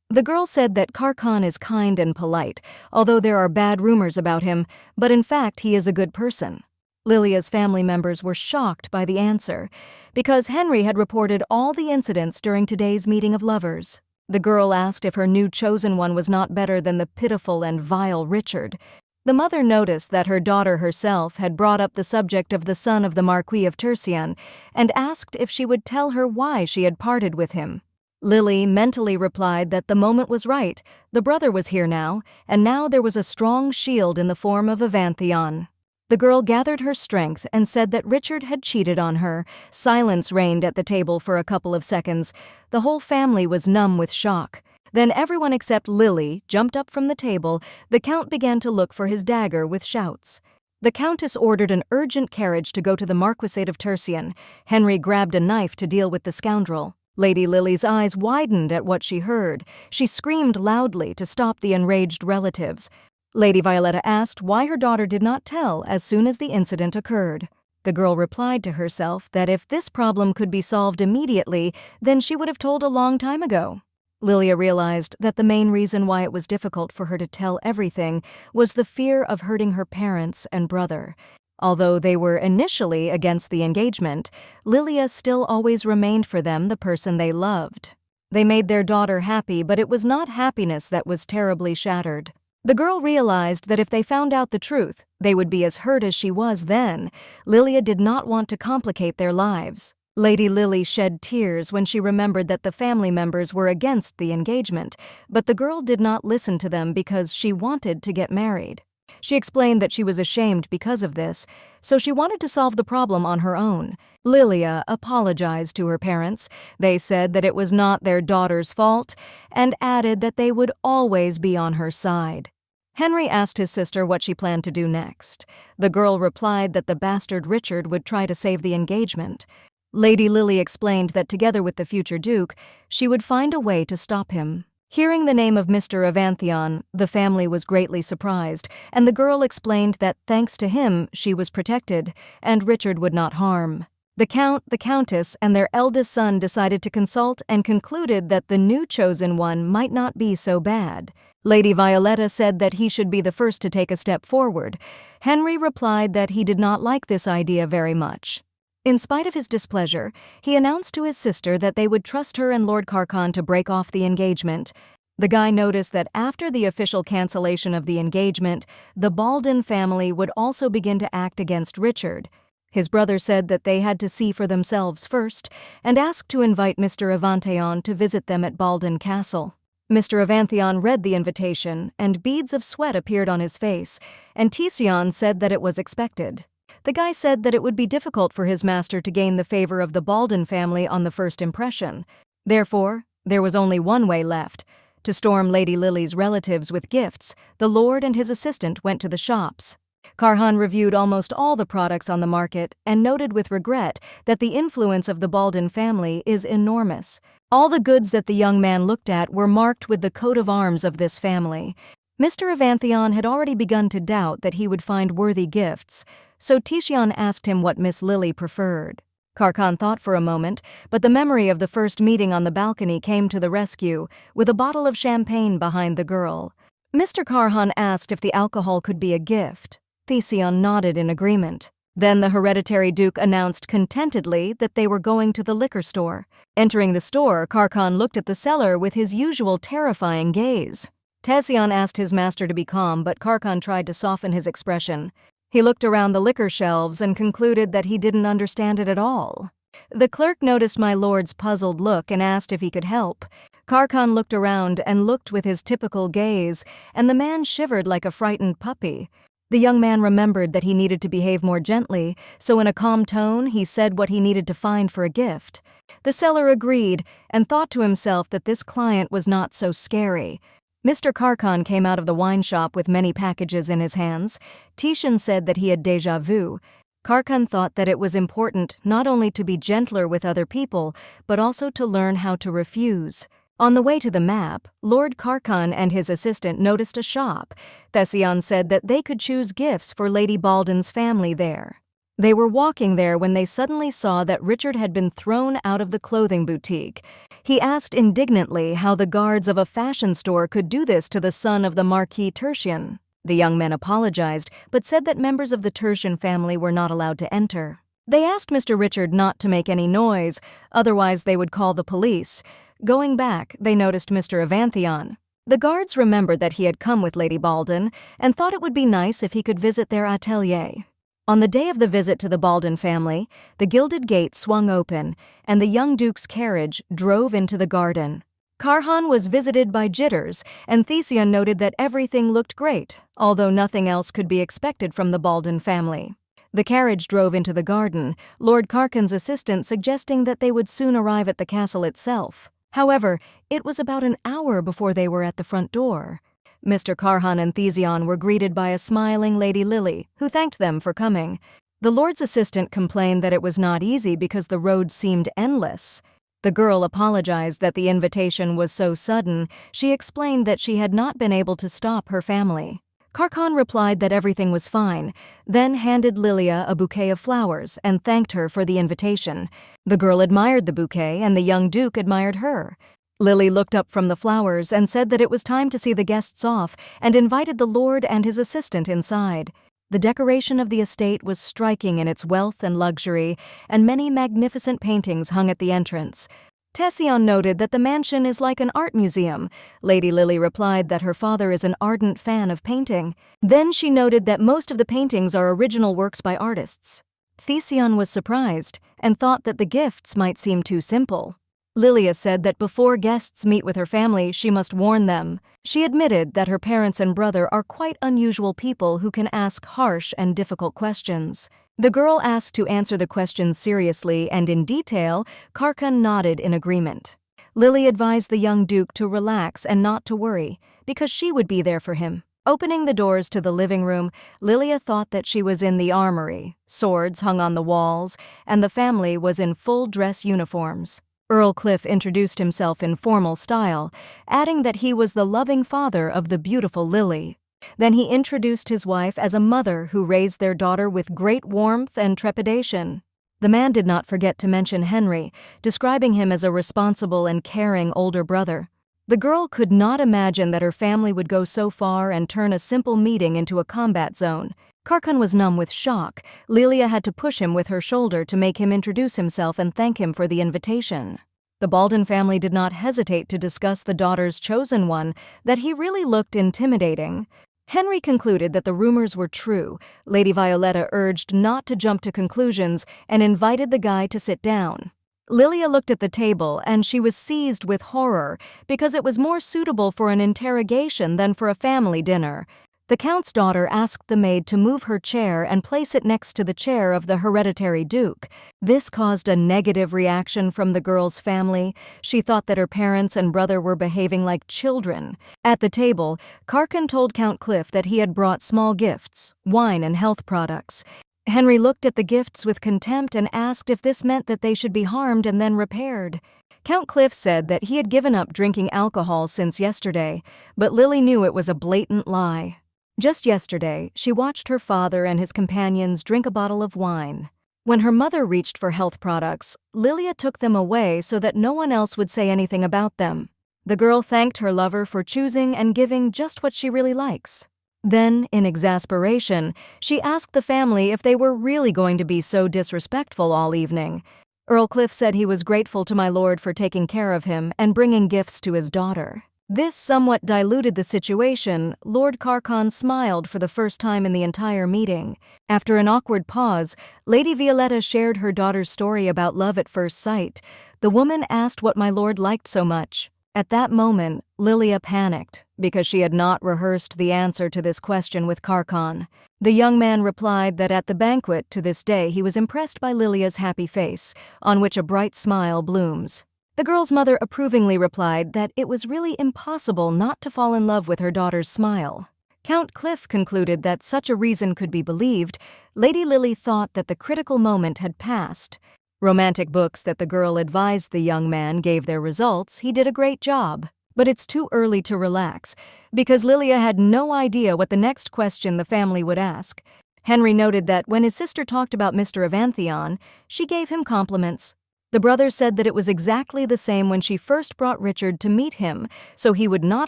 The girl said that Carcan is kind and polite, although there are bad rumors about him, but in fact he is a good person. Lilia's family members were shocked by the answer, because Henry had reported all the incidents during today's meeting of lovers. The girl asked if her new chosen one was not better than the pitiful and vile Richard. The mother noticed that her daughter herself had brought up the subject of the son of the Marquis of Tercian and asked if she would tell her why she had parted with him. Lily mentally replied that the moment was right, the brother was here now, and now there was a strong shield in the form of Avantheon. The girl gathered her strength and said that Richard had cheated on her. Silence reigned at the table for a couple of seconds. The whole family was numb with shock. Then everyone except Lily jumped up from the table. The Count began to look for his dagger with shouts. The Countess ordered an urgent carriage to go to the Marquisate of Tercian. Henry grabbed a knife to deal with the scoundrel. Lady Lily's eyes widened at what she heard. She screamed loudly to stop the enraged relatives. Lady Violetta asked why her daughter did not tell as soon as the incident occurred. The girl replied to herself that if this problem could be solved immediately, then she would have told a long time ago. Lilia realized that the main reason why it was difficult for her to tell everything was the fear of hurting her parents and brother. Although they were initially against the engagement, Lilia still always remained for them the person they loved. They made their daughter happy, but it was not happiness that was terribly shattered. The girl realized that if they found out the truth, they would be as hurt as she was then. Lilia did not want to complicate their lives. Lady Lily shed tears when she remembered that the family members were against the engagement, but the girl did not listen to them because she wanted to get married. She explained that she was ashamed because of this, so she wanted to solve the problem on her own. Lilia apologized to her parents. They said that it was not their daughter's fault, and added that they would always be on her side. Henry asked his sister what she planned to do next. The girl replied that the bastard Richard would try to save the engagement. Lady Lily explained that together with the future Duke, she would find a way to stop him. Hearing the name of Mr. Avantheon, the family was greatly surprised, and the girl explained that thanks to him she was protected, and Richard would not harm. The Count, the Countess, and their eldest son decided to consult and concluded that the new chosen one might not be so bad. Lady Violetta said that he should be the first to take a step forward. Henry replied that he did not like this idea very much. In spite of his displeasure, he announced to his sister that they would trust her and Lord Carcan to break off the engagement. The guy noticed that after the official cancellation of the engagement, the Baldwin family would also begin to act against Richard. His brother said that they had to see for themselves first, and asked to invite Mr. Avantheon to visit them at Baldwin Castle. Mr. Avantheon read the invitation, and beads of sweat appeared on his face, and Ticion said that it was expected. The guy said that it would be difficult for his master to gain the favor of the Baldwin family on the first impression. Therefore, there was only one way left. To storm Lady Lily's relatives with gifts, the lord and his assistant went to the shops. Carhan reviewed almost all the products on the market and noted with regret that the influence of the Baldwin family is enormous. All the goods that the young man looked at were marked with the coat of arms of this family. Mr. Avantheon had already begun to doubt that he would find worthy gifts, so Tishan asked him what Miss Lily preferred. Karkan thought for a moment, but the memory of the first meeting on the balcony came to the rescue, with a bottle of champagne behind the girl. Mr. Karhan asked if the alcohol could be a gift. Tishan nodded in agreement. Then the hereditary duke announced contentedly that they were going to the liquor store. Entering the store, Karkan looked at the seller with his usual terrifying gaze. Tishan asked his master to be calm, but Karkan tried to soften his expression. He looked around the liquor shelves and concluded that he didn't understand it at all. The clerk noticed my lord's puzzled look and asked if he could help. Karkan looked around and looked with his typical gaze, and the man shivered like a frightened puppy. The young man remembered that he needed to behave more gently, so in a calm tone he said what he needed to find for a gift. The seller agreed and thought to himself that this client was not so scary. Mr. Karkan came out of the wine shop with many packages in his hands. Tishan said that he had déjà vu. Karkan thought that it was important not only to be gentler with other people, but also to learn how to refuse. On the way to the map, Lord Karkan and his assistant noticed a shop. Tishan said that they could choose gifts for Lady Baldwin's family there. They were walking there when they suddenly saw that Richard had been thrown out of the clothing boutique. He asked indignantly how the guards of a fashion store could do this to the son of the Marquis Tertian. The young men apologized, but said that members of the Tertian family were not allowed to enter. They asked Mr. Richard not to make any noise, otherwise they would call the police. Going back, they noticed Mr. Avanthion. The guards remembered that he had come with Lady Baldwin and thought it would be nice if he could visit their atelier. On the day of the visit to the Baldwin family, the gilded gate swung open and the young duke's carriage drove into the garden. Karhan was visited by jitters, and Tishan noted that everything looked great, although nothing else could be expected from the Baldwin family. The carriage drove into the garden, Lord Karkan's assistant suggesting that they would soon arrive at the castle itself. However, it was about an hour before they were at the front door. Mr. Karhan and Tishan were greeted by a smiling Lady Lily, who thanked them for coming. The Lord's assistant complained that it was not easy because the road seemed endless. The girl apologized that the invitation was so sudden. She explained that she had not been able to stop her family. Karkan replied that everything was fine, then handed Lilia a bouquet of flowers and thanked her for the invitation. The girl admired the bouquet and the young duke admired her. Lily looked up from the flowers and said that it was time to see the guests off and invited the lord and his assistant inside. The decoration of the estate was striking in its wealth and luxury, and many magnificent paintings hung at the entrance. Tishan noted that the mansion is like an art museum. Lady Lily replied that her father is an ardent fan of painting. Then she noted that most of the paintings are original works by artists. Tishan was surprised and thought that the gifts might seem too simple. Lilia said that before guests meet with her family, she must warn them. She admitted that her parents and brother are quite unusual people who can ask harsh and difficult questions. The girl asked to answer the questions seriously and in detail. Karkan nodded in agreement. Lily advised the young duke to relax and not to worry, because she would be there for him. Opening the doors to the living room, Lilia thought that she was in the armory. Swords hung on the walls, and the family was in full dress uniforms. Earl Cliff introduced himself in formal style, adding that he was the loving father of the beautiful Lily. Then he introduced his wife as a mother who raised their daughter with great warmth and trepidation. The man did not forget to mention Henry, describing him as a responsible and caring older brother. The girl could not imagine that her family would go so far and turn a simple meeting into a combat zone. Karkan was numb with shock. Lilia had to push him with her shoulder to make him introduce himself and thank him for the invitation. The Baldwin family did not hesitate to discuss the daughter's chosen one, that he really looked intimidating. Henry concluded that the rumors were true. Lady Violetta urged not to jump to conclusions and invited the guy to sit down. Lilia looked at the table and she was seized with horror because it was more suitable for an interrogation than for a family dinner. The Count's daughter asked the maid to move her chair and place it next to the chair of the hereditary duke. This caused a negative reaction from the girl's family. She thought that her parents and brother were behaving like children. At the table, Karkan told Count Cliff that he had brought small gifts, wine and health products. Henry looked at the gifts with contempt and asked if this meant that they should be harmed and then repaired. Count Cliff said that he had given up drinking alcohol since yesterday, but Lily knew it was a blatant lie. Just yesterday, she watched her father and his companions drink a bottle of wine. When her mother reached for health products, Lilia took them away so that no one else would say anything about them. The girl thanked her lover for choosing and giving just what she really likes. Then, in exasperation, she asked the family if they were really going to be so disrespectful all evening. Earl Cliff said he was grateful to my lord for taking care of him and bringing gifts to his daughter. This somewhat diluted the situation. Lord Carcon smiled for the first time in the entire meeting. After an awkward pause, Lady Violetta shared her daughter's story about love at first sight. The woman asked what my lord liked so much. At that moment, Lilia panicked, because she had not rehearsed the answer to this question with Carcon. The young man replied that at the banquet to this day he was impressed by Lilia's happy face, on which a bright smile blooms. The girl's mother approvingly replied that it was really impossible not to fall in love with her daughter's smile. Count Cliff concluded that such a reason could be believed. Lady Lily thought that the critical moment had passed. Romantic books that the girl advised the young man gave their results. He did a great job. But it's too early to relax, because Lilia had no idea what the next question the family would ask. Henry noted that when his sister talked about Mr. Evanthion, she gave him compliments. The brother said that it was exactly the same when she first brought Richard to meet him, so he would not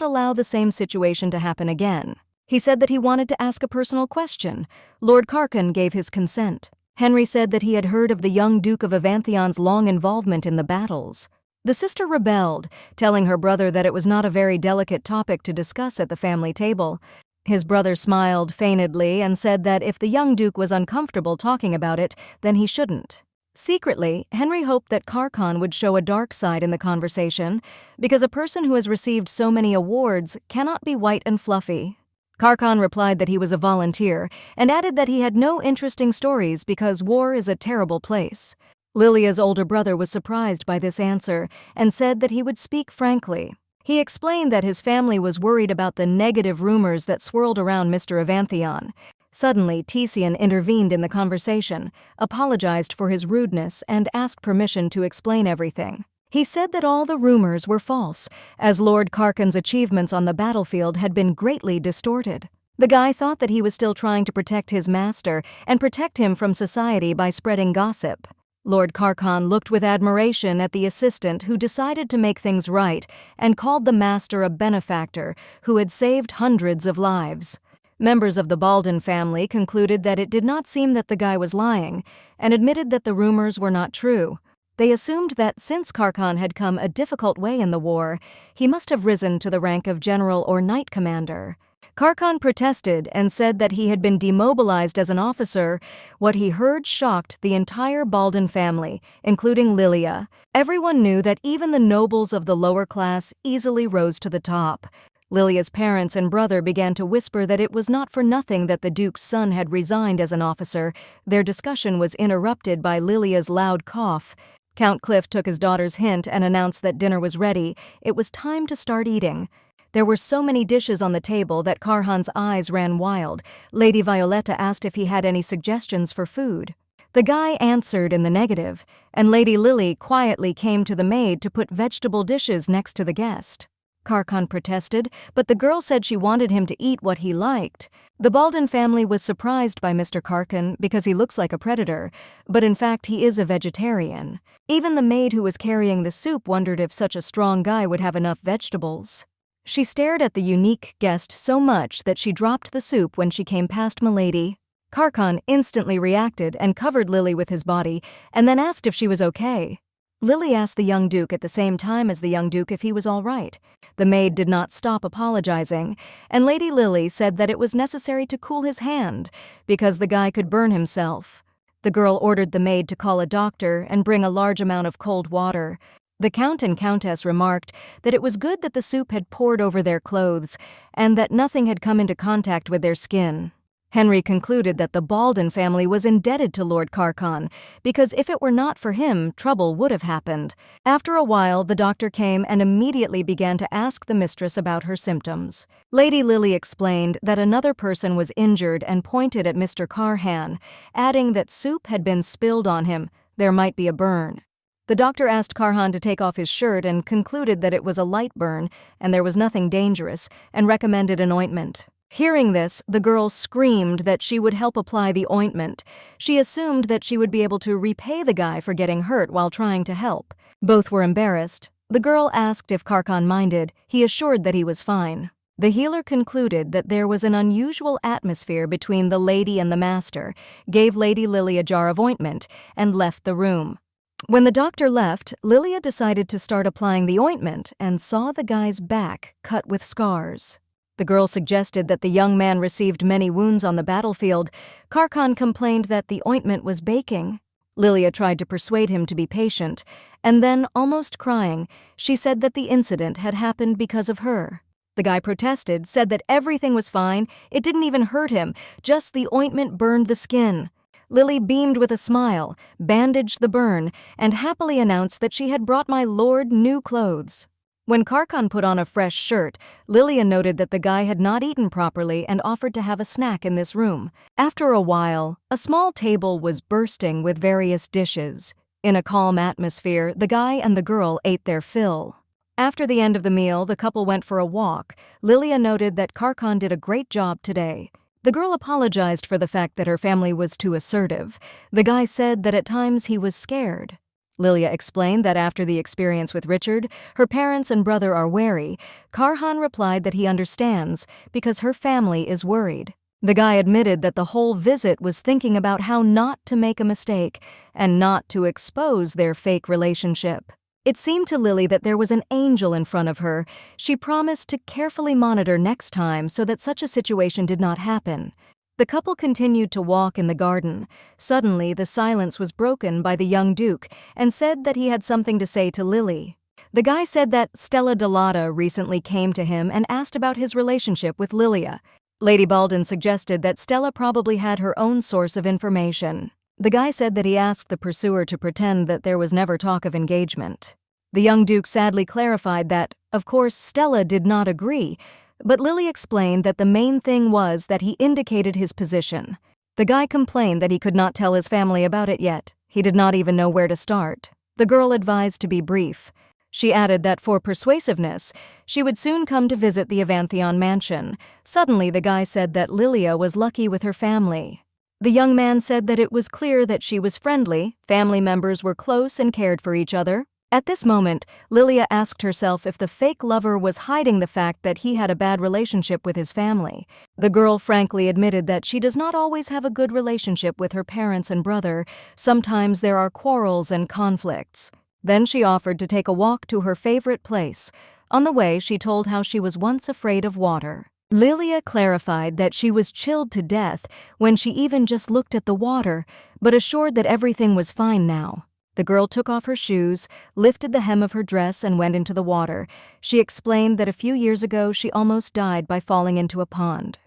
allow the same situation to happen again. He said that he wanted to ask a personal question. Lord Carcon gave his consent. Henry said that he had heard of the young Duke of Evanthion's long involvement in the battles. The sister rebelled, telling her brother that it was not a very delicate topic to discuss at the family table. His brother smiled feignedly and said that if the young Duke was uncomfortable talking about it, then he shouldn't. Secretly, Henry hoped that Carcon would show a dark side in the conversation, because a person who has received so many awards cannot be white and fluffy. Carcon replied that he was a volunteer, and added that he had no interesting stories because war is a terrible place. Lilia's older brother was surprised by this answer, and said that he would speak frankly. He explained that his family was worried about the negative rumors that swirled around Mr. Evanthion. Suddenly, Tician intervened in the conversation, apologized for his rudeness, and asked permission to explain everything. He said that all the rumors were false, as Lord Carcon's achievements on the battlefield had been greatly distorted. The guy thought that he was still trying to protect his master and protect him from society by spreading gossip. Lord Carcon looked with admiration at the assistant who decided to make things right and called the master a benefactor who had saved hundreds of lives. Members of the Baldwin family concluded that it did not seem that the guy was lying, and admitted that the rumors were not true. They assumed that since Carcon had come a difficult way in the war, he must have risen to the rank of general or knight commander. Carcon protested and said that he had been demobilized as an officer. What he heard shocked the entire Baldwin family, including Lilia. Everyone knew that even the nobles of the lower class easily rose to the top. Lilia's parents and brother began to whisper that it was not for nothing that the Duke's son had resigned as an officer. Their discussion was interrupted by Lilia's loud cough. Count Cliff took his daughter's hint and announced that dinner was ready. It was time to start eating. There were so many dishes on the table that Carcon's eyes ran wild. Lady Violetta asked if he had any suggestions for food. The guy answered in the negative, and Lady Lily quietly came to the maid to put vegetable dishes next to the guest. Carcon protested, but the girl said she wanted him to eat what he liked. The Baldwin family was surprised by Mr. Carcon because he looks like a predator, but in fact he is a vegetarian. Even the maid who was carrying the soup wondered if such a strong guy would have enough vegetables. She stared at the unique guest so much that she dropped the soup when she came past Milady. Carcon instantly reacted and covered Lily with his body, and then asked if she was okay. Lily asked the young Duke at the same time as the young Duke if he was all right. The maid did not stop apologizing, and Lady Lily said that it was necessary to cool his hand because the guy could burn himself. The girl ordered the maid to call a doctor and bring a large amount of cold water. The Count and Countess remarked that it was good that the soup had poured over their clothes and that nothing had come into contact with their skin. Henry concluded that the Baldwin family was indebted to Lord Carcon, because if it were not for him, trouble would have happened. After a while, the doctor came and immediately began to ask the mistress about her symptoms. Lady Lily explained that another person was injured and pointed at Mr. Carhan, adding that soup had been spilled on him. There might be a burn. The doctor asked Carhan to take off his shirt and concluded that it was a light burn and there was nothing dangerous, and recommended an ointment. Hearing this, the girl screamed that she would help apply the ointment. She assumed that she would be able to repay the guy for getting hurt while trying to help. Both were embarrassed. The girl asked if Karkan minded. He assured that he was fine. The healer concluded that there was an unusual atmosphere between the lady and the master, gave Lady Lily a jar of ointment, and left the room. When the doctor left, Lilia decided to start applying the ointment and saw the guy's back cut with scars. The girl suggested that the young man received many wounds on the battlefield. Karkan complained that the ointment was baking. Lilia tried to persuade him to be patient, and then, almost crying, she said that the incident had happened because of her. The guy protested, said that everything was fine, it didn't even hurt him, just the ointment burned the skin. Lily beamed with a smile, bandaged the burn, and happily announced that she had brought my lord new clothes. When Karkan put on a fresh shirt, Lilia noted that the guy had not eaten properly and offered to have a snack in this room. After a while, a small table was bursting with various dishes. In a calm atmosphere, the guy and the girl ate their fill. After the end of the meal, the couple went for a walk. Lilia noted that Karkan did a great job today. The girl apologized for the fact that her family was too assertive. The guy said that at times he was scared. Lilia explained that after the experience with Richard, her parents and brother are wary. Karhan replied that he understands because her family is worried. The guy admitted that the whole visit was thinking about how not to make a mistake and not to expose their fake relationship. It seemed to Lily that there was an angel in front of her. She promised to carefully monitor next time so that such a situation did not happen. The couple continued to walk in the garden. Suddenly, the silence was broken by the young duke and said that he had something to say to Lily. The guy said that Stella Delata recently came to him and asked about his relationship with Lilia. Lady Baldwin suggested that Stella probably had her own source of information. The guy said that he asked the pursuer to pretend that there was never talk of engagement. The young duke sadly clarified that, of course, Stella did not agree, but Lily explained that the main thing was that he indicated his position. The guy complained that he could not tell his family about it yet. He did not even know where to start. The girl advised to be brief. She added that for persuasiveness, she would soon come to visit the Avantheon mansion. Suddenly, the guy said that Lilia was lucky with her family. The young man said that it was clear that she was friendly, family members were close and cared for each other. At this moment, Lilia asked herself if the fake lover was hiding the fact that he had a bad relationship with his family. The girl frankly admitted that she does not always have a good relationship with her parents and brother. Sometimes there are quarrels and conflicts. Then she offered to take a walk to her favorite place. On the way, she told how she was once afraid of water. Lilia clarified that she was chilled to death when she even just looked at the water, but assured that everything was fine now. The girl took off her shoes, lifted the hem of her dress, and went into the water. She explained that a few years ago she almost died by falling into a pond.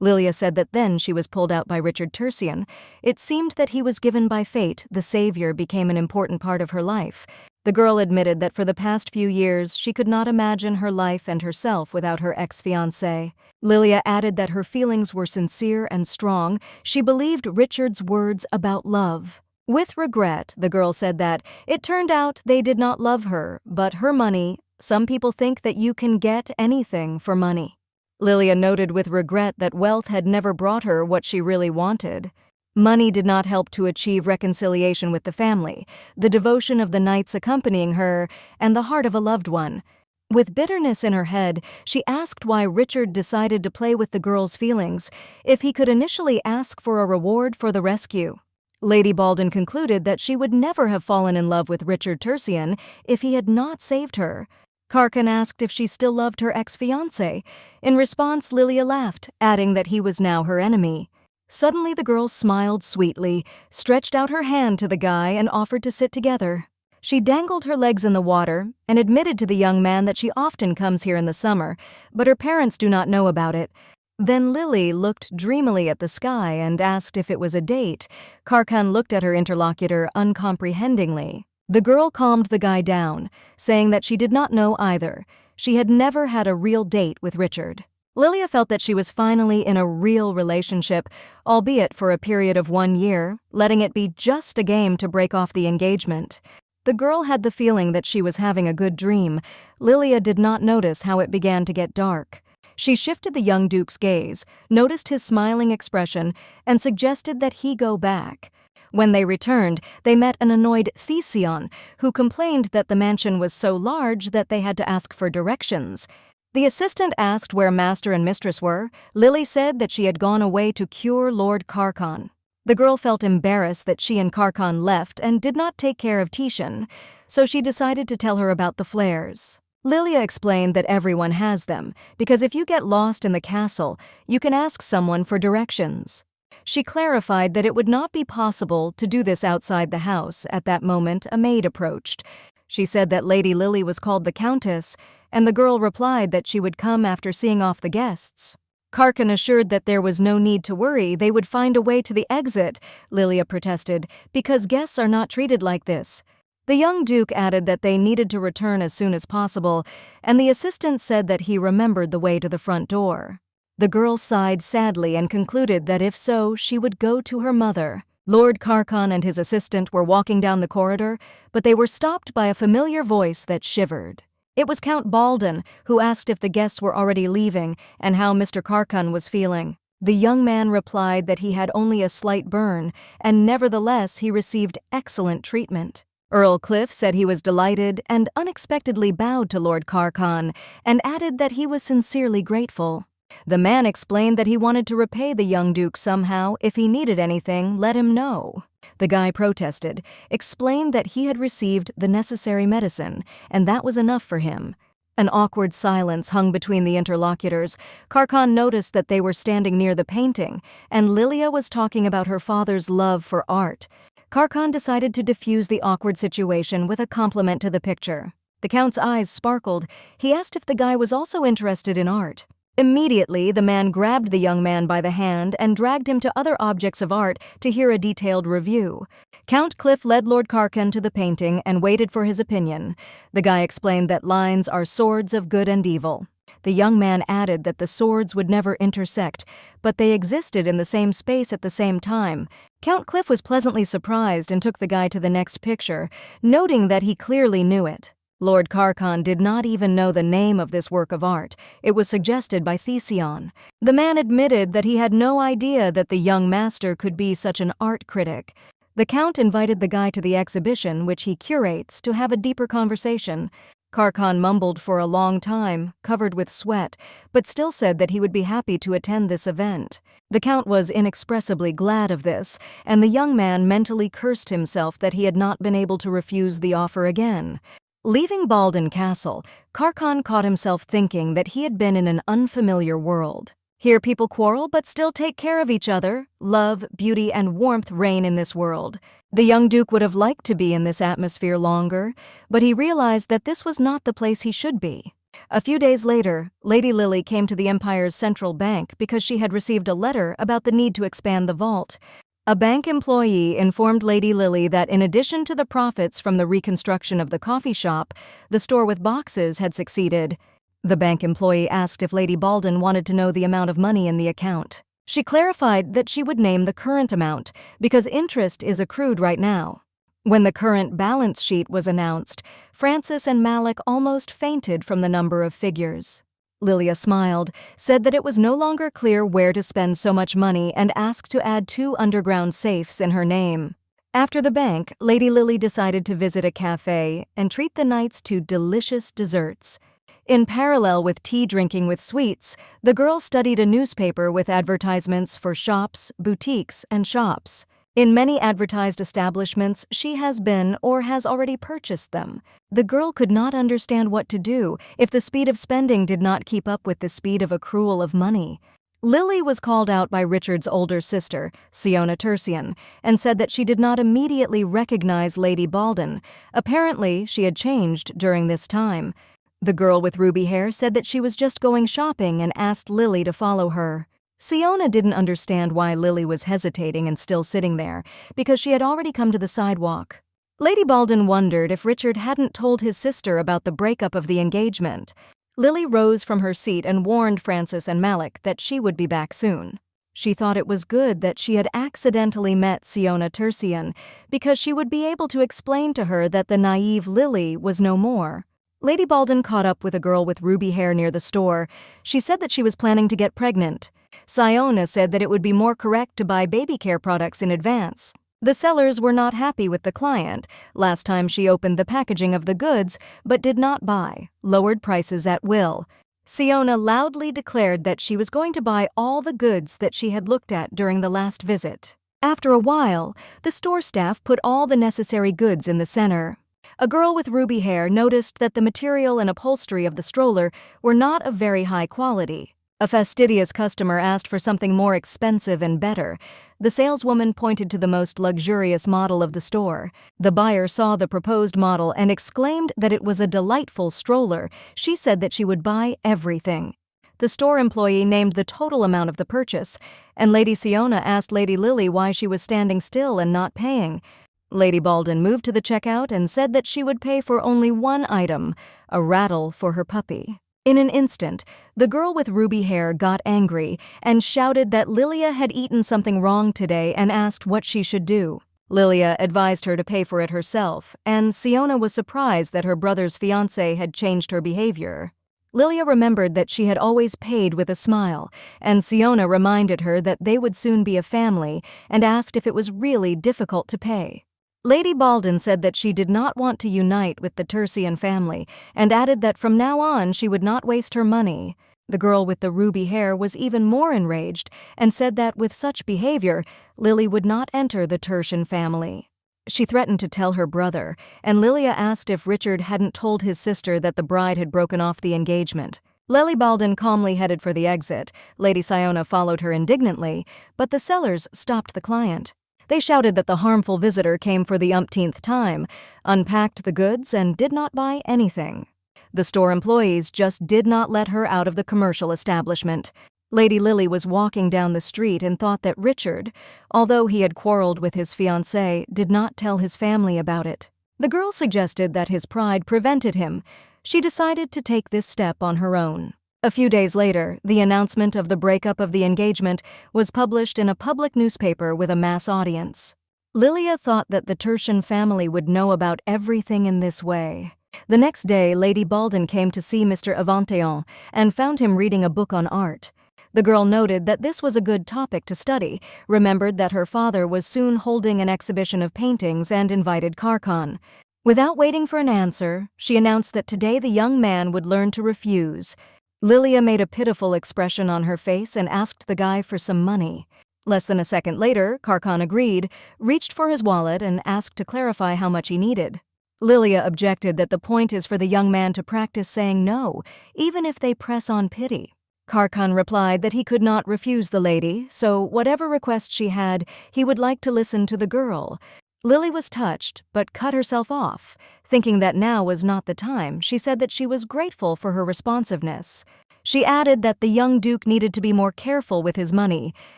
Lilia said that then she was pulled out by Richard Tersian. It seemed that he was given by fate. The savior became an important part of her life. The girl admitted that for the past few years she could not imagine her life and herself without her ex-fiancé. Lilia added that her feelings were sincere and strong. She believed Richard's words about love. With regret, the girl said that it turned out they did not love her, but her money. Some people think that you can get anything for money. Lilia noted with regret that wealth had never brought her what she really wanted. Money did not help to achieve reconciliation with the family, the devotion of the knights accompanying her, and the heart of a loved one. With bitterness in her head, she asked why Richard decided to play with the girl's feelings, if he could initially ask for a reward for the rescue. Lady Baldwin concluded that she would never have fallen in love with Richard Tersian if he had not saved her. Karkan asked if she still loved her ex-fiancé. In response, Lilia laughed, adding that he was now her enemy. Suddenly the girl smiled sweetly, stretched out her hand to the guy, and offered to sit together. She dangled her legs in the water and admitted to the young man that she often comes here in the summer, but her parents do not know about it. Then Lily looked dreamily at the sky and asked if it was a date. Karkan looked at her interlocutor uncomprehendingly. The girl calmed the guy down, saying that she did not know either. She had never had a real date with Richard. Lilia felt that she was finally in a real relationship, albeit for a period of 1 year, letting it be just a game to break off the engagement. The girl had the feeling that she was having a good dream. Lilia did not notice how it began to get dark. She shifted the young duke's gaze, noticed his smiling expression, and suggested that he go back. When they returned, they met an annoyed Theseon, who complained that the mansion was so large that they had to ask for directions. The assistant asked where master and mistress were. Lily said that she had gone away to cure Lord Karkan. The girl felt embarrassed that she and Karkan left and did not take care of Tishan, so she decided to tell her about the flares. Lilia explained that everyone has them, because if you get lost in the castle, you can ask someone for directions. She clarified that it would not be possible to do this outside the house. At that moment, a maid approached. She said that Lady Lily was called the Countess, and the girl replied that she would come after seeing off the guests. Karkan assured that there was no need to worry, they would find a way to the exit, Lilia protested, because guests are not treated like this. The young duke added that they needed to return as soon as possible, and the assistant said that he remembered the way to the front door. The girl sighed sadly and concluded that if so, she would go to her mother. Lord Karkan and his assistant were walking down the corridor, but they were stopped by a familiar voice that shivered. It was Count Baldan, who asked if the guests were already leaving and how Mr. Karkan was feeling. The young man replied that he had only a slight burn, and nevertheless he received excellent treatment. Earl Cliff said he was delighted and unexpectedly bowed to Lord Karkan and added that he was sincerely grateful. The man explained that he wanted to repay the young duke somehow. If he needed anything, let him know. The guy protested, explained that he had received the necessary medicine, and that was enough for him. An awkward silence hung between the interlocutors. Karkan noticed that they were standing near the painting, and Lilia was talking about her father's love for art. Karkan decided to diffuse the awkward situation with a compliment to the picture. The Count's eyes sparkled. He asked if the guy was also interested in art. Immediately, the man grabbed the young man by the hand and dragged him to other objects of art to hear a detailed review. Count Cliff led Lord Karkan to the painting and waited for his opinion. The guy explained that lines are swords of good and evil. The young man added that the swords would never intersect, but they existed in the same space at the same time. Count Cliff was pleasantly surprised and took the guy to the next picture, noting that he clearly knew it. Lord Karkan did not even know the name of this work of art. It was suggested by Theseon. The man admitted that he had no idea that the young master could be such an art critic. The Count invited the guy to the exhibition, which he curates, to have a deeper conversation. Karkan mumbled for a long time, covered with sweat, but still said that he would be happy to attend this event. The Count was inexpressibly glad of this, and the young man mentally cursed himself that he had not been able to refuse the offer again. Leaving Baldan Castle, Karkan caught himself thinking that he had been in an unfamiliar world. Here people quarrel but still take care of each other. Love, beauty, and warmth reign in this world. The young duke would have liked to be in this atmosphere longer, but he realized that this was not the place he should be. A few days later, Lady Lily came to the Empire's central bank because she had received a letter about the need to expand the vault. A bank employee informed Lady Lily that in addition to the profits from the reconstruction of the coffee shop, the store with boxes had succeeded. The bank employee asked if Lady Baldan wanted to know the amount of money in the account. She clarified that she would name the current amount because interest is accrued right now. When the current balance sheet was announced, Francis and Malik almost fainted from the number of figures. Lilia smiled, said that it was no longer clear where to spend so much money and asked to add 2 underground safes in her name. After the bank, Lady Lily decided to visit a cafe and treat the nights to delicious desserts. In parallel with tea drinking with sweets, the girl studied a newspaper with advertisements for shops, boutiques, and shops. In many advertised establishments, she has been or has already purchased them. The girl could not understand what to do if the speed of spending did not keep up with the speed of accrual of money. Lily was called out by Richard's older sister, Siona Tercian, and said that she did not immediately recognize Lady Baldan. Apparently, she had changed during this time. The girl with ruby hair said that she was just going shopping and asked Lily to follow her. Siona didn't understand why Lily was hesitating and still sitting there, because she had already come to the sidewalk. Lady Baldan wondered if Richard hadn't told his sister about the breakup of the engagement. Lily rose from her seat and warned Francis and Malik that she would be back soon. She thought it was good that she had accidentally met Siona Tercian, because she would be able to explain to her that the naive Lily was no more. Lady Baldwin caught up with a girl with ruby hair near the store. She said that she was planning to get pregnant. Siona said that it would be more correct to buy baby care products in advance. The sellers were not happy with the client. Last time she opened the packaging of the goods, but did not buy, lowered prices at will. Siona loudly declared that she was going to buy all the goods that she had looked at during the last visit. After a while, the store staff put all the necessary goods in the center. A girl with ruby hair noticed that the material and upholstery of the stroller were not of very high quality. A fastidious customer asked for something more expensive and better. The saleswoman pointed to the most luxurious model of the store. The buyer saw the proposed model and exclaimed that it was a delightful stroller. She said that she would buy everything. The store employee named the total amount of the purchase, and Lady Siona asked Lady Lily why she was standing still and not paying. Lady Baldwin moved to the checkout and said that she would pay for only one item, a rattle for her puppy. In an instant, the girl with ruby hair got angry and shouted that Lilia had eaten something wrong today and asked what she should do. Lilia advised her to pay for it herself, and Siona was surprised that her brother's fiancé had changed her behavior. Lilia remembered that she had always paid with a smile, and Siona reminded her that they would soon be a family and asked if it was really difficult to pay. Lady Baldwin said that she did not want to unite with the Tersian family and added that from now on she would not waste her money. The girl with the ruby hair was even more enraged and said that with such behavior, Lily would not enter the Tersian family. She threatened to tell her brother, and Lilia asked if Richard hadn't told his sister that the bride had broken off the engagement. Lady Baldwin calmly headed for the exit. Lady Siona followed her indignantly, but the sellers stopped the client. They shouted that the harmful visitor came for the umpteenth time, unpacked the goods, and did not buy anything. The store employees just did not let her out of the commercial establishment. Lady Lily was walking down the street and thought that Richard, although he had quarreled with his fiancée, did not tell his family about it. The girl suggested that his pride prevented him. She decided to take this step on her own. A few days later, the announcement of the breakup of the engagement was published in a public newspaper with a mass audience. Lilia thought that the Tertian family would know about everything in this way. The next day, Lady Baldwin came to see Mr. Avanteon and found him reading a book on art. The girl noted that this was a good topic to study, remembered that her father was soon holding an exhibition of paintings, and invited Carcon. Without waiting for an answer, she announced that today the young man would learn to refuse. Lilia made a pitiful expression on her face and asked the guy for some money. Less than a second later, Carcon agreed, reached for his wallet, and asked to clarify how much he needed. Lilia objected that the point is for the young man to practice saying no, even if they press on pity. Carcon replied that he could not refuse the lady, so whatever request she had, he would like to listen to the girl. Lily was touched, but cut herself off. Thinking that now was not the time, she said that she was grateful for her responsiveness. She added that the young duke needed to be more careful with his money,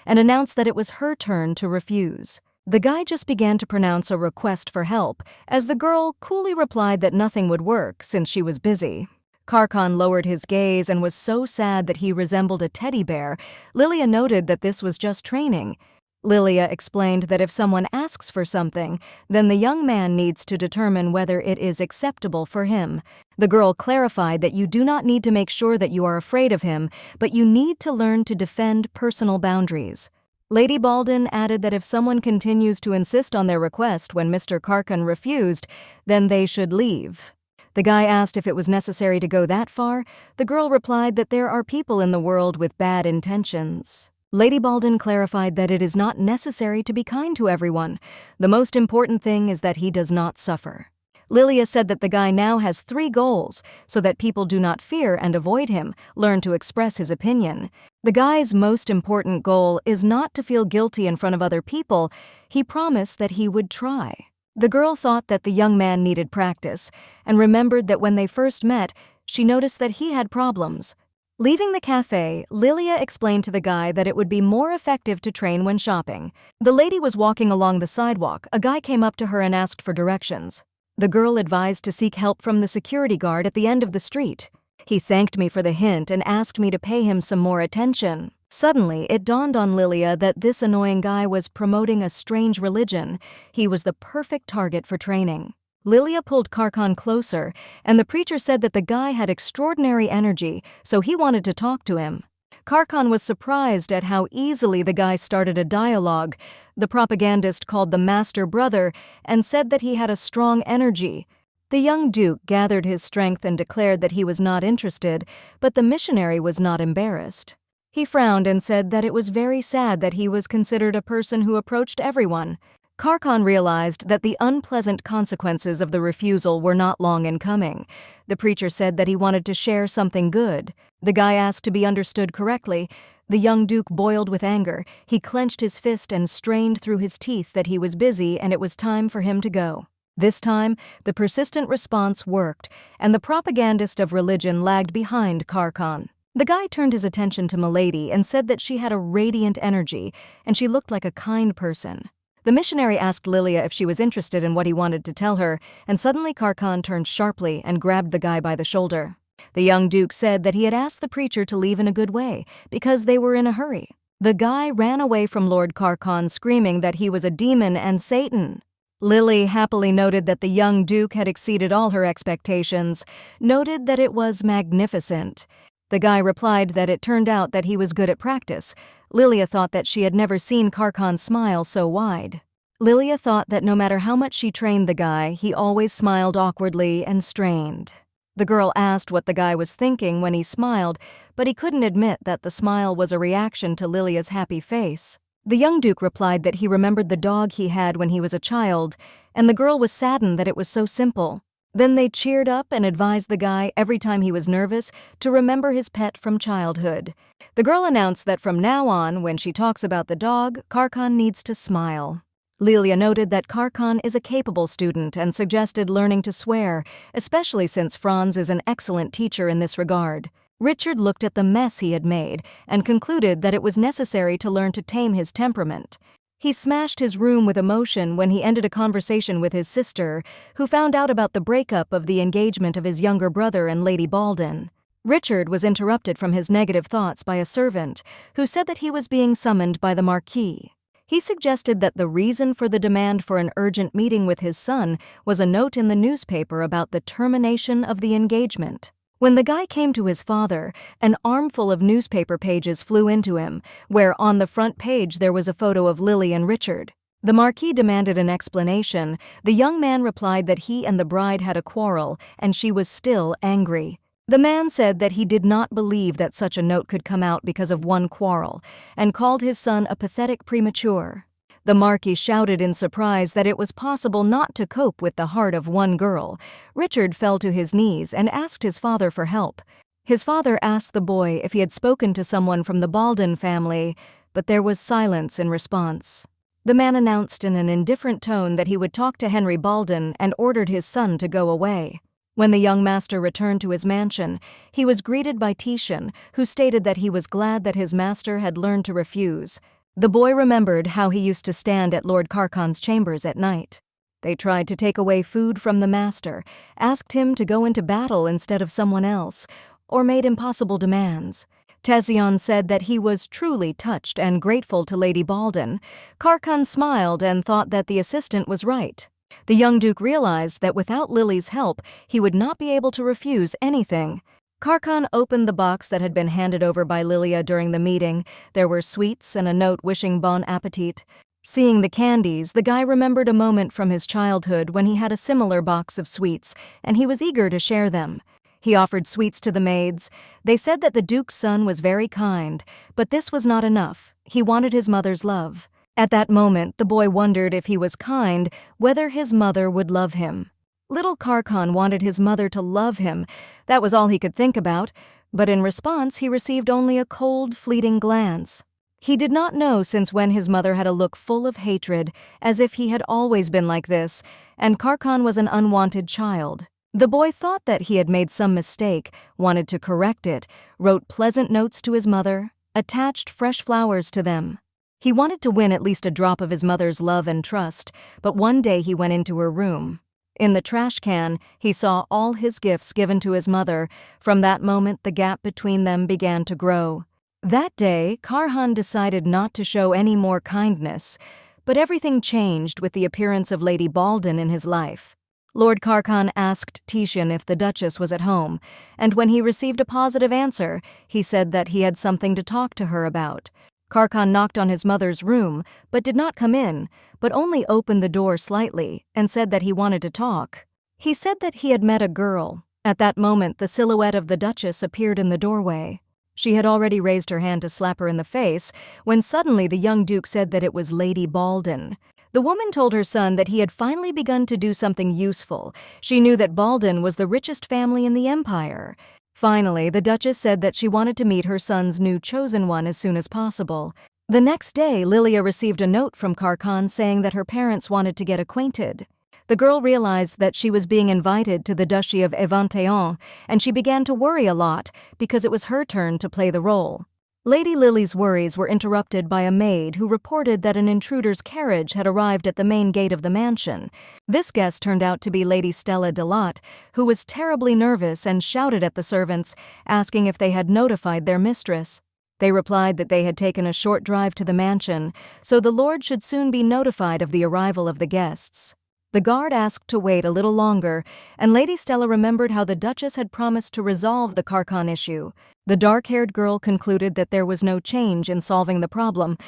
and announced that it was her turn to refuse. The guy just began to pronounce a request for help, as the girl coolly replied that nothing would work since she was busy. Carcon lowered his gaze and was so sad that he resembled a teddy bear. Lilia noted that this was just training. Lilia explained that if someone asks for something, then the young man needs to determine whether it is acceptable for him. The girl clarified that you do not need to make sure that you are afraid of him, but you need to learn to defend personal boundaries. Lady Baldwin added that if someone continues to insist on their request when Mr. Carcon refused, then they should leave. The guy asked if it was necessary to go that far. The girl replied that there are people in the world with bad intentions. Lady Baldwin clarified that it is not necessary to be kind to everyone. The most important thing is that he does not suffer. Lilia said that the guy now has 3 goals, so that people do not fear and avoid him, learn to express his opinion. The guy's most important goal is not to feel guilty in front of other people. He promised that he would try. The girl thought that the young man needed practice, and remembered that when they first met, she noticed that he had problems. Leaving the cafe, Lilia explained to the guy that it would be more effective to train when shopping. The lady was walking along the sidewalk. A guy came up to her and asked for directions. The girl advised to seek help from the security guard at the end of the street. He thanked me for the hint and asked me to pay him some more attention. Suddenly, it dawned on Lilia that this annoying guy was promoting a strange religion. He was the perfect target for training. Lilia pulled Karkan closer, and the preacher said that the guy had extraordinary energy, so he wanted to talk to him. Karkan was surprised at how easily the guy started a dialogue. The propagandist called the master brother and said that he had a strong energy. The young duke gathered his strength and declared that he was not interested, but the missionary was not embarrassed. He frowned and said that it was very sad that he was considered a person who approached everyone. Karkan realized that the unpleasant consequences of the refusal were not long in coming. The preacher said that he wanted to share something good. The guy asked to be understood correctly. The young duke boiled with anger. He clenched his fist and strained through his teeth that he was busy and it was time for him to go. This time, the persistent response worked, and the propagandist of religion lagged behind Karkan. The guy turned his attention to Milady and said that she had a radiant energy, and she looked like a kind person. The missionary asked Lilia if she was interested in what he wanted to tell her, and suddenly Karkan turned sharply and grabbed the guy by the shoulder. The young duke said that he had asked the preacher to leave in a good way, because they were in a hurry. The guy ran away from Lord Karkan screaming that he was a demon and Satan. Lily happily noted that the young duke had exceeded all her expectations, noted that it was magnificent. The guy replied that it turned out that he was good at practice. Lilia thought that she had never seen Karkan smile so wide. Lilia thought that no matter how much she trained the guy, he always smiled awkwardly and strained. The girl asked what the guy was thinking when he smiled, but he couldn't admit that the smile was a reaction to Lilia's happy face. The young duke replied that he remembered the dog he had when he was a child, and the girl was saddened that it was so simple. Then they cheered up and advised the guy every time he was nervous to remember his pet from childhood. The girl announced that from now on, when she talks about the dog, Karkan needs to smile. Lilia noted that Karkan is a capable student and suggested learning to swear, especially since Franz is an excellent teacher in this regard. Richard looked at the mess he had made and concluded that it was necessary to learn to tame his temperament. He smashed his room with emotion when he ended a conversation with his sister, who found out about the breakup of the engagement of his younger brother and Lady Baldwin. Richard was interrupted from his negative thoughts by a servant, who said that he was being summoned by the Marquis. He suggested that the reason for the demand for an urgent meeting with his son was a note in the newspaper about the termination of the engagement. When the guy came to his father, an armful of newspaper pages flew into him, where on the front page there was a photo of Lily and Richard. The Marquis demanded an explanation. The young man replied that he and the bride had a quarrel, and she was still angry. The man said that he did not believe that such a note could come out because of one quarrel, and called his son a pathetic premature. The Marquis shouted in surprise that it was possible not to cope with the heart of one girl. Richard fell to his knees and asked his father for help. His father asked the boy if he had spoken to someone from the Baldwin family, but there was silence in response. The man announced in an indifferent tone that he would talk to Henry Baldwin and ordered his son to go away. When the young master returned to his mansion, he was greeted by Titian, who stated that he was glad that his master had learned to refuse. The boy remembered how he used to stand at Lord Karkan's chambers at night. They tried to take away food from the master, asked him to go into battle instead of someone else, or made impossible demands. Tezion said that he was truly touched and grateful to Lady Baldwin. Karkan smiled and thought that the assistant was right. The young duke realized that without Lily's help, he would not be able to refuse anything. Karkan opened the box that had been handed over by Lilia during the meeting. There were sweets and a note wishing bon appetit. Seeing the candies, the guy remembered a moment from his childhood when he had a similar box of sweets, and he was eager to share them. He offered sweets to the maids. They said that the duke's son was very kind, but this was not enough. He wanted his mother's love. At that moment, the boy wondered if he was kind, whether his mother would love him. Little Karkan wanted his mother to love him. That was all he could think about, but in response he received only a cold, fleeting glance. He did not know since when his mother had a look full of hatred, as if he had always been like this, and Karkan was an unwanted child. The boy thought that he had made some mistake, wanted to correct it, wrote pleasant notes to his mother, attached fresh flowers to them. He wanted to win at least a drop of his mother's love and trust, but one day he went into her room. In the trash can, he saw all his gifts given to his mother. From that moment, the gap between them began to grow. That day, Karhan decided not to show any more kindness, but everything changed with the appearance of Lady Baldwin in his life. Lord Karkan asked Titian if the Duchess was at home, and when he received a positive answer, he said that he had something to talk to her about. Karkan knocked on his mother's room, but did not come in, but only opened the door slightly and said that he wanted to talk. He said that he had met a girl. At that moment, the silhouette of the Duchess appeared in the doorway. She had already raised her hand to slap her in the face, when suddenly the young Duke said that it was Lady Baldin. The woman told her son that he had finally begun to do something useful. She knew that Baldin was the richest family in the empire. Finally, the Duchess said that she wanted to meet her son's new chosen one as soon as possible. The next day, Lilia received a note from Karkan saying that her parents wanted to get acquainted. The girl realized that she was being invited to the Duchy of Evantéon, and she began to worry a lot because it was her turn to play the role. Lady Lily's worries were interrupted by a maid who reported that an intruder's carriage had arrived at the main gate of the mansion. This guest turned out to be Lady Stella Delot, who was terribly nervous and shouted at the servants, asking if they had notified their mistress. They replied that they had taken a short drive to the mansion, so the lord should soon be notified of the arrival of the guests. The guard asked to wait a little longer, and Lady Stella remembered how the Duchess had promised to resolve the Karkan issue. The dark-haired girl concluded that there was no change in solving the problem,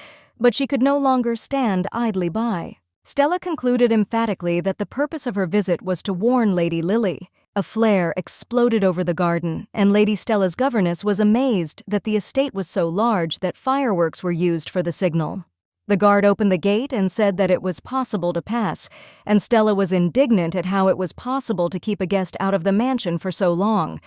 but she could no longer stand idly by. Stella concluded emphatically that the purpose of her visit was to warn Lady Lily. A flare exploded over the garden, and Lady Stella's governess was amazed that the estate was so large that fireworks were used for the signal. The guard opened the gate and said that it was possible to pass, and Stella was indignant at how it was possible to keep a guest out of the mansion for so long.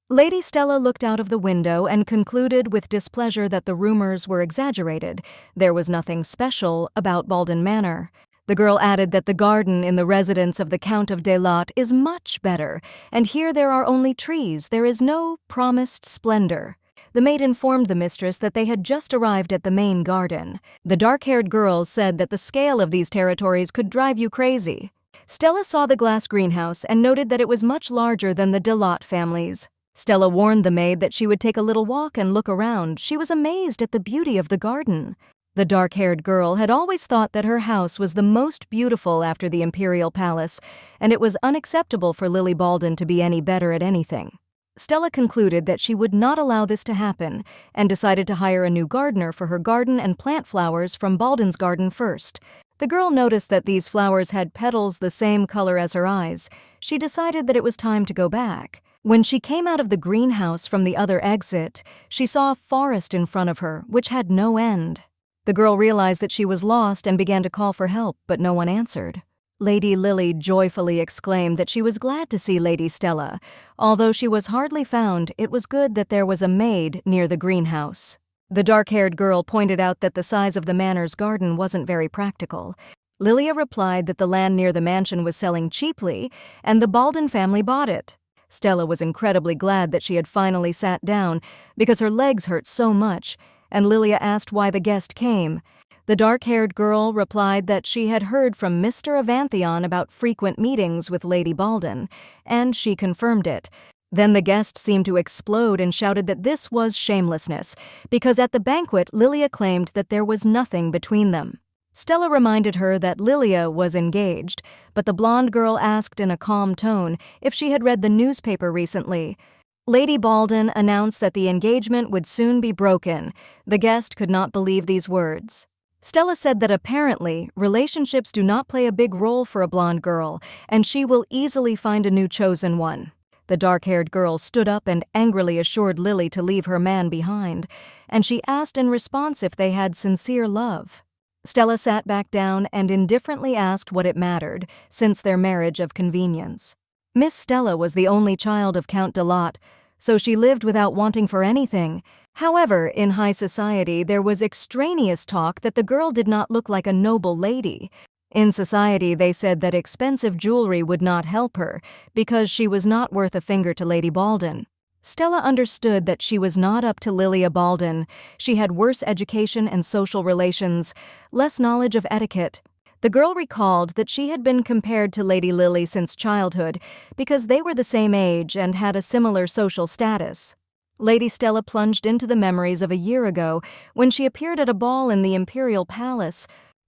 Lady Stella looked out of the window and concluded with displeasure that the rumors were exaggerated. There was nothing special about Baldin Manor. The girl added that the garden in the residence of the Count of Delot is much better, and here there are only trees, there is no promised splendor. The maid informed the mistress that they had just arrived at the main garden. The dark-haired girl said that the scale of these territories could drive you crazy. Stella saw the glass greenhouse and noted that it was much larger than the Delot family's. Stella warned the maid that she would take a little walk and look around. She was amazed at the beauty of the garden. The dark-haired girl had always thought that her house was the most beautiful after the imperial palace, and it was unacceptable for Lily Baldin to be any better at anything. Stella concluded that she would not allow this to happen and decided to hire a new gardener for her garden and plant flowers from Baldin's garden first. The girl noticed that these flowers had petals the same color as her eyes. She decided that it was time to go back. When she came out of the greenhouse from the other exit, she saw a forest in front of her, which had no end. The girl realized that she was lost and began to call for help, but no one answered. Lady Lily joyfully exclaimed that she was glad to see Lady Stella. Although she was hardly found, it was good that there was a maid near the greenhouse. The dark-haired girl pointed out that the size of the manor's garden wasn't very practical. Lilia replied that the land near the mansion was selling cheaply, and the Baldin family bought it. Stella was incredibly glad that she had finally sat down because her legs hurt so much, and Lilia asked why the guest came. The dark-haired girl replied that she had heard from Mr. Evantheon about frequent meetings with Lady Baldin, and she confirmed it. Then the guest seemed to explode and shouted that this was shamelessness, because at the banquet Lilia claimed that there was nothing between them. Stella reminded her that Lilia was engaged, but the blonde girl asked in a calm tone if she had read the newspaper recently. Lady Baldin announced that the engagement would soon be broken. The guest could not believe these words. Stella said that apparently relationships do not play a big role for a blonde girl, and she will easily find a new chosen one. The dark-haired girl stood up and angrily assured Lily to leave her man behind, and she asked in response if they had sincere love. Stella sat back down and indifferently asked what it mattered, since their marriage of convenience. Miss Stella was the only child of Count Delot, so she lived without wanting for anything. However, in high society there was extraneous talk that the girl did not look like a noble lady. In society they said that expensive jewelry would not help her, because she was not worth a finger to Lady Baldin. Stella understood that she was not up to Lilia Baldin. She had worse education and social relations, less knowledge of etiquette. The girl recalled that she had been compared to Lady Lily since childhood because they were the same age and had a similar social status. Lady Stella plunged into the memories of a year ago when she appeared at a ball in the imperial palace.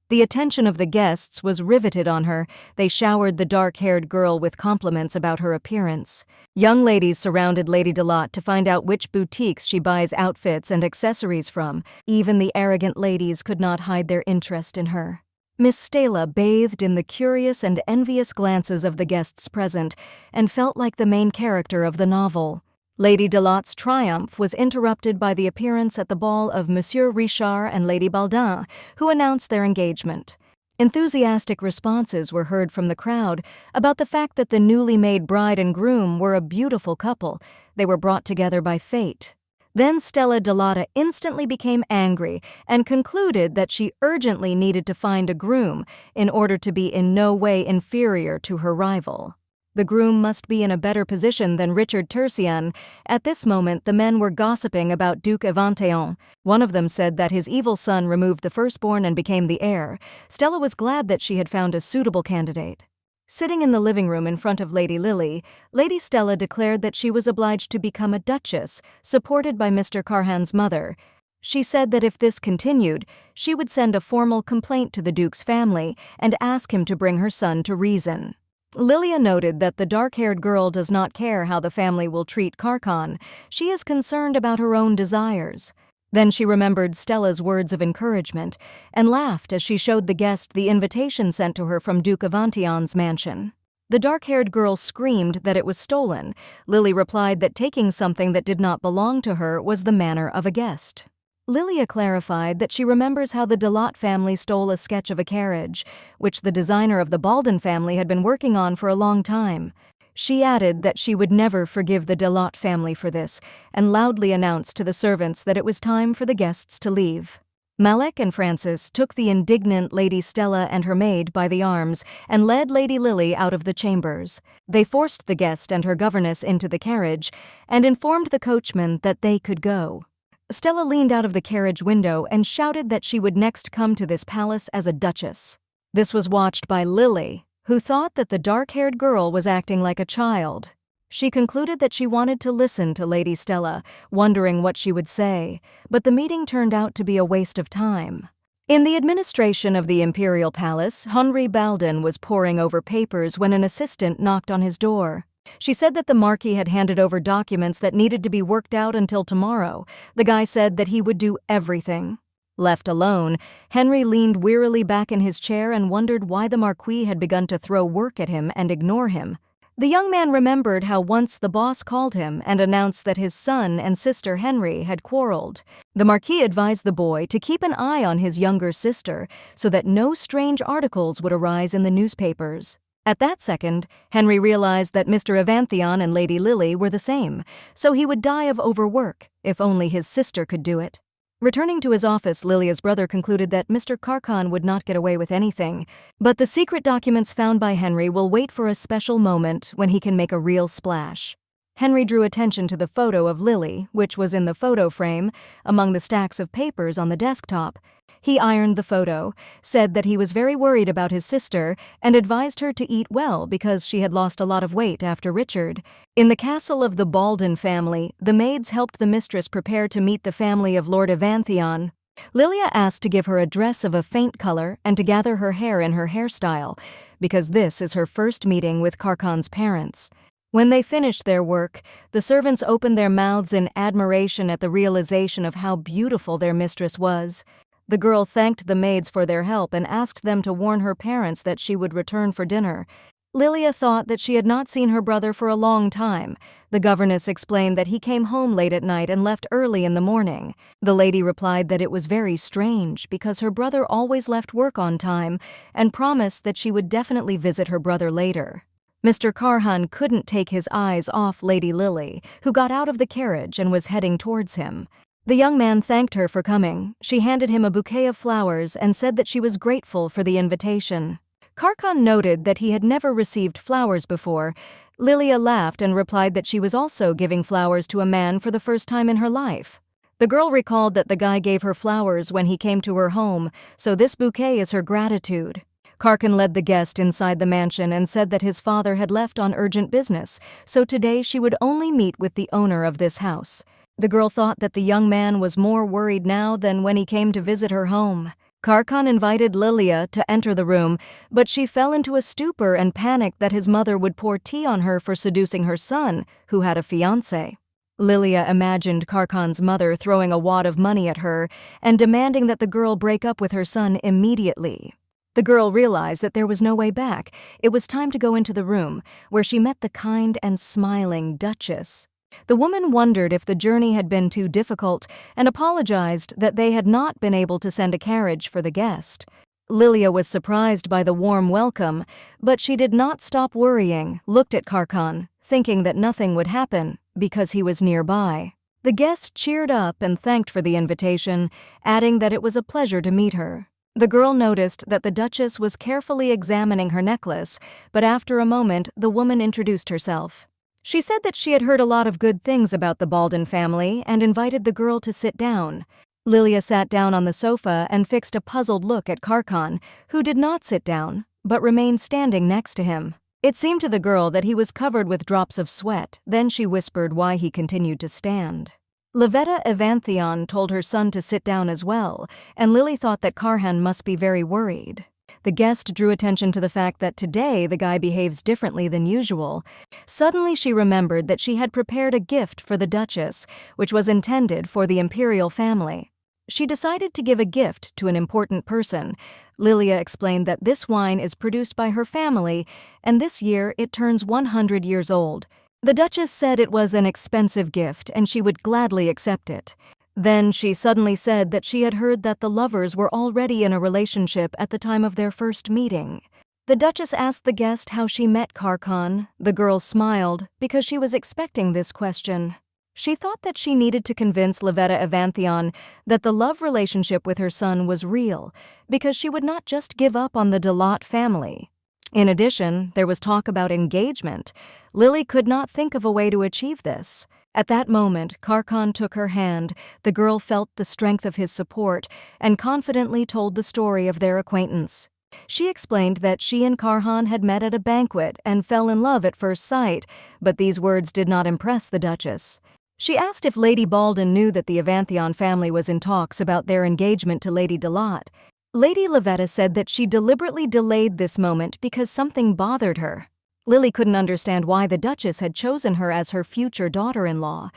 The attention of the guests was riveted on her. They showered the dark-haired girl with compliments about her appearance. Young ladies surrounded Lady Delot to find out which boutiques she buys outfits and accessories from. Even the arrogant ladies could not hide their interest in her. Miss Stella bathed in the curious and envious glances of the guests present and felt like the main character of the novel. Lady Delot's triumph was interrupted by the appearance at the ball of Monsieur Richard and Lady Baldin, who announced their engagement. Enthusiastic responses were heard from the crowd about the fact that the newly made bride and groom were a beautiful couple. They were brought together by fate. Then Stella Delotta instantly became angry and concluded that she urgently needed to find a groom in order to be in no way inferior to her rival. The groom must be in a better position than Richard Tercian. At this moment, the men were gossiping about Duke Evantheon. One of them said that his evil son removed the firstborn and became the heir. Stella was glad that she had found a suitable candidate. Sitting in the living room in front of Lady Lily, Lady Stella declared that she was obliged to become a duchess, supported by Mr. Carhan's mother. She said that if this continued, she would send a formal complaint to the Duke's family and ask him to bring her son to reason. Lilia noted that the dark-haired girl does not care how the family will treat Carchan. She is concerned about her own desires. Then she remembered Stella's words of encouragement and laughed as she showed the guest the invitation sent to her from Duke Avantion's mansion. The dark-haired girl screamed that it was stolen. Lily replied that taking something that did not belong to her was the manner of a guest. Lilia clarified that she remembers how the Delot family stole a sketch of a carriage, which the designer of the Baldin family had been working on for a long time. She added that she would never forgive the Delot family for this, and loudly announced to the servants that it was time for the guests to leave. Malek and Francis took the indignant Lady Stella and her maid by the arms and led Lady Lily out of the chambers. They forced the guest and her governess into the carriage and informed the coachman that they could go. Stella leaned out of the carriage window and shouted that she would next come to this palace as a duchess. This was watched by Lily, who thought that the dark-haired girl was acting like a child. She concluded that she wanted to listen to Lady Stella, wondering what she would say, but the meeting turned out to be a waste of time. In the administration of the imperial palace, Henri Baldin was poring over papers when an assistant knocked on his door. She said that the Marquis had handed over documents that needed to be worked out until tomorrow. The guy said that he would do everything. Left alone, Henry leaned wearily back in his chair and wondered why the Marquis had begun to throw work at him and ignore him. The young man remembered how once the boss called him and announced that his son and sister Henry had quarreled. The Marquis advised the boy to keep an eye on his younger sister so that no strange articles would arise in the newspapers. At that second, Henry realized that Mr. Evantheon and Lady Lily were the same, so he would die of overwork if only his sister could do it. Returning to his office, Lilia's brother concluded that Mr. Carchan would not get away with anything, but the secret documents found by Henry will wait for a special moment when he can make a real splash. Henry drew attention to the photo of Lily, which was in the photo frame, among the stacks of papers on the desktop. He ironed the photo, said that he was very worried about his sister, and advised her to eat well because she had lost a lot of weight after Richard. In the castle of the Baldin family, the maids helped the mistress prepare to meet the family of Lord Evantheon. Lilia asked to give her a dress of a faint color and to gather her hair in her hairstyle, because this is her first meeting with Carchan's parents. When they finished their work, the servants opened their mouths in admiration at the realization of how beautiful their mistress was. The girl thanked the maids for their help and asked them to warn her parents that she would return for dinner. Lilia thought that she had not seen her brother for a long time. The governess explained that he came home late at night and left early in the morning. The lady replied that it was very strange because her brother always left work on time and promised that she would definitely visit her brother later. Mr. Carhan couldn't take his eyes off Lady Lily, who got out of the carriage and was heading towards him. The young man thanked her for coming. She handed him a bouquet of flowers and said that she was grateful for the invitation. Carchan noted that he had never received flowers before. Lilia laughed and replied that she was also giving flowers to a man for the first time in her life. The girl recalled that the guy gave her flowers when he came to her home, so this bouquet is her gratitude. Carchan led the guest inside the mansion and said that his father had left on urgent business, so today she would only meet with the owner of this house. The girl thought that the young man was more worried now than when he came to visit her home. Karkan invited Lilia to enter the room, but she fell into a stupor and panicked that his mother would pour tea on her for seducing her son, who had a fiancé. Lilia imagined Karkan's mother throwing a wad of money at her and demanding that the girl break up with her son immediately. The girl realized that there was no way back. It was time to go into the room, where she met the kind and smiling Duchess. The woman wondered if the journey had been too difficult and apologized that they had not been able to send a carriage for the guest. Lilia was surprised by the warm welcome, but she did not stop worrying, looked at Karkan, thinking that nothing would happen because he was nearby. The guest cheered up and thanked for the invitation, adding that it was a pleasure to meet her. The girl noticed that the Duchess was carefully examining her necklace, but after a moment the woman introduced herself. She said that she had heard a lot of good things about the Baldin family and invited the girl to sit down. Lilia sat down on the sofa and fixed a puzzled look at Karkan, who did not sit down, but remained standing next to him. It seemed to the girl that he was covered with drops of sweat, then she whispered why he continued to stand. Levetta Evanthion told her son to sit down as well, and Lily thought that Karhan must be very worried. The guest drew attention to the fact that today the guy behaves differently than usual. Suddenly she remembered that she had prepared a gift for the Duchess, which was intended for the imperial family. She decided to give a gift to an important person. Lilia explained that this wine is produced by her family, and this year it turns 100 years old. The Duchess said it was an expensive gift and she would gladly accept it. Then she suddenly said that she had heard that the lovers were already in a relationship at the time of their first meeting. The Duchess asked the guest how she met Karkan. The girl smiled because she was expecting this question. She thought that she needed to convince Levetta Evanthion that the love relationship with her son was real, because she would not just give up on the Delat family. In addition, there was talk about engagement. Lily could not think of a way to achieve this. At that moment, Karkan took her hand. The girl felt the strength of his support and confidently told the story of their acquaintance. She explained that she and Karhan had met at a banquet and fell in love at first sight, but these words did not impress the Duchess. She asked if Lady Baldin knew that the Evanthion family was in talks about their engagement to Lady Delat. Lady Levetta said that she deliberately delayed this moment because something bothered her. Lily couldn't understand why the Duchess had chosen her as her future daughter-in-law.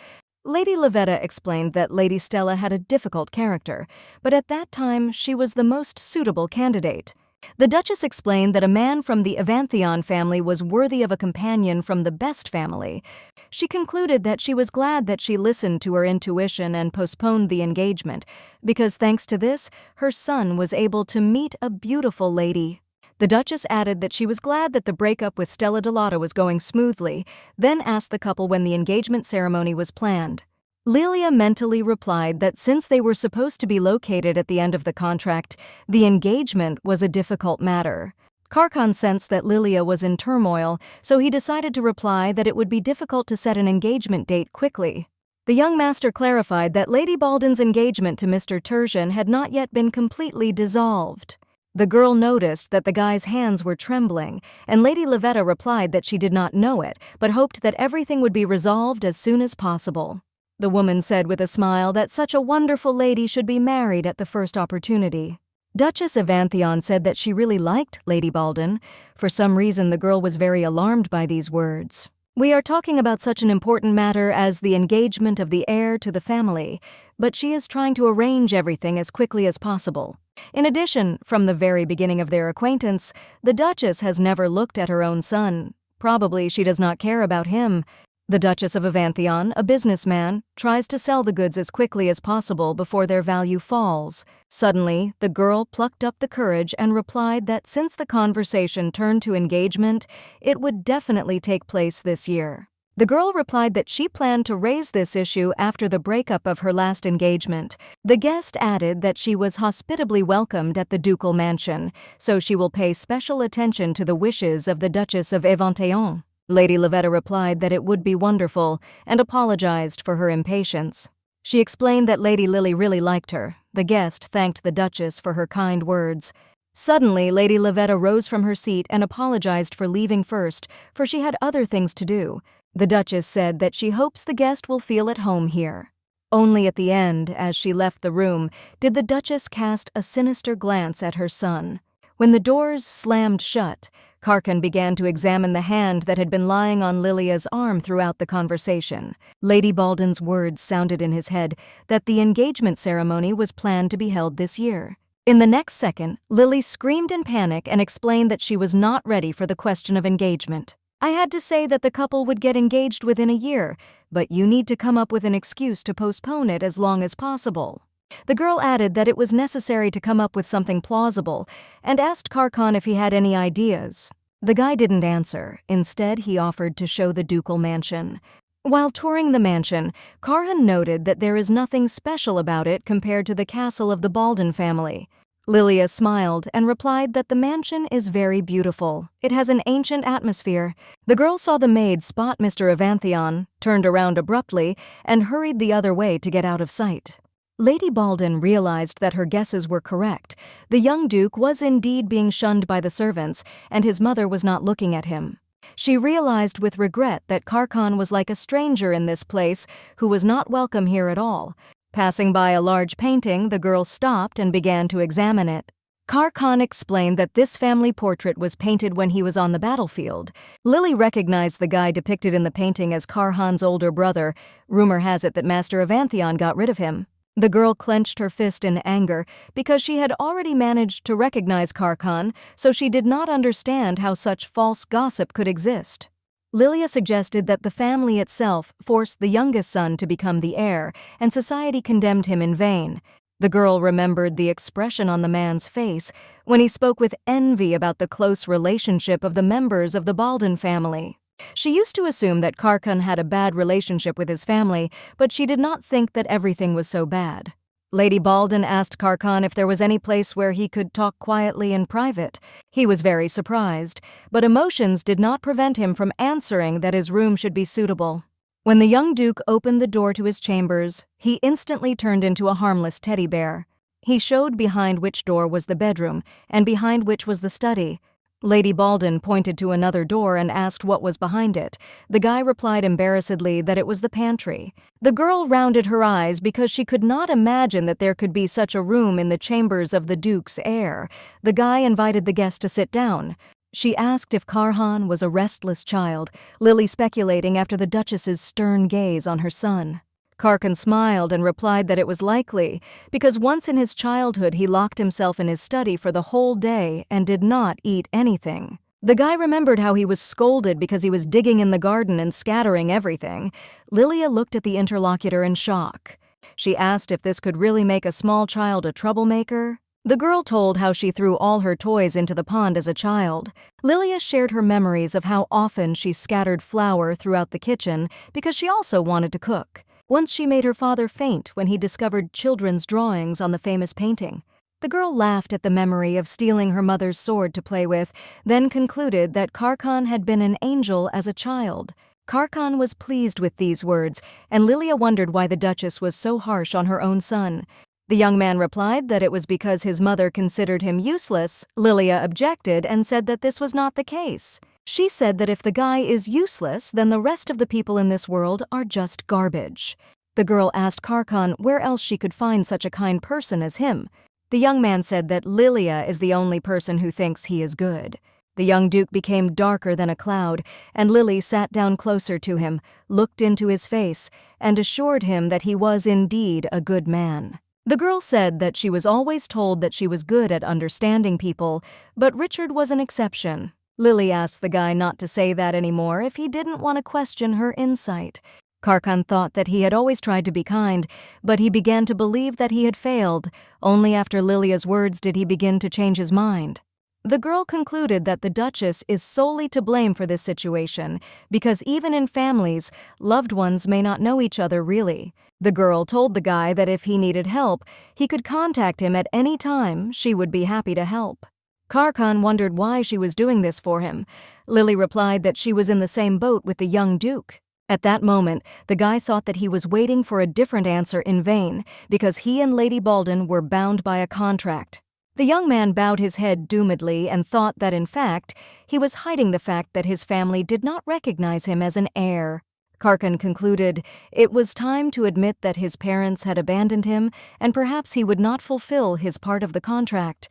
Lady Levetta explained that Lady Stella had a difficult character, but at that time she was the most suitable candidate. The Duchess explained that a man from the Evanthion family was worthy of a companion from the best family. She concluded that she was glad that she listened to her intuition and postponed the engagement, because thanks to this, her son was able to meet a beautiful lady. The Duchess added that she was glad that the breakup with Stella Delata was going smoothly, then asked the couple when the engagement ceremony was planned. Lilia mentally replied that since they were supposed to be located at the end of the contract, the engagement was a difficult matter. Karkan sensed that Lilia was in turmoil, so he decided to reply that it would be difficult to set an engagement date quickly. The young master clarified that Lady Baldin's engagement to Mr. Tertian had not yet been completely dissolved. The girl noticed that the guy's hands were trembling, and Lady Levetta replied that she did not know it, but hoped that everything would be resolved as soon as possible. The woman said with a smile that such a wonderful lady should be married at the first opportunity. Duchess Evanthion said that she really liked Lady Baldin. For some reason, the girl was very alarmed by these words. We are talking about such an important matter as the engagement of the heir to the family, but she is trying to arrange everything as quickly as possible. In addition, from the very beginning of their acquaintance, the Duchess has never looked at her own son. Probably she does not care about him. The Duchess of Evanthion, a businessman, tries to sell the goods as quickly as possible before their value falls. Suddenly, the girl plucked up the courage and replied that since the conversation turned to engagement, it would definitely take place this year. The girl replied that she planned to raise this issue after the breakup of her last engagement. The guest added that she was hospitably welcomed at the ducal mansion, so she will pay special attention to the wishes of the Duchess of Evanthion. Lady Levetta replied that it would be wonderful and apologized for her impatience. She explained that Lady Lily really liked her. The guest thanked the Duchess for her kind words. Suddenly, Lady Levetta rose from her seat and apologized for leaving first, for she had other things to do. The Duchess said that she hopes the guest will feel at home here. Only at the end, as she left the room, did the Duchess cast a sinister glance at her son. When the doors slammed shut, Karkan began to examine the hand that had been lying on Lilia's arm throughout the conversation. Lady Baldwin's words sounded in his head that the engagement ceremony was planned to be held this year. In the next second, Lily screamed in panic and explained that she was not ready for the question of engagement. "I had to say that the couple would get engaged within a year, but you need to come up with an excuse to postpone it as long as possible." The girl added that it was necessary to come up with something plausible and asked Karkan if he had any ideas. The guy didn't answer. Instead, he offered to show the ducal mansion. While touring the mansion, Karhan noted that there is nothing special about it compared to the castle of the Baldwin family. Lilia smiled and replied that the mansion is very beautiful. It has an ancient atmosphere. The girl saw the maid spot Mr. Avanthion, turned around abruptly, and hurried the other way to get out of sight. Lady Baldwin realized that her guesses were correct. The young duke was indeed being shunned by the servants, and his mother was not looking at him. She realized with regret that Karkan was like a stranger in this place who was not welcome here at all. Passing by a large painting, the girl stopped and began to examine it. Karkan explained that this family portrait was painted when he was on the battlefield. Lily recognized the guy depicted in the painting as Karhan's older brother. Rumor has it that Master Avanthion got rid of him. The girl clenched her fist in anger because she had already managed to recognize Karkan, so she did not understand how such false gossip could exist. Lilia suggested that the family itself forced the youngest son to become the heir, and society condemned him in vain. The girl remembered the expression on the man's face when he spoke with envy about the close relationship of the members of the Baldwin family. She used to assume that Karkan had a bad relationship with his family, but she did not think that everything was so bad. Lady Baldwin asked Karkan if there was any place where he could talk quietly in private. He was very surprised, but emotions did not prevent him from answering that his room should be suitable. When the young duke opened the door to his chambers, he instantly turned into a harmless teddy bear. He showed behind which door was the bedroom, and behind which was the study. Lady Baldwin pointed to another door and asked what was behind it. The guy replied embarrassedly that it was the pantry. The girl rounded her eyes because she could not imagine that there could be such a room in the chambers of the Duke's heir. The guy invited the guest to sit down. She asked if Karhan was a restless child, Lily speculating after the Duchess's stern gaze on her son. Karkan smiled and replied that it was likely, because once in his childhood he locked himself in his study for the whole day and did not eat anything. The guy remembered how he was scolded because he was digging in the garden and scattering everything. Lilia looked at the interlocutor in shock. She asked if this could really make a small child a troublemaker. The girl told how she threw all her toys into the pond as a child. Lilia shared her memories of how often she scattered flour throughout the kitchen because she also wanted to cook. Once she made her father faint when he discovered children's drawings on the famous painting. The girl laughed at the memory of stealing her mother's sword to play with, then concluded that Karkan had been an angel as a child. Karkan was pleased with these words, and Lilia wondered why the Duchess was so harsh on her own son. The young man replied that it was because his mother considered him useless. Lilia objected and said that this was not the case. She said that if the guy is useless, then the rest of the people in this world are just garbage. The girl asked Karkan where else she could find such a kind person as him. The young man said that Lilia is the only person who thinks he is good. The young duke became darker than a cloud, and Lily sat down closer to him, looked into his face, and assured him that he was indeed a good man. The girl said that she was always told that she was good at understanding people, but Richard was an exception. Lily asked the guy not to say that anymore if he didn't want to question her insight. Karkan thought that he had always tried to be kind, but he began to believe that he had failed. Only after Lilia's words did he begin to change his mind. The girl concluded that the Duchess is solely to blame for this situation, because even in families, loved ones may not know each other really. The girl told the guy that if he needed help, he could contact him at any time. She would be happy to help. Karkan wondered why she was doing this for him. Lily replied that she was in the same boat with the young duke. At that moment, the guy thought that he was waiting for a different answer in vain, because he and Lady Baldwin were bound by a contract. The young man bowed his head doomedly and thought that, in fact, he was hiding the fact that his family did not recognize him as an heir. Karkan concluded it was time to admit that his parents had abandoned him and perhaps he would not fulfill his part of the contract.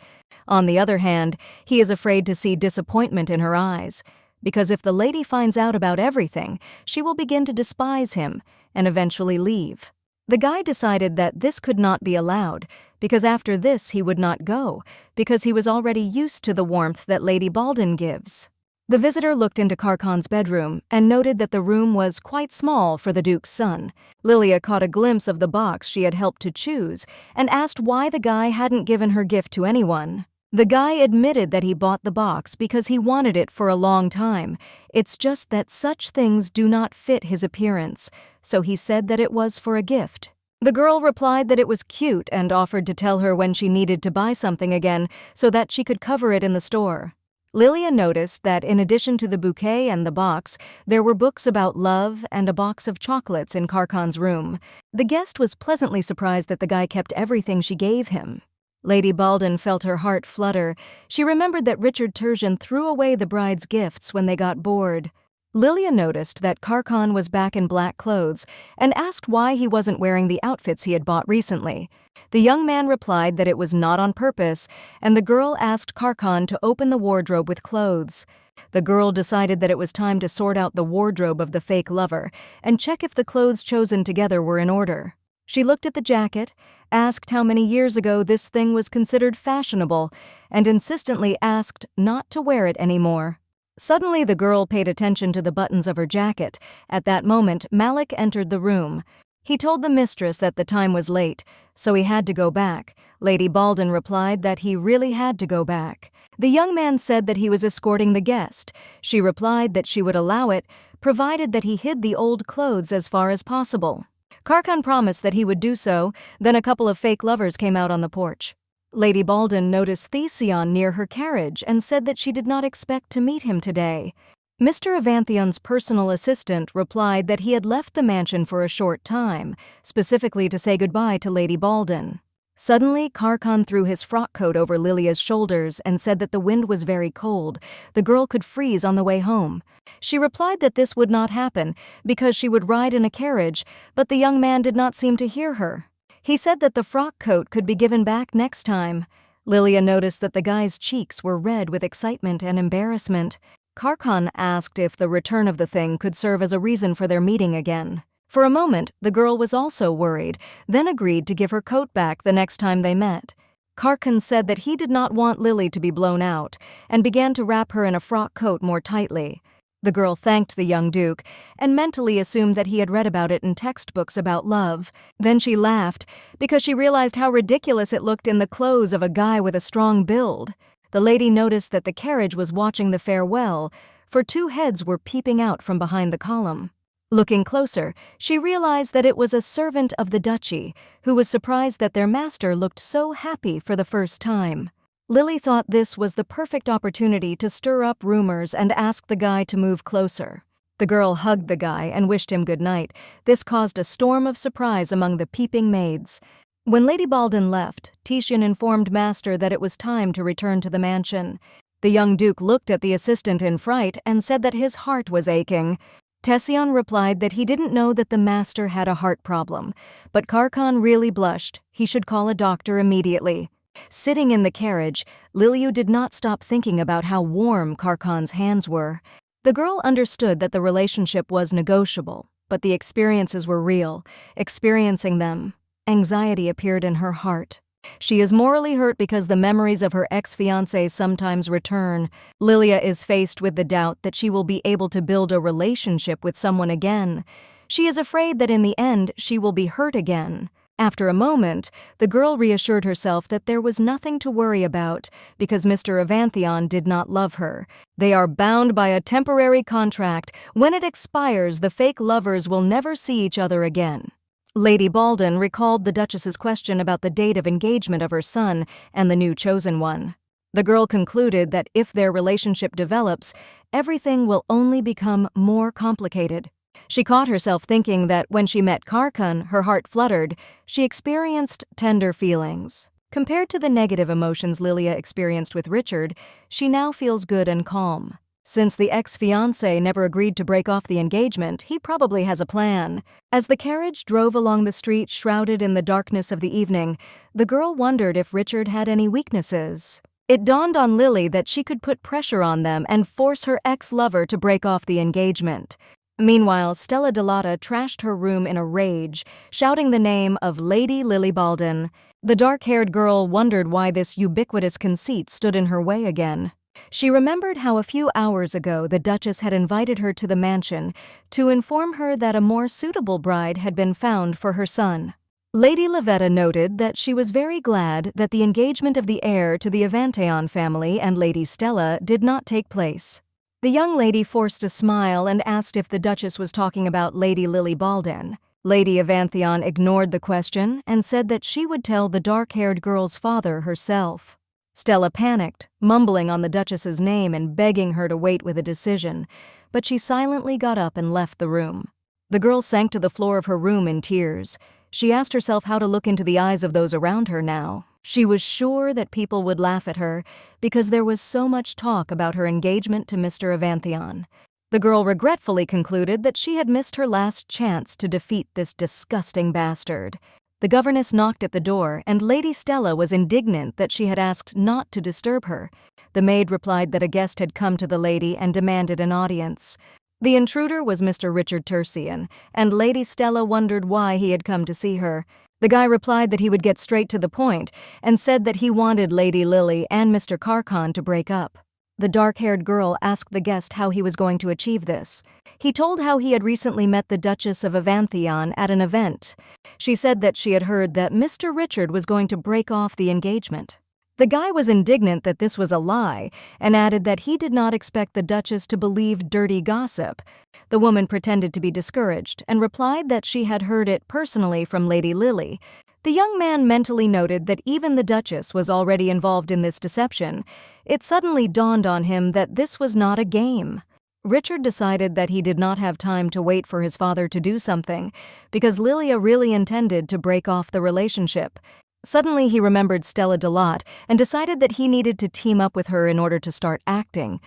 On the other hand, he is afraid to see disappointment in her eyes, because if the lady finds out about everything, she will begin to despise him and eventually leave. The guy decided that this could not be allowed, because after this he would not go, because he was already used to the warmth that Lady Baldin gives. The visitor looked into Karkan's bedroom and noted that the room was quite small for the Duke's son. Lilia caught a glimpse of the box she had helped to choose and asked why the guy hadn't given her gift to anyone. The guy admitted that he bought the box because he wanted it for a long time. It's just that such things do not fit his appearance, so he said that it was for a gift. The girl replied that it was cute and offered to tell her when she needed to buy something again so that she could cover it in the store. Lilia noticed that in addition to the bouquet and the box, there were books about love and a box of chocolates in Karkan's room. The guest was pleasantly surprised that the guy kept everything she gave him. Lady Baldin felt her heart flutter. She remembered that Richard Tertian threw away the bride's gifts when they got bored. Lilia noticed that Karkan was back in black clothes and asked why he wasn't wearing the outfits he had bought recently. The young man replied that it was not on purpose, and the girl asked Karkan to open the wardrobe with clothes. The girl decided that it was time to sort out the wardrobe of the fake lover and check if the clothes chosen together were in order. She looked at the jacket, asked how many years ago this thing was considered fashionable, and insistently asked not to wear it anymore. Suddenly the girl paid attention to the buttons of her jacket. At that moment, Malik entered the room. He told the mistress that the time was late, so he had to go back. Lady Baldin replied that he really had to go back. The young man said that he was escorting the guest. She replied that she would allow it, provided that he hid the old clothes as far as possible. Karkan promised that he would do so, then a couple of fake lovers came out on the porch. Lady Baldin noticed Thesion near her carriage and said that she did not expect to meet him today. Mr. Avanthyon's personal assistant replied that he had left the mansion for a short time, specifically to say goodbye to Lady Baldin. Suddenly, Karkan threw his frock coat over Lilia's shoulders and said that the wind was very cold. The girl could freeze on the way home. She replied that this would not happen because she would ride in a carriage, but the young man did not seem to hear her. He said that the frock coat could be given back next time. Lilia noticed that the guy's cheeks were red with excitement and embarrassment. Karkan asked if the return of the thing could serve as a reason for their meeting again. For a moment, the girl was also worried, then agreed to give her coat back the next time they met. Karkan said that he did not want Lily to be blown out, and began to wrap her in a frock coat more tightly. The girl thanked the young duke, and mentally assumed that he had read about it in textbooks about love. Then she laughed, because she realized how ridiculous it looked in the clothes of a guy with a strong build. The lady noticed that the carriage was watching the farewell, for two heads were peeping out from behind the column. Looking closer, she realized that it was a servant of the duchy, who was surprised that their master looked so happy for the first time. Lily thought this was the perfect opportunity to stir up rumors and ask the guy to move closer. The girl hugged the guy and wished him good night. This caused a storm of surprise among the peeping maids. When Lady Baldin left, Titian informed Master that it was time to return to the mansion. The young duke looked at the assistant in fright and said that his heart was aching. Tessian replied that he didn't know that the master had a heart problem, but Karkan really blushed. He should call a doctor immediately. Sitting in the carriage, Liliu did not stop thinking about how warm Karkan's hands were. The girl understood that the relationship was negotiable, but the experiences were real. Experiencing them, anxiety appeared in her heart. She is morally hurt because the memories of her ex-fiancé sometimes return. Lilia is faced with the doubt that she will be able to build a relationship with someone again. She is afraid that in the end she will be hurt again. After a moment, the girl reassured herself that there was nothing to worry about because Mr. Avanthion did not love her. They are bound by a temporary contract. When it expires, the fake lovers will never see each other again. Lady Baldin recalled the Duchess's question about the date of engagement of her son and the new chosen one. The girl concluded that if their relationship develops, everything will only become more complicated. She caught herself thinking that when she met Karkan, her heart fluttered. She experienced tender feelings. Compared to the negative emotions Lilia experienced with Richard, she now feels good and calm. Since the ex-fiancé never agreed to break off the engagement, he probably has a plan. As the carriage drove along the street shrouded in the darkness of the evening, the girl wondered if Richard had any weaknesses. It dawned on Lily that she could put pressure on them and force her ex-lover to break off the engagement. Meanwhile, Stella Delata trashed her room in a rage, shouting the name of Lady Lily Baldwin. The dark-haired girl wondered why this ubiquitous conceit stood in her way again. She remembered how a few hours ago the Duchess had invited her to the mansion to inform her that a more suitable bride had been found for her son. Lady Lavetta noted that she was very glad that the engagement of the heir to the Avanteon family and Lady Stella did not take place. The young lady forced a smile and asked if the Duchess was talking about Lady Lily Baldwin. Lady Avantheon ignored the question and said that she would tell the dark-haired girl's father herself. Stella panicked, mumbling on the Duchess's name and begging her to wait with a decision, but she silently got up and left the room. The girl sank to the floor of her room in tears. She asked herself how to look into the eyes of those around her now. She was sure that people would laugh at her because there was so much talk about her engagement to Mr. Avantheon. The girl regretfully concluded that she had missed her last chance to defeat this disgusting bastard. The governess knocked at the door, and Lady Stella was indignant that she had asked not to disturb her. The maid replied that a guest had come to the lady and demanded an audience. The intruder was Mr. Richard Tercian, and Lady Stella wondered why he had come to see her. The guy replied that he would get straight to the point and said that he wanted Lady Lily and Mr. Carcon to break up. The dark-haired girl asked the guest how he was going to achieve this. He told how he had recently met the Duchess of Avantheon at an event. She said that she had heard that Mr. Richard was going to break off the engagement. The guy was indignant that this was a lie and added that he did not expect the Duchess to believe dirty gossip. The woman pretended to be discouraged and replied that she had heard it personally from Lady Lily. The young man mentally noted that even the Duchess was already involved in this deception. It suddenly dawned on him that this was not a game. Richard decided that he did not have time to wait for his father to do something, because Lilia really intended to break off the relationship. Suddenly he remembered Stella Delata and decided that he needed to team up with her in order to start acting.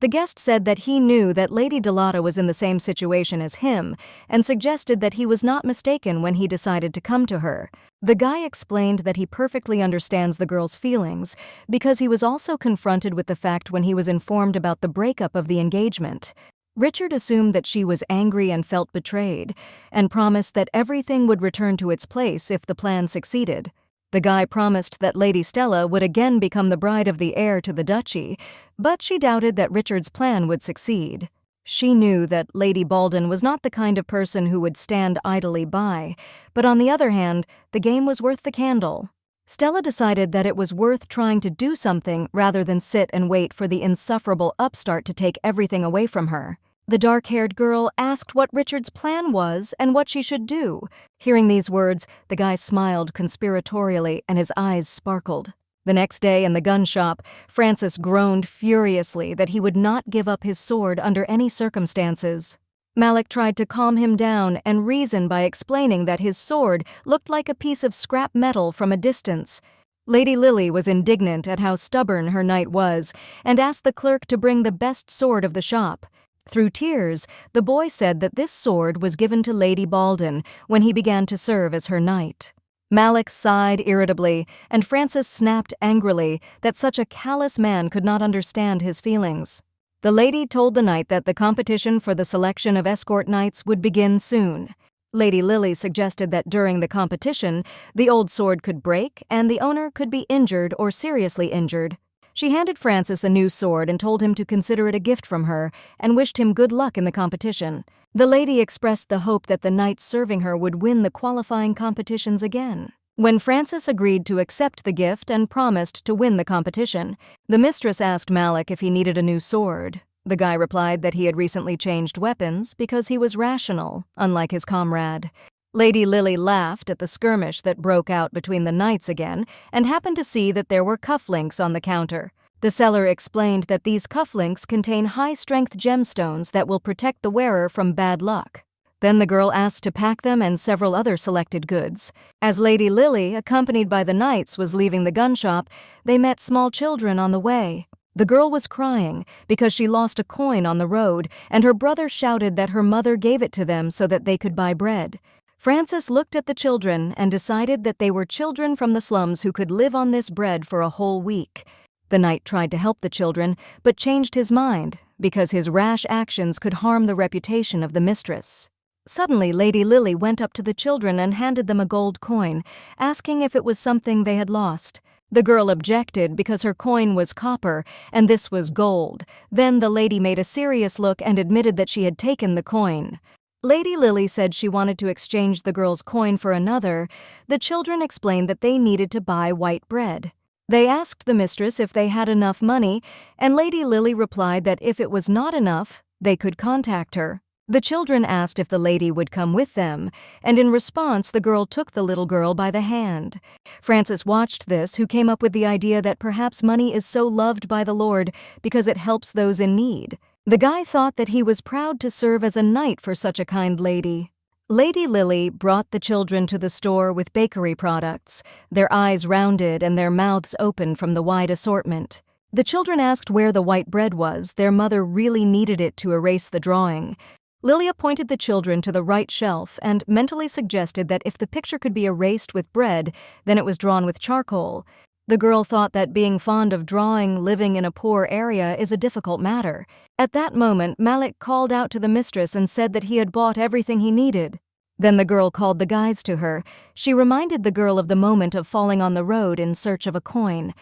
The guest said that he knew that Lady Delata was in the same situation as him and suggested that he was not mistaken when he decided to come to her. The guy explained that he perfectly understands the girl's feelings because he was also confronted with the fact when he was informed about the breakup of the engagement. Richard assumed that she was angry and felt betrayed, and promised that everything would return to its place if the plan succeeded. The guy promised that Lady Stella would again become the bride of the heir to the duchy, but she doubted that Richard's plan would succeed. She knew that Lady Baldwin was not the kind of person who would stand idly by, but on the other hand, the game was worth the candle. Stella decided that it was worth trying to do something rather than sit and wait for the insufferable upstart to take everything away from her. The dark-haired girl asked what Richard's plan was and what she should do. Hearing these words, the guy smiled conspiratorially and his eyes sparkled. The next day in the gun shop, Francis groaned furiously that he would not give up his sword under any circumstances. Malik tried to calm him down and reason by explaining that his sword looked like a piece of scrap metal from a distance. Lady Lily was indignant at how stubborn her knight was and asked the clerk to bring the best sword of the shop. Through tears, the boy said that this sword was given to Lady Baldwin when he began to serve as her knight. Malik sighed irritably, and Francis snapped angrily that such a callous man could not understand his feelings. The lady told the knight that the competition for the selection of escort knights would begin soon. Lady Lily suggested that during the competition, the old sword could break and the owner could be injured or seriously injured. She handed Francis a new sword and told him to consider it a gift from her and wished him good luck in the competition. The lady expressed the hope that the knights serving her would win the qualifying competitions again. When Francis agreed to accept the gift and promised to win the competition, the mistress asked Malik if he needed a new sword. The guy replied that he had recently changed weapons because he was rational, unlike his comrade. Lady Lily laughed at the skirmish that broke out between the knights again and happened to see that there were cufflinks on the counter. The seller explained that these cufflinks contain high-strength gemstones that will protect the wearer from bad luck. Then the girl asked to pack them and several other selected goods. As Lady Lily, accompanied by the knights, was leaving the gun shop, they met small children on the way. The girl was crying because she lost a coin on the road, and her brother shouted that her mother gave it to them so that they could buy bread. Francis looked at the children and decided that they were children from the slums who could live on this bread for a whole week. The knight tried to help the children, but changed his mind because his rash actions could harm the reputation of the mistress. Suddenly, Lady Lily went up to the children and handed them a gold coin, asking if it was something they had lost. The girl objected because her coin was copper and this was gold. Then the lady made a serious look and admitted that she had taken the coin. Lady Lily said she wanted to exchange the girl's coin for another. The children explained that they needed to buy white bread. They asked the mistress if they had enough money, and Lady Lily replied that if it was not enough, they could contact her. The children asked if the lady would come with them, and in response the girl took the little girl by the hand. Francis watched this, who came up with the idea that perhaps money is so loved by the Lord because it helps those in need. The guy thought that he was proud to serve as a knight for such a kind lady. Lady Lily brought the children to the store with bakery products, their eyes rounded and their mouths open from the wide assortment. The children asked where the white bread was. Their mother really needed it to erase the drawing. Lilia pointed the children to the right shelf and mentally suggested that if the picture could be erased with bread, then it was drawn with charcoal. The girl thought that being fond of drawing living in a poor area is a difficult matter. At that moment, Malik called out to the mistress and said that he had bought everything he needed. Then the girl called the guys to her. She reminded the girl of the moment of falling on the road in search of a coin.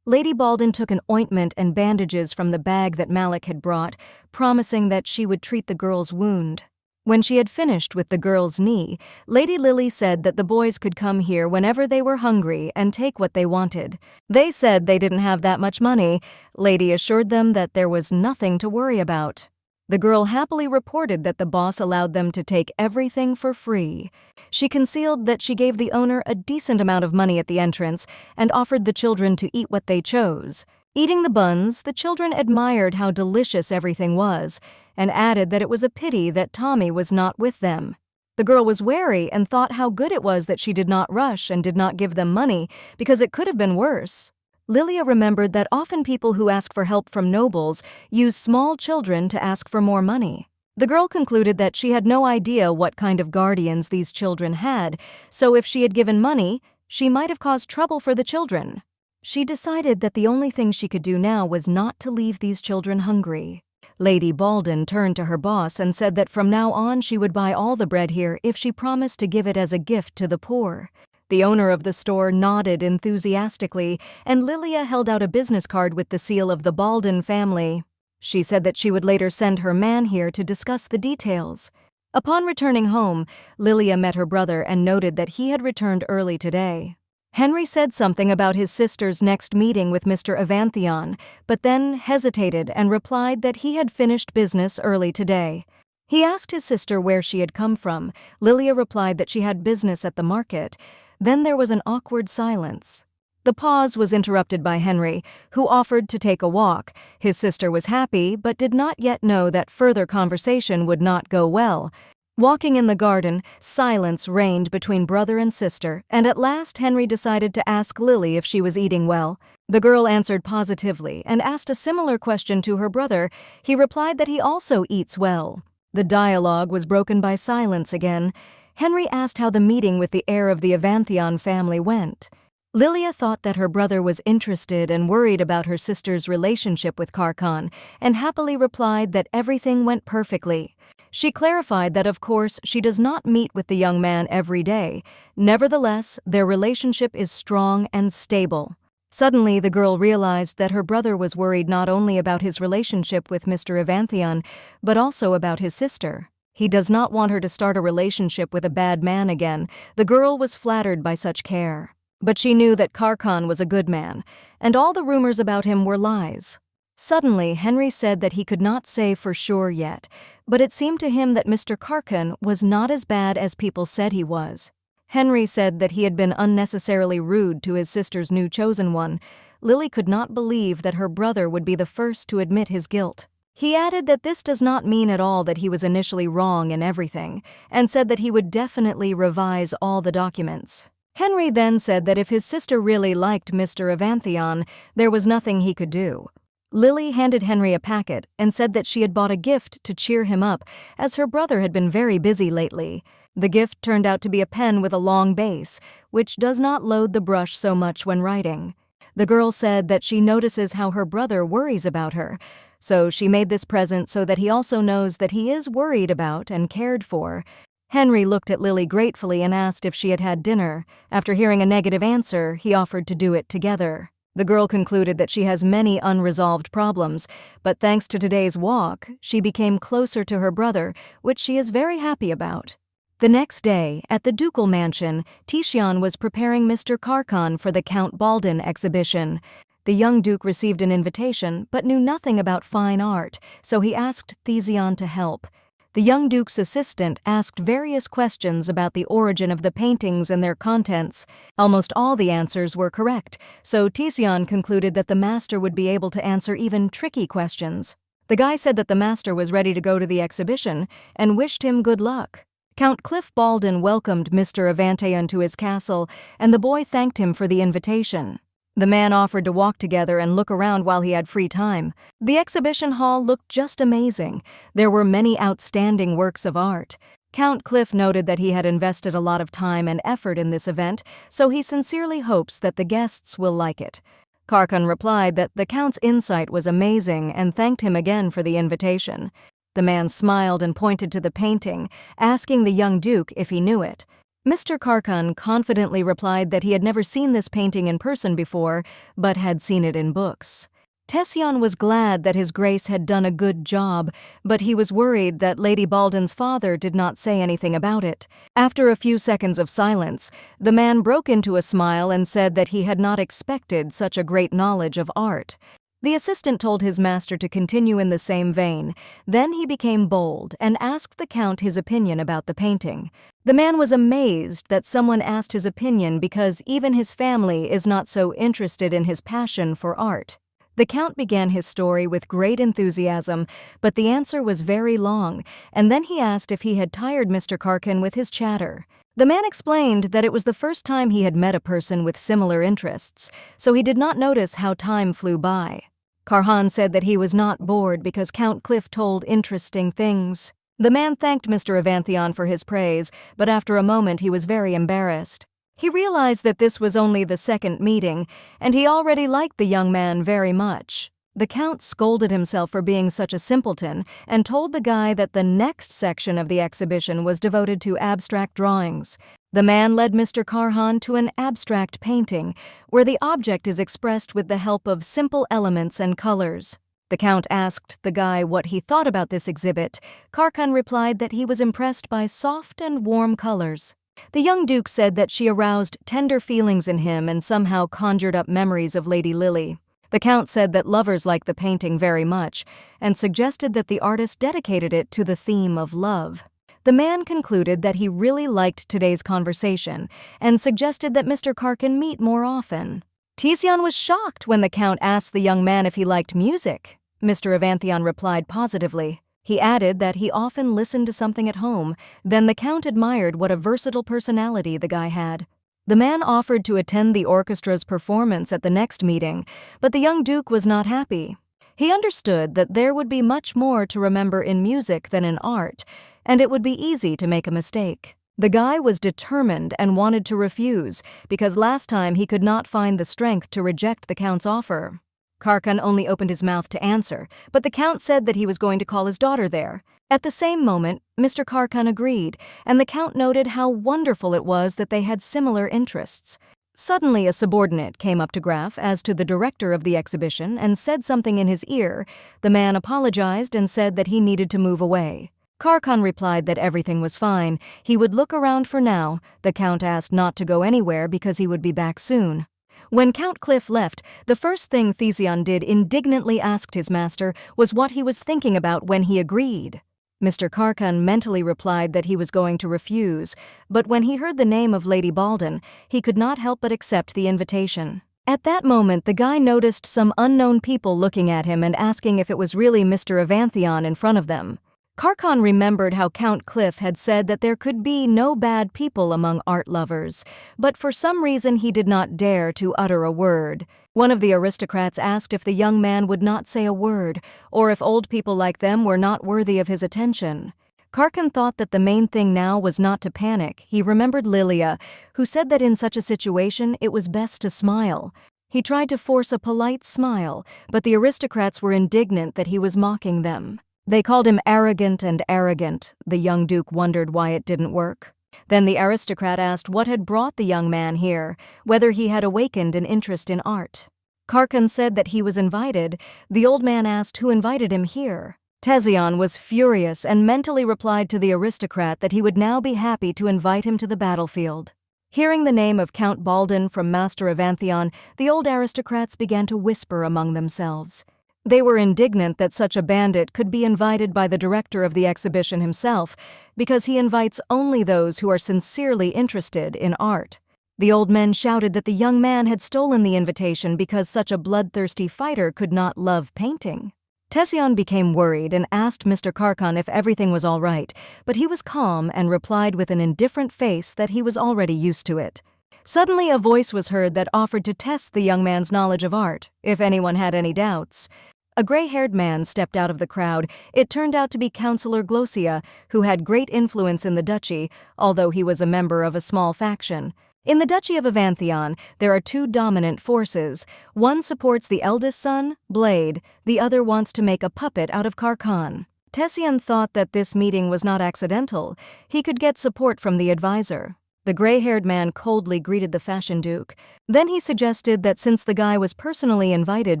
Lady Baldwin took an ointment and bandages from the bag that Malik had brought, promising that she would treat the girl's wound. When she had finished with the girl's knee, Lady Lily said that the boys could come here whenever they were hungry and take what they wanted. They said they didn't have that much money. Lady assured them that there was nothing to worry about. The girl happily reported that the boss allowed them to take everything for free. She concealed that she gave the owner a decent amount of money at the entrance and offered the children to eat what they chose. Eating the buns, the children admired how delicious everything was and added that it was a pity that Tommy was not with them. The girl was wary and thought how good it was that she did not rush and did not give them money because it could have been worse. Lilia remembered that often people who ask for help from nobles use small children to ask for more money. The girl concluded that she had no idea what kind of guardians these children had, so if she had given money, she might have caused trouble for the children. She decided that the only thing she could do now was not to leave these children hungry. Lady Baldwin turned to her boss and said that from now on she would buy all the bread here if she promised to give it as a gift to the poor. The owner of the store nodded enthusiastically, and Lilia held out a business card with the seal of the Baldwin family. She said that she would later send her man here to discuss the details. Upon returning home, Lilia met her brother and noted that he had returned early today. Henry said something about his sister's next meeting with Mr. Evanthion, but then hesitated and replied that he had finished business early today. He asked his sister where she had come from. Lilia replied that she had business at the market. Then there was an awkward silence. The pause was interrupted by Henry, who offered to take a walk. His sister was happy, but did not yet know that further conversation would not go well. Walking in the garden, silence reigned between brother and sister, and at last Henry decided to ask Lily if she was eating well. The girl answered positively and asked a similar question to her brother. He replied that he also eats well. The dialogue was broken by silence again. Henry asked how the meeting with the heir of the Evanthion family went. Lilia thought that her brother was interested and worried about her sister's relationship with Karkan, and happily replied that everything went perfectly. She clarified that of course she does not meet with the young man every day. Nevertheless, their relationship is strong and stable. Suddenly, the girl realized that her brother was worried not only about his relationship with Mr. Evanthion, but also about his sister. He does not want her to start a relationship with a bad man again. The girl was flattered by such care. But she knew that Karkan was a good man, and all the rumors about him were lies. Suddenly, Henry said that he could not say for sure yet, but it seemed to him that Mr. Karkan was not as bad as people said he was. Henry said that he had been unnecessarily rude to his sister's new chosen one. Lily could not believe that her brother would be the first to admit his guilt. He added that this does not mean at all that he was initially wrong in everything, and said that he would definitely revise all the documents. Henry then said that if his sister really liked Mr. Evanthion, there was nothing he could do. Lily handed Henry a packet and said that she had bought a gift to cheer him up, as her brother had been very busy lately. The gift turned out to be a pen with a long base, which does not load the brush so much when writing. The girl said that she notices how her brother worries about her, so she made this present so that he also knows that he is worried about and cared for. Henry looked at Lily gratefully and asked if she had had dinner. After hearing a negative answer, he offered to do it together. The girl concluded that she has many unresolved problems, but thanks to today's walk, she became closer to her brother, which she is very happy about. The next day, at the ducal mansion, Titian was preparing Mr. Carcon for the Count Baldin exhibition. The young duke received an invitation, but knew nothing about fine art, so he asked Titian to help. The young duke's assistant asked various questions about the origin of the paintings and their contents. Almost all the answers were correct, so Titian concluded that the master would be able to answer even tricky questions. The guy said that the master was ready to go to the exhibition and wished him good luck. Count Cliff Baldin welcomed Mr. Avanteon to his castle, and the boy thanked him for the invitation. The man offered to walk together and look around while he had free time. The exhibition hall looked just amazing. There were many outstanding works of art. Count Cliff noted that he had invested a lot of time and effort in this event, so he sincerely hopes that the guests will like it. Carcon replied that the Count's insight was amazing and thanked him again for the invitation. The man smiled and pointed to the painting, asking the young duke if he knew it. Mr. Carcon confidently replied that he had never seen this painting in person before, but had seen it in books. Tessian was glad that his grace had done a good job, but he was worried that Lady Baldin's father did not say anything about it. After a few seconds of silence, the man broke into a smile and said that he had not expected such a great knowledge of art. The assistant told his master to continue in the same vein. Then he became bold and asked the Count his opinion about the painting. The man was amazed that someone asked his opinion because even his family is not so interested in his passion for art. The Count began his story with great enthusiasm, but the answer was very long, and then he asked if he had tired Mr. Carcon with his chatter. The man explained that it was the first time he had met a person with similar interests, so he did not notice how time flew by. Carhan said that he was not bored because Count Cliff told interesting things. The man thanked Mr. Avantheon for his praise, but after a moment he was very embarrassed. He realized that this was only the second meeting, and he already liked the young man very much. The Count scolded himself for being such a simpleton and told the guy that the next section of the exhibition was devoted to abstract drawings. The man led Mr. Carhan to an abstract painting, where the object is expressed with the help of simple elements and colors. The Count asked the guy what he thought about this exhibit. Carcon replied that he was impressed by soft and warm colors. The young duke said that she aroused tender feelings in him and somehow conjured up memories of Lady Lily. The Count said that lovers liked the painting very much and suggested that the artist dedicated it to the theme of love. The man concluded that he really liked today's conversation and suggested that Mr. Carcon meet more often. Titian was shocked when the Count asked the young man if he liked music. Mr. Avantheon replied positively. He added that he often listened to something at home. Then the Count admired what a versatile personality the guy had. The man offered to attend the orchestra's performance at the next meeting, but the young duke was not happy. He understood that there would be much more to remember in music than in art, and it would be easy to make a mistake. The guy was determined and wanted to refuse, because last time he could not find the strength to reject the Count's offer. Carcon only opened his mouth to answer, but the Count said that he was going to call his daughter there. At the same moment, Mr. Carcon agreed, and the Count noted how wonderful it was that they had similar interests. Suddenly, a subordinate came up to Graf as to the director of the exhibition and said something in his ear. The man apologized and said that he needed to move away. Carcon replied that everything was fine. He would look around for now. The Count asked not to go anywhere because he would be back soon. When Count Cliff left, the first thing Titian did indignantly asked his master was what he was thinking about when he agreed. Mr. Carcon mentally replied that he was going to refuse, but when he heard the name of Lady Baldin, he could not help but accept the invitation. At that moment, the guy noticed some unknown people looking at him and asking if it was really Mr. Avantheon in front of them. Karkan remembered how Count Cliff had said that there could be no bad people among art lovers, but for some reason he did not dare to utter a word. One of the aristocrats asked if the young man would not say a word, or if old people like them were not worthy of his attention. Karkan thought that the main thing now was not to panic. He remembered Lilia, who said that in such a situation it was best to smile. He tried to force a polite smile, but the aristocrats were indignant that he was mocking them. They called him arrogant and arrogant. The young duke wondered why it didn't work. Then the aristocrat asked what had brought the young man here, whether he had awakened an interest in art. Karkan said that he was invited. The old man asked who invited him here. Tezion was furious and mentally replied to the aristocrat that he would now be happy to invite him to the battlefield. Hearing the name of Count Baldin from Master of Antheon, the old aristocrats began to whisper among themselves. They were indignant that such a bandit could be invited by the director of the exhibition himself, because he invites only those who are sincerely interested in art. The old men shouted that the young man had stolen the invitation because such a bloodthirsty fighter could not love painting. Tezion became worried and asked Mr. Karkan if everything was all right, but he was calm and replied with an indifferent face that he was already used to it. Suddenly a voice was heard that offered to test the young man's knowledge of art, if anyone had any doubts. A gray-haired man stepped out of the crowd. It turned out to be Councillor Glosia, who had great influence in the duchy, although he was a member of a small faction. In the Duchy of Avantheon, there are two dominant forces. One supports the eldest son, Blade. The other wants to make a puppet out of Karkan. Tezion thought that this meeting was not accidental. He could get support from the advisor. The gray-haired man coldly greeted the fashion duke. Then he suggested that since the guy was personally invited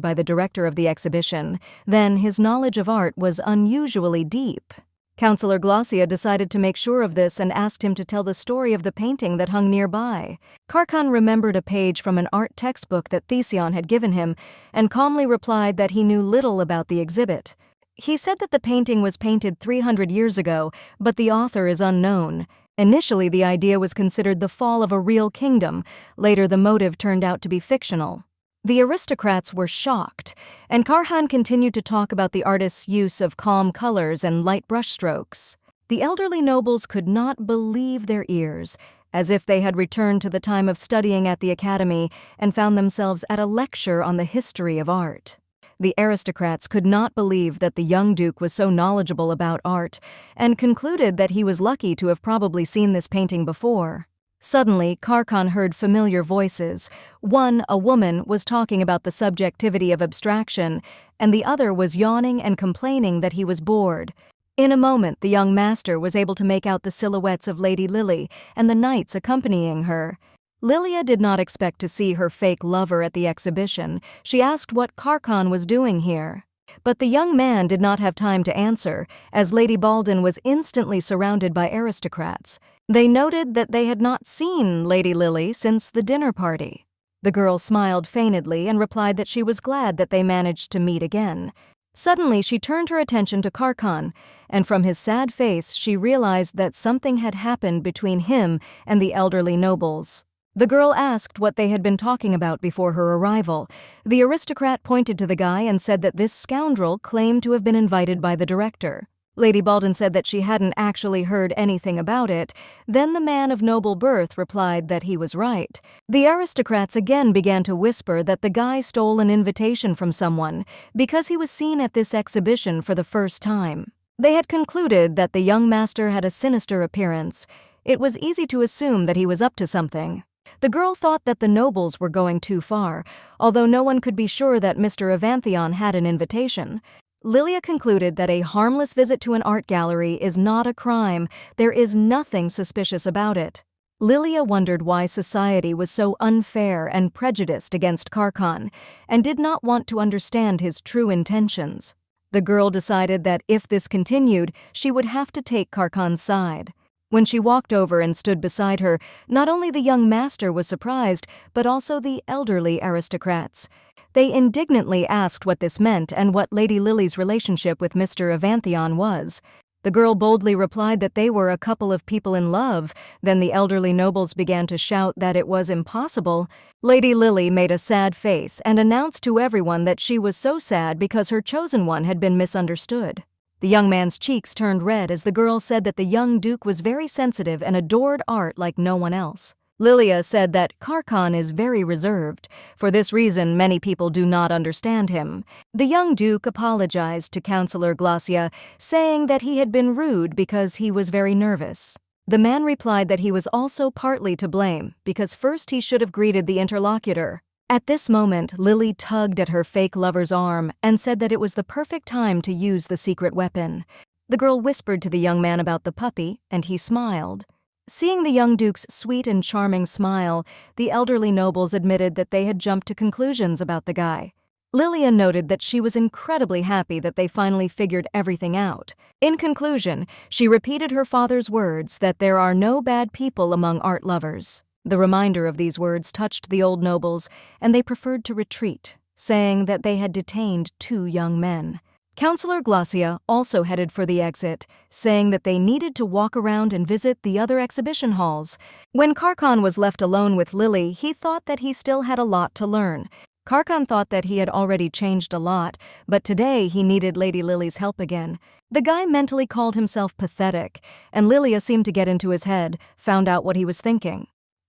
by the director of the exhibition, then his knowledge of art was unusually deep. Councillor Glosia decided to make sure of this and asked him to tell the story of the painting that hung nearby. Karkan remembered a page from an art textbook that Thesion had given him and calmly replied that he knew little about the exhibit. He said that the painting was painted 300 years ago, but the author is unknown. Initially, the idea was considered the fall of a real kingdom. Later, the motive turned out to be fictional. The aristocrats were shocked, and Karhan continued to talk about the artist's use of calm colors and light brushstrokes. The elderly nobles could not believe their ears, as if they had returned to the time of studying at the academy and found themselves at a lecture on the history of art. The aristocrats could not believe that the young duke was so knowledgeable about art, and concluded that he was lucky to have probably seen this painting before. Suddenly, Karkan heard familiar voices. One, a woman, was talking about the subjectivity of abstraction, and the other was yawning and complaining that he was bored. In a moment, the young master was able to make out the silhouettes of Lady Lily and the knights accompanying her. Lilia did not expect to see her fake lover at the exhibition. She asked what Karkan was doing here. But the young man did not have time to answer, as Lady Baldin was instantly surrounded by aristocrats. They noted that they had not seen Lady Lily since the dinner party. The girl smiled feignedly and replied that she was glad that they managed to meet again. Suddenly she turned her attention to Karkan, and from his sad face she realized that something had happened between him and the elderly nobles. The girl asked what they had been talking about before her arrival. The aristocrat pointed to the guy and said that this scoundrel claimed to have been invited by the director. Lady Baldin said that she hadn't actually heard anything about it. Then the man of noble birth replied that he was right. The aristocrats again began to whisper that the guy stole an invitation from someone because he was seen at this exhibition for the first time. They had concluded that the young master had a sinister appearance. It was easy to assume that he was up to something. The girl thought that the nobles were going too far, although no one could be sure that Mr. Avantheon had an invitation. Lilia concluded that a harmless visit to an art gallery is not a crime. There is nothing suspicious about it. Lilia wondered why society was so unfair and prejudiced against Karkan, and did not want to understand his true intentions. The girl decided that if this continued, she would have to take Karkan's side. When she walked over and stood beside her, not only the young master was surprised, but also the elderly aristocrats. They indignantly asked what this meant and what Lady Lily's relationship with Mr. Avantheon was. The girl boldly replied that they were a couple of people in love. Then the elderly nobles began to shout that it was impossible. Lady Lily made a sad face and announced to everyone that she was so sad because her chosen one had been misunderstood. The young man's cheeks turned red as the girl said that the young duke was very sensitive and adored art like no one else. Lilia said that Karkan is very reserved. For this reason, many people do not understand him. The young duke apologized to Counselor Glacia, saying that he had been rude because he was very nervous. The man replied that he was also partly to blame, because first he should have greeted the interlocutor. At this moment, Lily tugged at her fake lover's arm and said that it was the perfect time to use the secret weapon. The girl whispered to the young man about the puppy, and he smiled. Seeing the young duke's sweet and charming smile, the elderly nobles admitted that they had jumped to conclusions about the guy. Lilia noted that she was incredibly happy that they finally figured everything out. In conclusion, she repeated her father's words that there are no bad people among art lovers. The reminder of these words touched the old nobles, and they preferred to retreat, saying that they had detained 2 young men. Counselor Glacia also headed for the exit, saying that they needed to walk around and visit the other exhibition halls. When Karkan was left alone with Lily, he thought that he still had a lot to learn. Karkan thought that he had already changed a lot, but today he needed Lady Lily's help again. The guy mentally called himself pathetic, and Lilia seemed to get into his head, found out what he was thinking.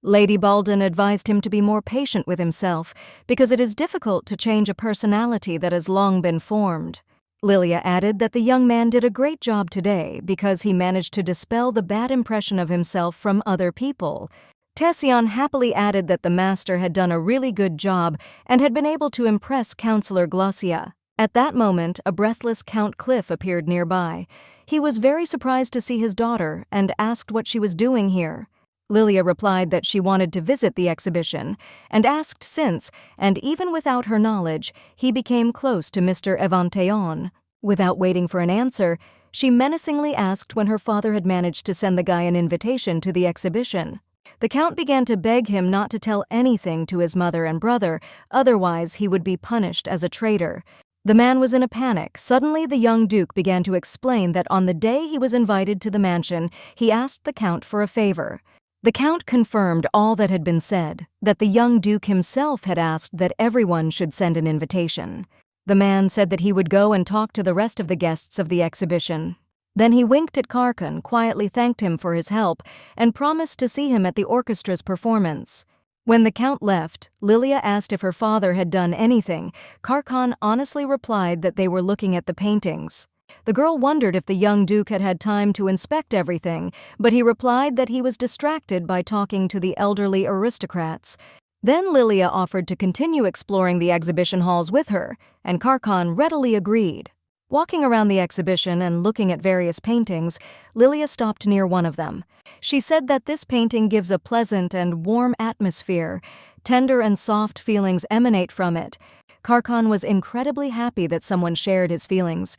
Lady Baldwin advised him to be more patient with himself, because it is difficult to change a personality that has long been formed. Lilia added that the young man did a great job today because he managed to dispel the bad impression of himself from other people. Tessian happily added that the master had done a really good job and had been able to impress Counselor Glacia. At that moment, a breathless Count Cliff appeared nearby. He was very surprised to see his daughter and asked what she was doing here. Lilia replied that she wanted to visit the exhibition, and asked since, and even without her knowledge, he became close to Mr. Evanteon. Without waiting for an answer, she menacingly asked when her father had managed to send the guy an invitation to the exhibition. The Count began to beg him not to tell anything to his mother and brother, otherwise he would be punished as a traitor. The man was in a panic. Suddenly, the young duke began to explain that on the day he was invited to the mansion, he asked the Count for a favor. The Count confirmed all that had been said, that the young duke himself had asked that everyone should send an invitation. The man said that he would go and talk to the rest of the guests of the exhibition. Then he winked at Karkan, quietly thanked him for his help, and promised to see him at the orchestra's performance. When the Count left, Lilia asked if her father had done anything. Karkan honestly replied that they were looking at the paintings. The girl wondered if the young duke had had time to inspect everything, but he replied that he was distracted by talking to the elderly aristocrats. Then Lilia offered to continue exploring the exhibition halls with her, and Karkan readily agreed. Walking around the exhibition and looking at various paintings, Lilia stopped near one of them. She said that this painting gives a pleasant and warm atmosphere. Tender and soft feelings emanate from it. Karkan was incredibly happy that someone shared his feelings.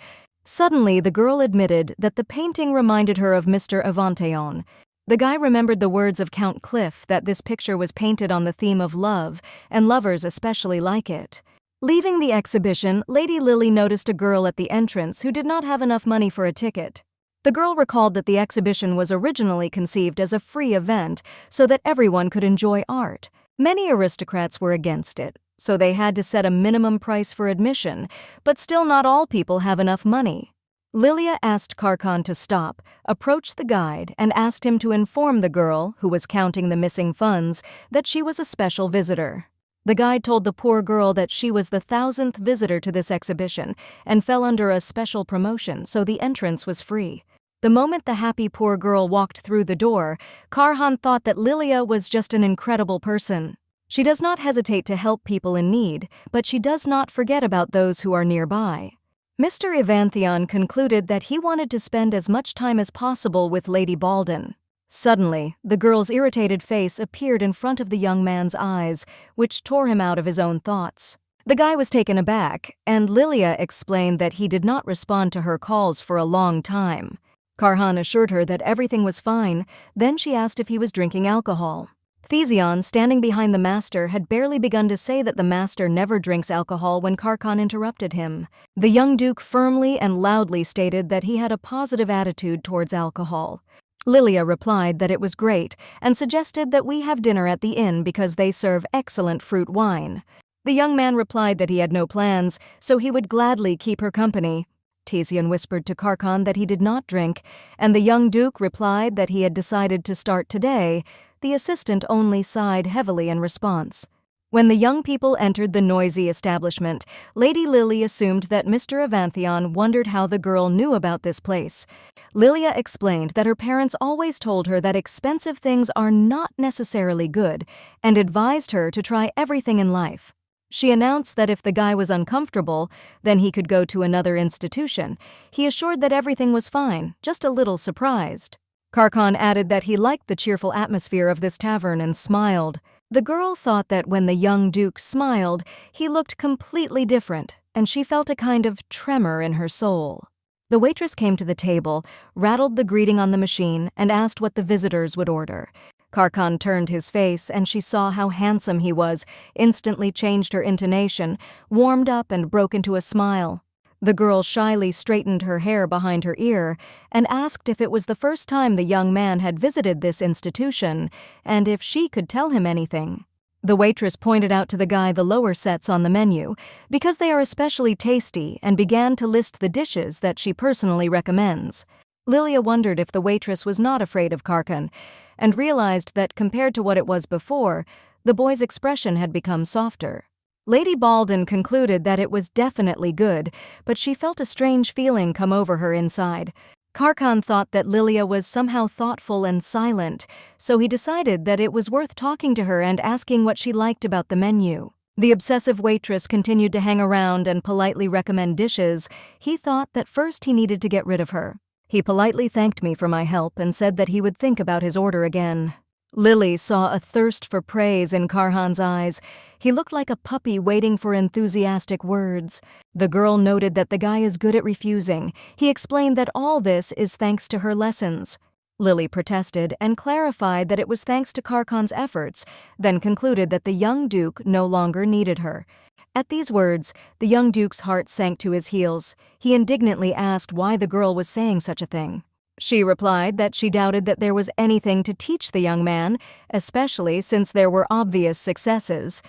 Suddenly, the girl admitted that the painting reminded her of Mr. Evanteon. The guy remembered the words of Count Cliff that this picture was painted on the theme of love, and lovers especially like it. Leaving the exhibition, Lady Lily noticed a girl at the entrance who did not have enough money for a ticket. The girl recalled that the exhibition was originally conceived as a free event so that everyone could enjoy art. Many aristocrats were against it, so they had to set a minimum price for admission, but still not all people have enough money. Lilia asked Karkan to stop, approached the guide, and asked him to inform the girl, who was counting the missing funds, that she was a special visitor. The guide told the poor girl that she was the 1,000th visitor to this exhibition and fell under a special promotion, so the entrance was free. The moment the happy poor girl walked through the door, Karhan thought that Lilia was just an incredible person. She does not hesitate to help people in need, but she does not forget about those who are nearby. Mr. Evantheon concluded that he wanted to spend as much time as possible with Lady Baldwin. Suddenly, the girl's irritated face appeared in front of the young man's eyes, which tore him out of his own thoughts. The guy was taken aback, and Lilia explained that he did not respond to her calls for a long time. Karhan assured her that everything was fine, then she asked if he was drinking alcohol. Thesion, standing behind the master, had barely begun to say that the master never drinks alcohol when Karkan interrupted him. The young duke firmly and loudly stated that he had a positive attitude towards alcohol. Lilia replied that it was great and suggested that we have dinner at the inn because they serve excellent fruit wine. The young man replied that he had no plans, so he would gladly keep her company. Tizian whispered to Karkan that he did not drink, and the young duke replied that he had decided to start today. The assistant only sighed heavily in response. When the young people entered the noisy establishment, Lady Lily assumed that Mr. Avanthion wondered how the girl knew about this place. Lilia explained that her parents always told her that expensive things are not necessarily good and advised her to try everything in life. She announced that if the guy was uncomfortable, then he could go to another institution. He assured that everything was fine, just a little surprised. Karkan added that he liked the cheerful atmosphere of this tavern and smiled. The girl thought that when the young duke smiled, he looked completely different, and she felt a kind of tremor in her soul. The waitress came to the table, rattled the greeting on the machine, and asked what the visitors would order. Karkan turned his face, and she saw how handsome he was, instantly changed her intonation, warmed up and broke into a smile. The girl shyly straightened her hair behind her ear and asked if it was the first time the young man had visited this institution and if she could tell him anything. The waitress pointed out to the guy the lower sets on the menu because they are especially tasty and began to list the dishes that she personally recommends. Lilia wondered if the waitress was not afraid of Karkan and realized that compared to what it was before, the boy's expression had become softer. Lady Baldwin concluded that it was definitely good, but she felt a strange feeling come over her inside. Karkan thought that Lilia was somehow thoughtful and silent, so he decided that it was worth talking to her and asking what she liked about the menu. The obsessive waitress continued to hang around and politely recommend dishes. He thought that first he needed to get rid of her. He politely thanked me for my help and said that he would think about his order again. Lily saw a thirst for praise in Karhan's eyes. He looked like a puppy waiting for enthusiastic words. The girl noted that the guy is good at refusing. He explained that all this is thanks to her lessons. Lily protested and clarified that it was thanks to Karkan's efforts, then concluded that the young duke no longer needed her. At these words, the young duke's heart sank to his heels. He indignantly asked why the girl was saying such a thing. She replied that she doubted that there was anything to teach the young man, especially since there were obvious successes.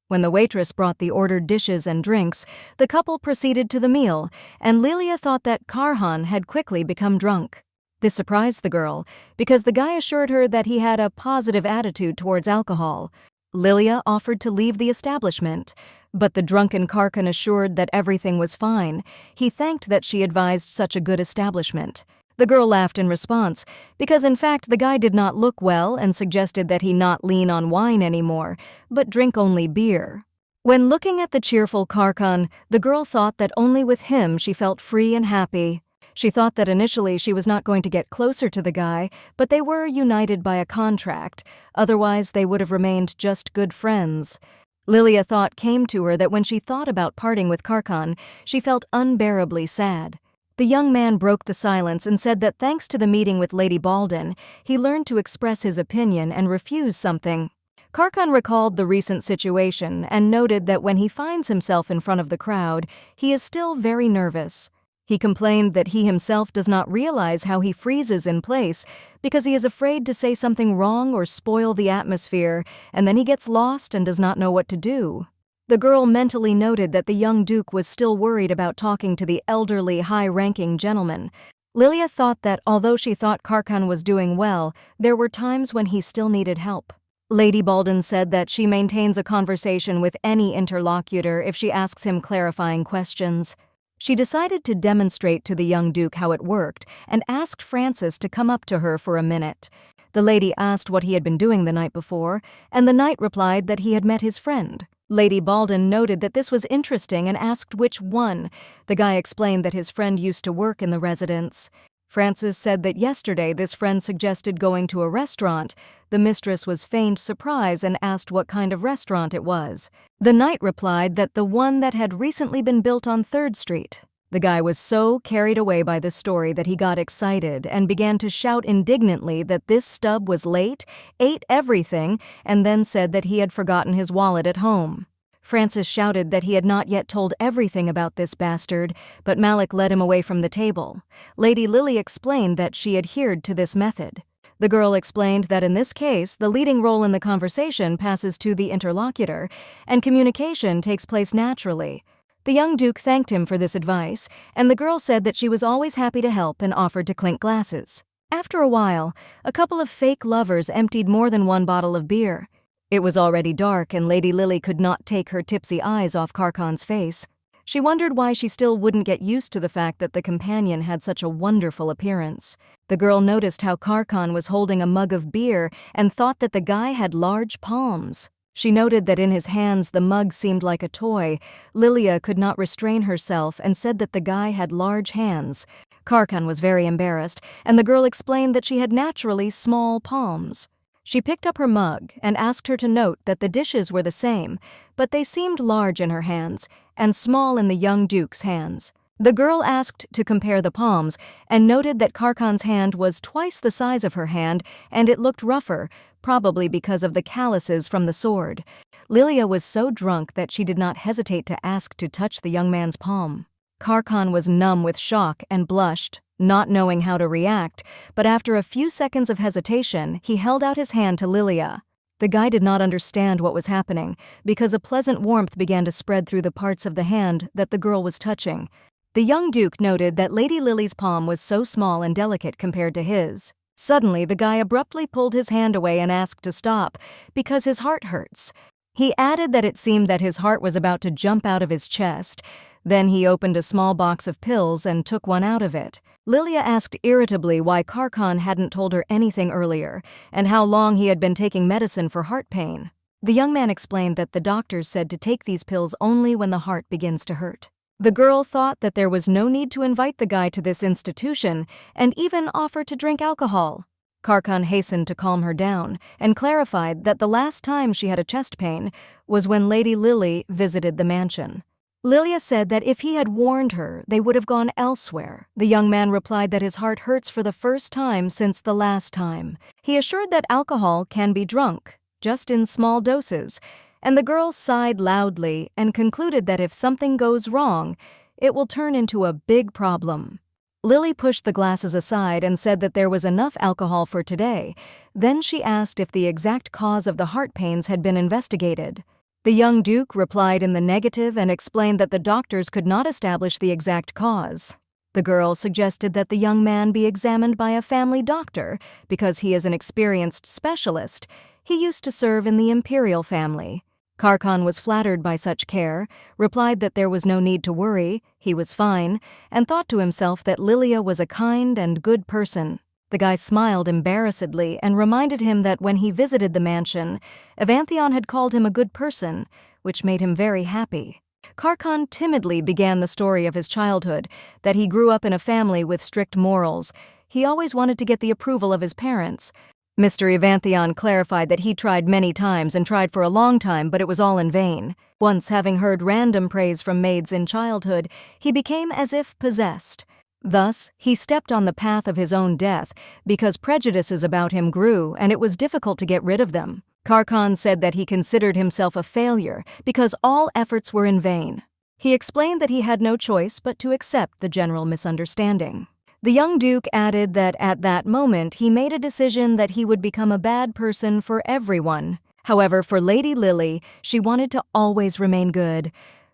When the waitress brought the ordered dishes and drinks, the couple proceeded to the meal, and Lilia thought that Karhan had quickly become drunk. This surprised the girl, because the guy assured her that he had a positive attitude towards alcohol. Lilia offered to leave the establishment, but the drunken Karkan assured that everything was fine. He thanked that she advised such a good establishment. The girl laughed in response, because in fact the guy did not look well and suggested that he not lean on wine anymore, but drink only beer. When looking at the cheerful Karkan, the girl thought that only with him she felt free and happy. She thought that initially she was not going to get closer to the guy, but they were united by a contract. Otherwise, they would have remained just good friends. Lilia thought came to her that when she thought about parting with Karkan, she felt unbearably sad. The young man broke the silence and said that thanks to the meeting with Lady Baldwin, he learned to express his opinion and refuse something. Karkan recalled the recent situation and noted that when he finds himself in front of the crowd, he is still very nervous. He complained that he himself does not realize how he freezes in place because he is afraid to say something wrong or spoil the atmosphere, and then he gets lost and does not know what to do. The girl mentally noted that the young duke was still worried about talking to the elderly, high-ranking gentleman. Lilia thought that although she thought Karkan was doing well, there were times when he still needed help. Lady Baldwin said that she maintains a conversation with any interlocutor if she asks him clarifying questions. She decided to demonstrate to the young duke how it worked and asked Francis to come up to her for a minute. The lady asked what he had been doing the night before, and the knight replied that he had met his friend. Lady Baldwin noted that this was interesting and asked which one. The guy explained that his friend used to work in the residence. Francis said that yesterday this friend suggested going to a restaurant. The mistress was feigned surprise and asked what kind of restaurant it was. The knight replied that the one that had recently been built on 3rd Street. The guy was so carried away by the story that he got excited and began to shout indignantly that this stub was late, ate everything, and then said that he had forgotten his wallet at home. Francis shouted that he had not yet told everything about this bastard, but Malik led him away from the table. Lady Lily explained that she adhered to this method. The girl explained that in this case, the leading role in the conversation passes to the interlocutor, and communication takes place naturally. The young duke thanked him for this advice, and the girl said that she was always happy to help and offered to clink glasses. After a while, a couple of fake lovers emptied more than one bottle of beer. It was already dark and Lady Lily could not take her tipsy eyes off Karkan's face. She wondered why she still wouldn't get used to the fact that the companion had such a wonderful appearance. The girl noticed how Karkan was holding a mug of beer and thought that the guy had large palms. She noted that in his hands the mug seemed like a toy. Lilia could not restrain herself and said that the guy had large hands. Karkan was very embarrassed, and the girl explained that she had naturally small palms. She picked up her mug and asked her to note that the dishes were the same, but they seemed large in her hands and small in the young duke's hands. The girl asked to compare the palms and noted that Karkan's hand was twice the size of her hand and it looked rougher, probably because of the calluses from the sword. Lilia was so drunk that she did not hesitate to ask to touch the young man's palm. Karkan was numb with shock and blushed, not knowing how to react, but after a few seconds of hesitation, he held out his hand to Lilia. The guy did not understand what was happening, because a pleasant warmth began to spread through the parts of the hand that the girl was touching. The young duke noted that Lady Lily's palm was so small and delicate compared to his. Suddenly, the guy abruptly pulled his hand away and asked to stop, because his heart hurts. He added that it seemed that his heart was about to jump out of his chest. Then he opened a small box of pills and took one out of it. Lilia asked irritably why Karkan hadn't told her anything earlier, and how long he had been taking medicine for heart pain. The young man explained that the doctors said to take these pills only when the heart begins to hurt. The girl thought that there was no need to invite the guy to this institution, and even offered to drink alcohol. Karkan hastened to calm her down, and clarified that the last time she had a chest pain was when Lady Lily visited the mansion. Lilia said that if he had warned her, they would have gone elsewhere. The young man replied that his heart hurts for the first time since the last time. He assured that alcohol can be drunk, just in small doses, and the girl sighed loudly and concluded that if something goes wrong, it will turn into a big problem. Lily pushed the glasses aside and said that there was enough alcohol for today. Then she asked if the exact cause of the heart pains had been investigated. The young duke replied in the negative and explained that the doctors could not establish the exact cause. The girl suggested that the young man be examined by a family doctor because he is an experienced specialist. He used to serve in the imperial family. Karkan was flattered by such care, replied that there was no need to worry, he was fine, and thought to himself that Lilia was a kind and good person. The guy smiled embarrassedly and reminded him that when he visited the mansion, Evantheon had called him a good person, which made him very happy. Karkan timidly began the story of his childhood, that he grew up in a family with strict morals. He always wanted to get the approval of his parents. Mr. Evantheon clarified that he tried many times and tried for a long time, but it was all in vain. Once, having heard random praise from maids in childhood, he became as if possessed. Thus, he stepped on the path of his own death because prejudices about him grew and it was difficult to get rid of them. Karkan said that he considered himself a failure because all efforts were in vain. He explained that he had no choice but to accept the general misunderstanding. The young duke added that at that moment he made a decision that he would become a bad person for everyone. However, for Lady Lily, she wanted to always remain good.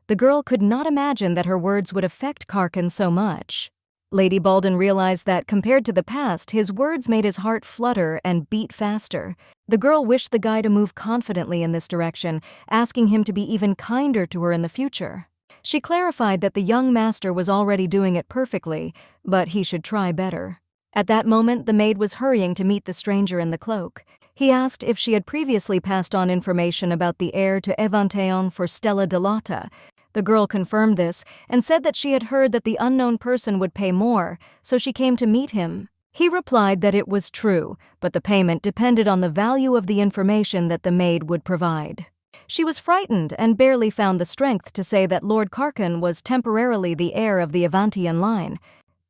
The girl could not imagine that her words would affect Karkan so much. Lady Baldwin realized that, compared to the past, his words made his heart flutter and beat faster. The girl wished the guy to move confidently in this direction, asking him to be even kinder to her in the future. She clarified that the young master was already doing it perfectly, but he should try better. At that moment, the maid was hurrying to meet the stranger in the cloak. He asked if she had previously passed on information about the heir to Evantheon for Stella Delata. The girl confirmed this and said that she had heard that the unknown person would pay more, so she came to meet him. He replied that it was true, but the payment depended on the value of the information that the maid would provide. She was frightened and barely found the strength to say that Lord Karkan was temporarily the heir of the Evantheon line.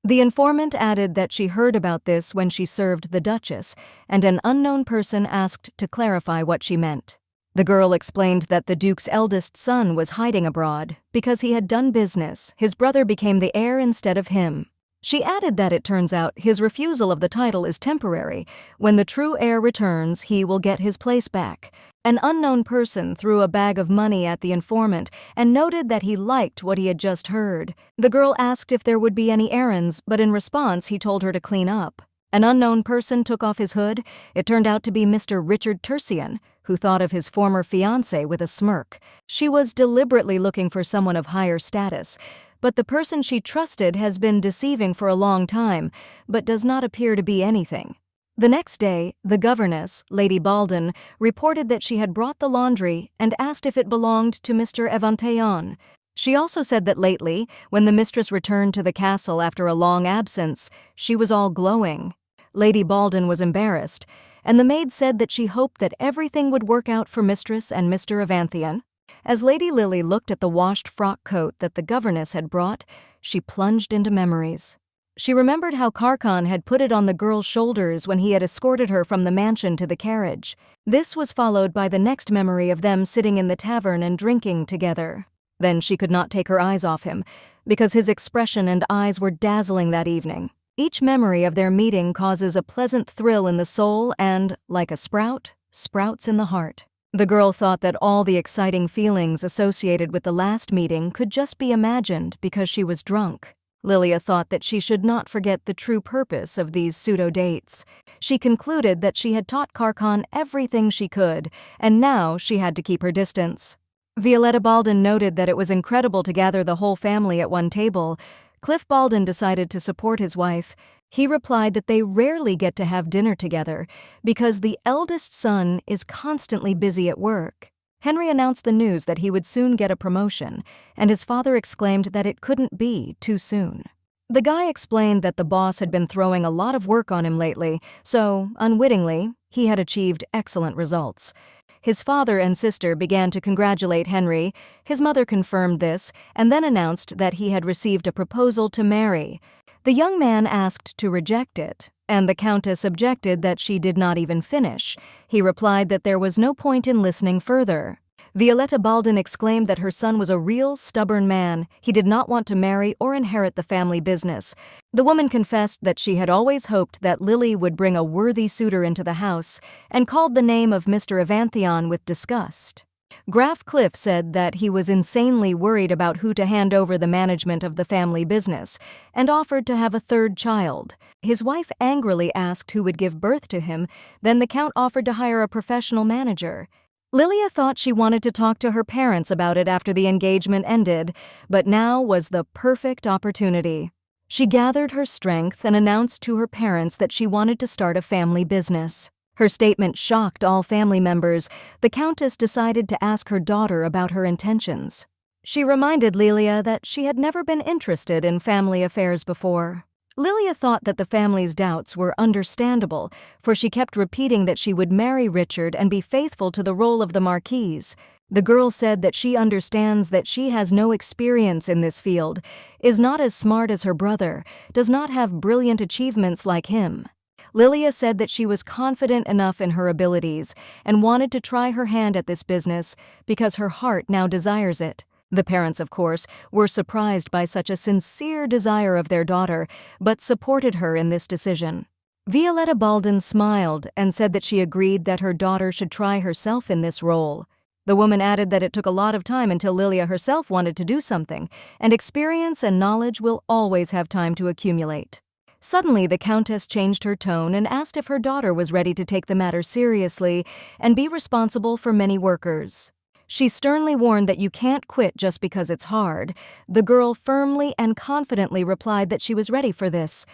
The informant added that she heard about this when she served the Duchess, and an unknown person asked to clarify what she meant. The girl explained that the Duke's eldest son was hiding abroad. Because he had done business, his brother became the heir instead of him. She added that it turns out his refusal of the title is temporary. When the true heir returns, he will get his place back. An unknown person threw a bag of money at the informant and noted that he liked what he had just heard. The girl asked if there would be any errands, but in response he told her to clean up. An unknown person took off his hood. It turned out to be Mr. Richard Tersian, who thought of his former fiancée with a smirk. She was deliberately looking for someone of higher status, but the person she trusted has been deceiving for a long time, but does not appear to be anything. The next day, the governess, Lady Balden, reported that she had brought the laundry and asked if it belonged to Mr. Evantayon. She also said that lately, when the mistress returned to the castle after a long absence, she was all glowing. Lady Balden was embarrassed, and the maid said that she hoped that everything would work out for Mistress and Mr. Evanthion. As Lady Lily looked at the washed frock coat that the governess had brought, she plunged into memories. She remembered how Karkan had put it on the girl's shoulders when he had escorted her from the mansion to the carriage. This was followed by the next memory of them sitting in the tavern and drinking together. Then she could not take her eyes off him, because his expression and eyes were dazzling that evening. Each memory of their meeting causes a pleasant thrill in the soul and, like a sprout, sprouts in the heart. The girl thought that all the exciting feelings associated with the last meeting could just be imagined because she was drunk. Lilia thought that she should not forget the true purpose of these pseudo-dates. She concluded that she had taught Karkan everything she could, and now she had to keep her distance. Violetta Balden noted that it was incredible to gather the whole family at one table. Cliff Balden decided to support his wife. He replied that they rarely get to have dinner together because the eldest son is constantly busy at work. Henry announced the news that he would soon get a promotion, and his father exclaimed that it couldn't be too soon. The guy explained that the boss had been throwing a lot of work on him lately, so, unwittingly, he had achieved excellent results. His father and sister began to congratulate Henry. His mother confirmed this and then announced that he had received a proposal to marry. The young man asked to reject it, and the Countess objected that she did not even finish. He replied that there was no point in listening further. Violetta Balden exclaimed that her son was a real stubborn man. He did not want to marry or inherit the family business. The woman confessed that she had always hoped that Lily would bring a worthy suitor into the house, and called the name of Mr. Evanthion with disgust. Graf Cliff said that he was insanely worried about who to hand over the management of the family business, and offered to have a third child. His wife angrily asked who would give birth to him, then the Count offered to hire a professional manager. Lilia thought she wanted to talk to her parents about it after the engagement ended, but now was the perfect opportunity. She gathered her strength and announced to her parents that she wanted to start a family business. Her statement shocked all family members. The Countess decided to ask her daughter about her intentions. She reminded Lilia that she had never been interested in family affairs before. Lilia thought that the family's doubts were understandable, for she kept repeating that she would marry Richard and be faithful to the role of the Marquise. The girl said that she understands that she has no experience in this field, is not as smart as her brother, does not have brilliant achievements like him. Lilia said that she was confident enough in her abilities and wanted to try her hand at this business because her heart now desires it. The parents, of course, were surprised by such a sincere desire of their daughter, but supported her in this decision. Violetta Balden smiled and said that she agreed that her daughter should try herself in this role. The woman added that it took a lot of time until Lilia herself wanted to do something, and experience and knowledge will always have time to accumulate. Suddenly, the Countess changed her tone and asked if her daughter was ready to take the matter seriously and be responsible for many workers. She sternly warned that you can't quit just because it's hard. The girl firmly and confidently replied that she was ready for this.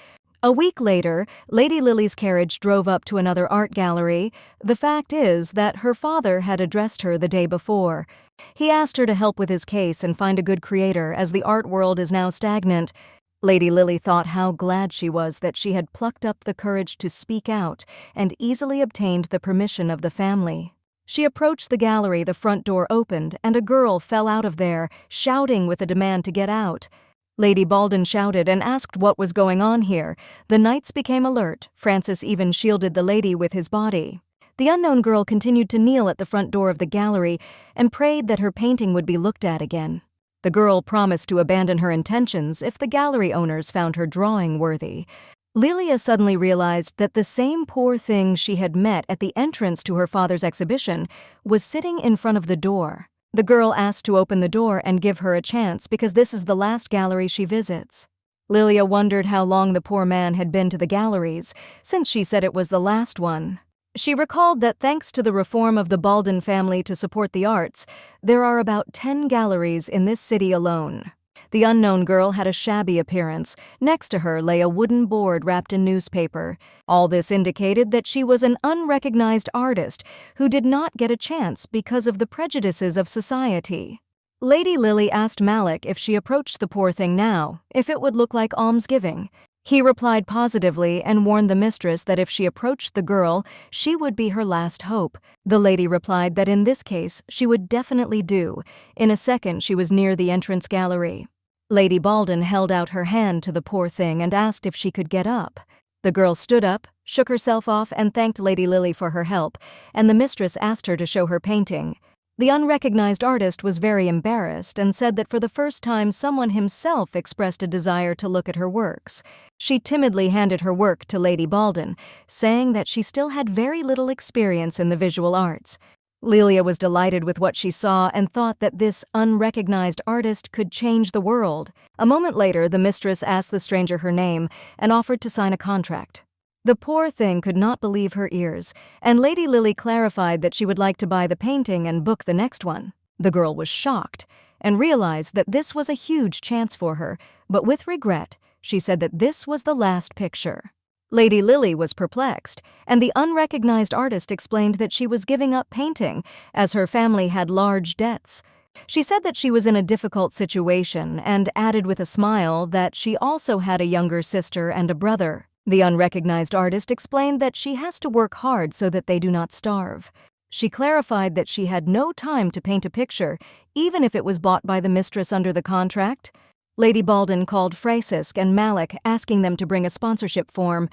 A week later, Lady Lily's carriage drove up to another art gallery. The fact is that her father had addressed her the day before. He asked her to help with his case and find a good creator, as the art world is now stagnant. Lady Lily thought how glad she was that she had plucked up the courage to speak out and easily obtained the permission of the family. She approached the gallery, the front door opened, and a girl fell out of there, shouting with a demand to get out. Lady Balden shouted and asked what was going on here. The knights became alert. Francis even shielded the lady with his body. The unknown girl continued to kneel at the front door of the gallery and prayed that her painting would be looked at again. The girl promised to abandon her intentions if the gallery owners found her drawing worthy. Lilia suddenly realized that the same poor thing she had met at the entrance to her father's exhibition was sitting in front of the door. The girl asked to open the door and give her a chance because this is the last gallery she visits. Lilia wondered how long the poor man had been to the galleries, since she said it was the last one. She recalled that thanks to the reform of the Baldwin family to support the arts, there are about 10 galleries in this city alone. The unknown girl had a shabby appearance. Next to her lay a wooden board wrapped in newspaper. All this indicated that she was an unrecognized artist who did not get a chance because of the prejudices of society. Lady Lily asked Malik if she approached the poor thing now, if it would look like almsgiving. He replied positively and warned the mistress that if she approached the girl, she would be her last hope. The lady replied that in this case she would definitely do. In a second she was near the entrance gallery. Lady Baldwin held out her hand to the poor thing and asked if she could get up. The girl stood up, shook herself off and thanked Lady Lily for her help, and the mistress asked her to show her painting. The unrecognized artist was very embarrassed and said that for the first time someone himself expressed a desire to look at her works. She timidly handed her work to Lady Baldwin, saying that she still had very little experience in the visual arts. Lilia was delighted with what she saw and thought that this unrecognized artist could change the world. A moment later, the mistress asked the stranger her name and offered to sign a contract. The poor thing could not believe her ears, and Lady Lily clarified that she would like to buy the painting and book the next one. The girl was shocked and realized that this was a huge chance for her, but with regret, she said that this was the last picture. Lady Lily was perplexed, and the unrecognized artist explained that she was giving up painting as her family had large debts. She said that she was in a difficult situation and added with a smile that she also had a younger sister and a brother. The unrecognized artist explained that she has to work hard so that they do not starve. She clarified that she had no time to paint a picture, even if it was bought by the mistress under the contract. Lady Baldwin called Francisc and Malik, asking them to bring a sponsorship form.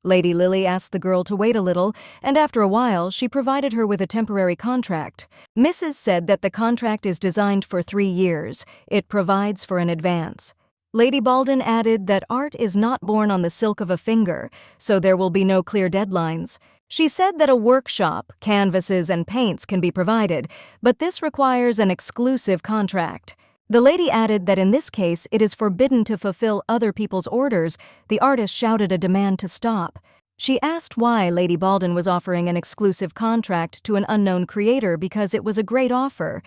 Lady Lily asked the girl to wait a little, and after a while, she provided her with a temporary contract. Mrs. said that the contract is designed for 3 years. It provides for an advance. Lady Baldwin added that art is not born on the silk of a finger, so there will be no clear deadlines. She said that a workshop, canvases, and paints can be provided, but this requires an exclusive contract. The lady added that in this case it is forbidden to fulfill other people's orders. The artist shouted a demand to stop. She asked why Lady Baldwin was offering an exclusive contract to an unknown creator because it was a great offer.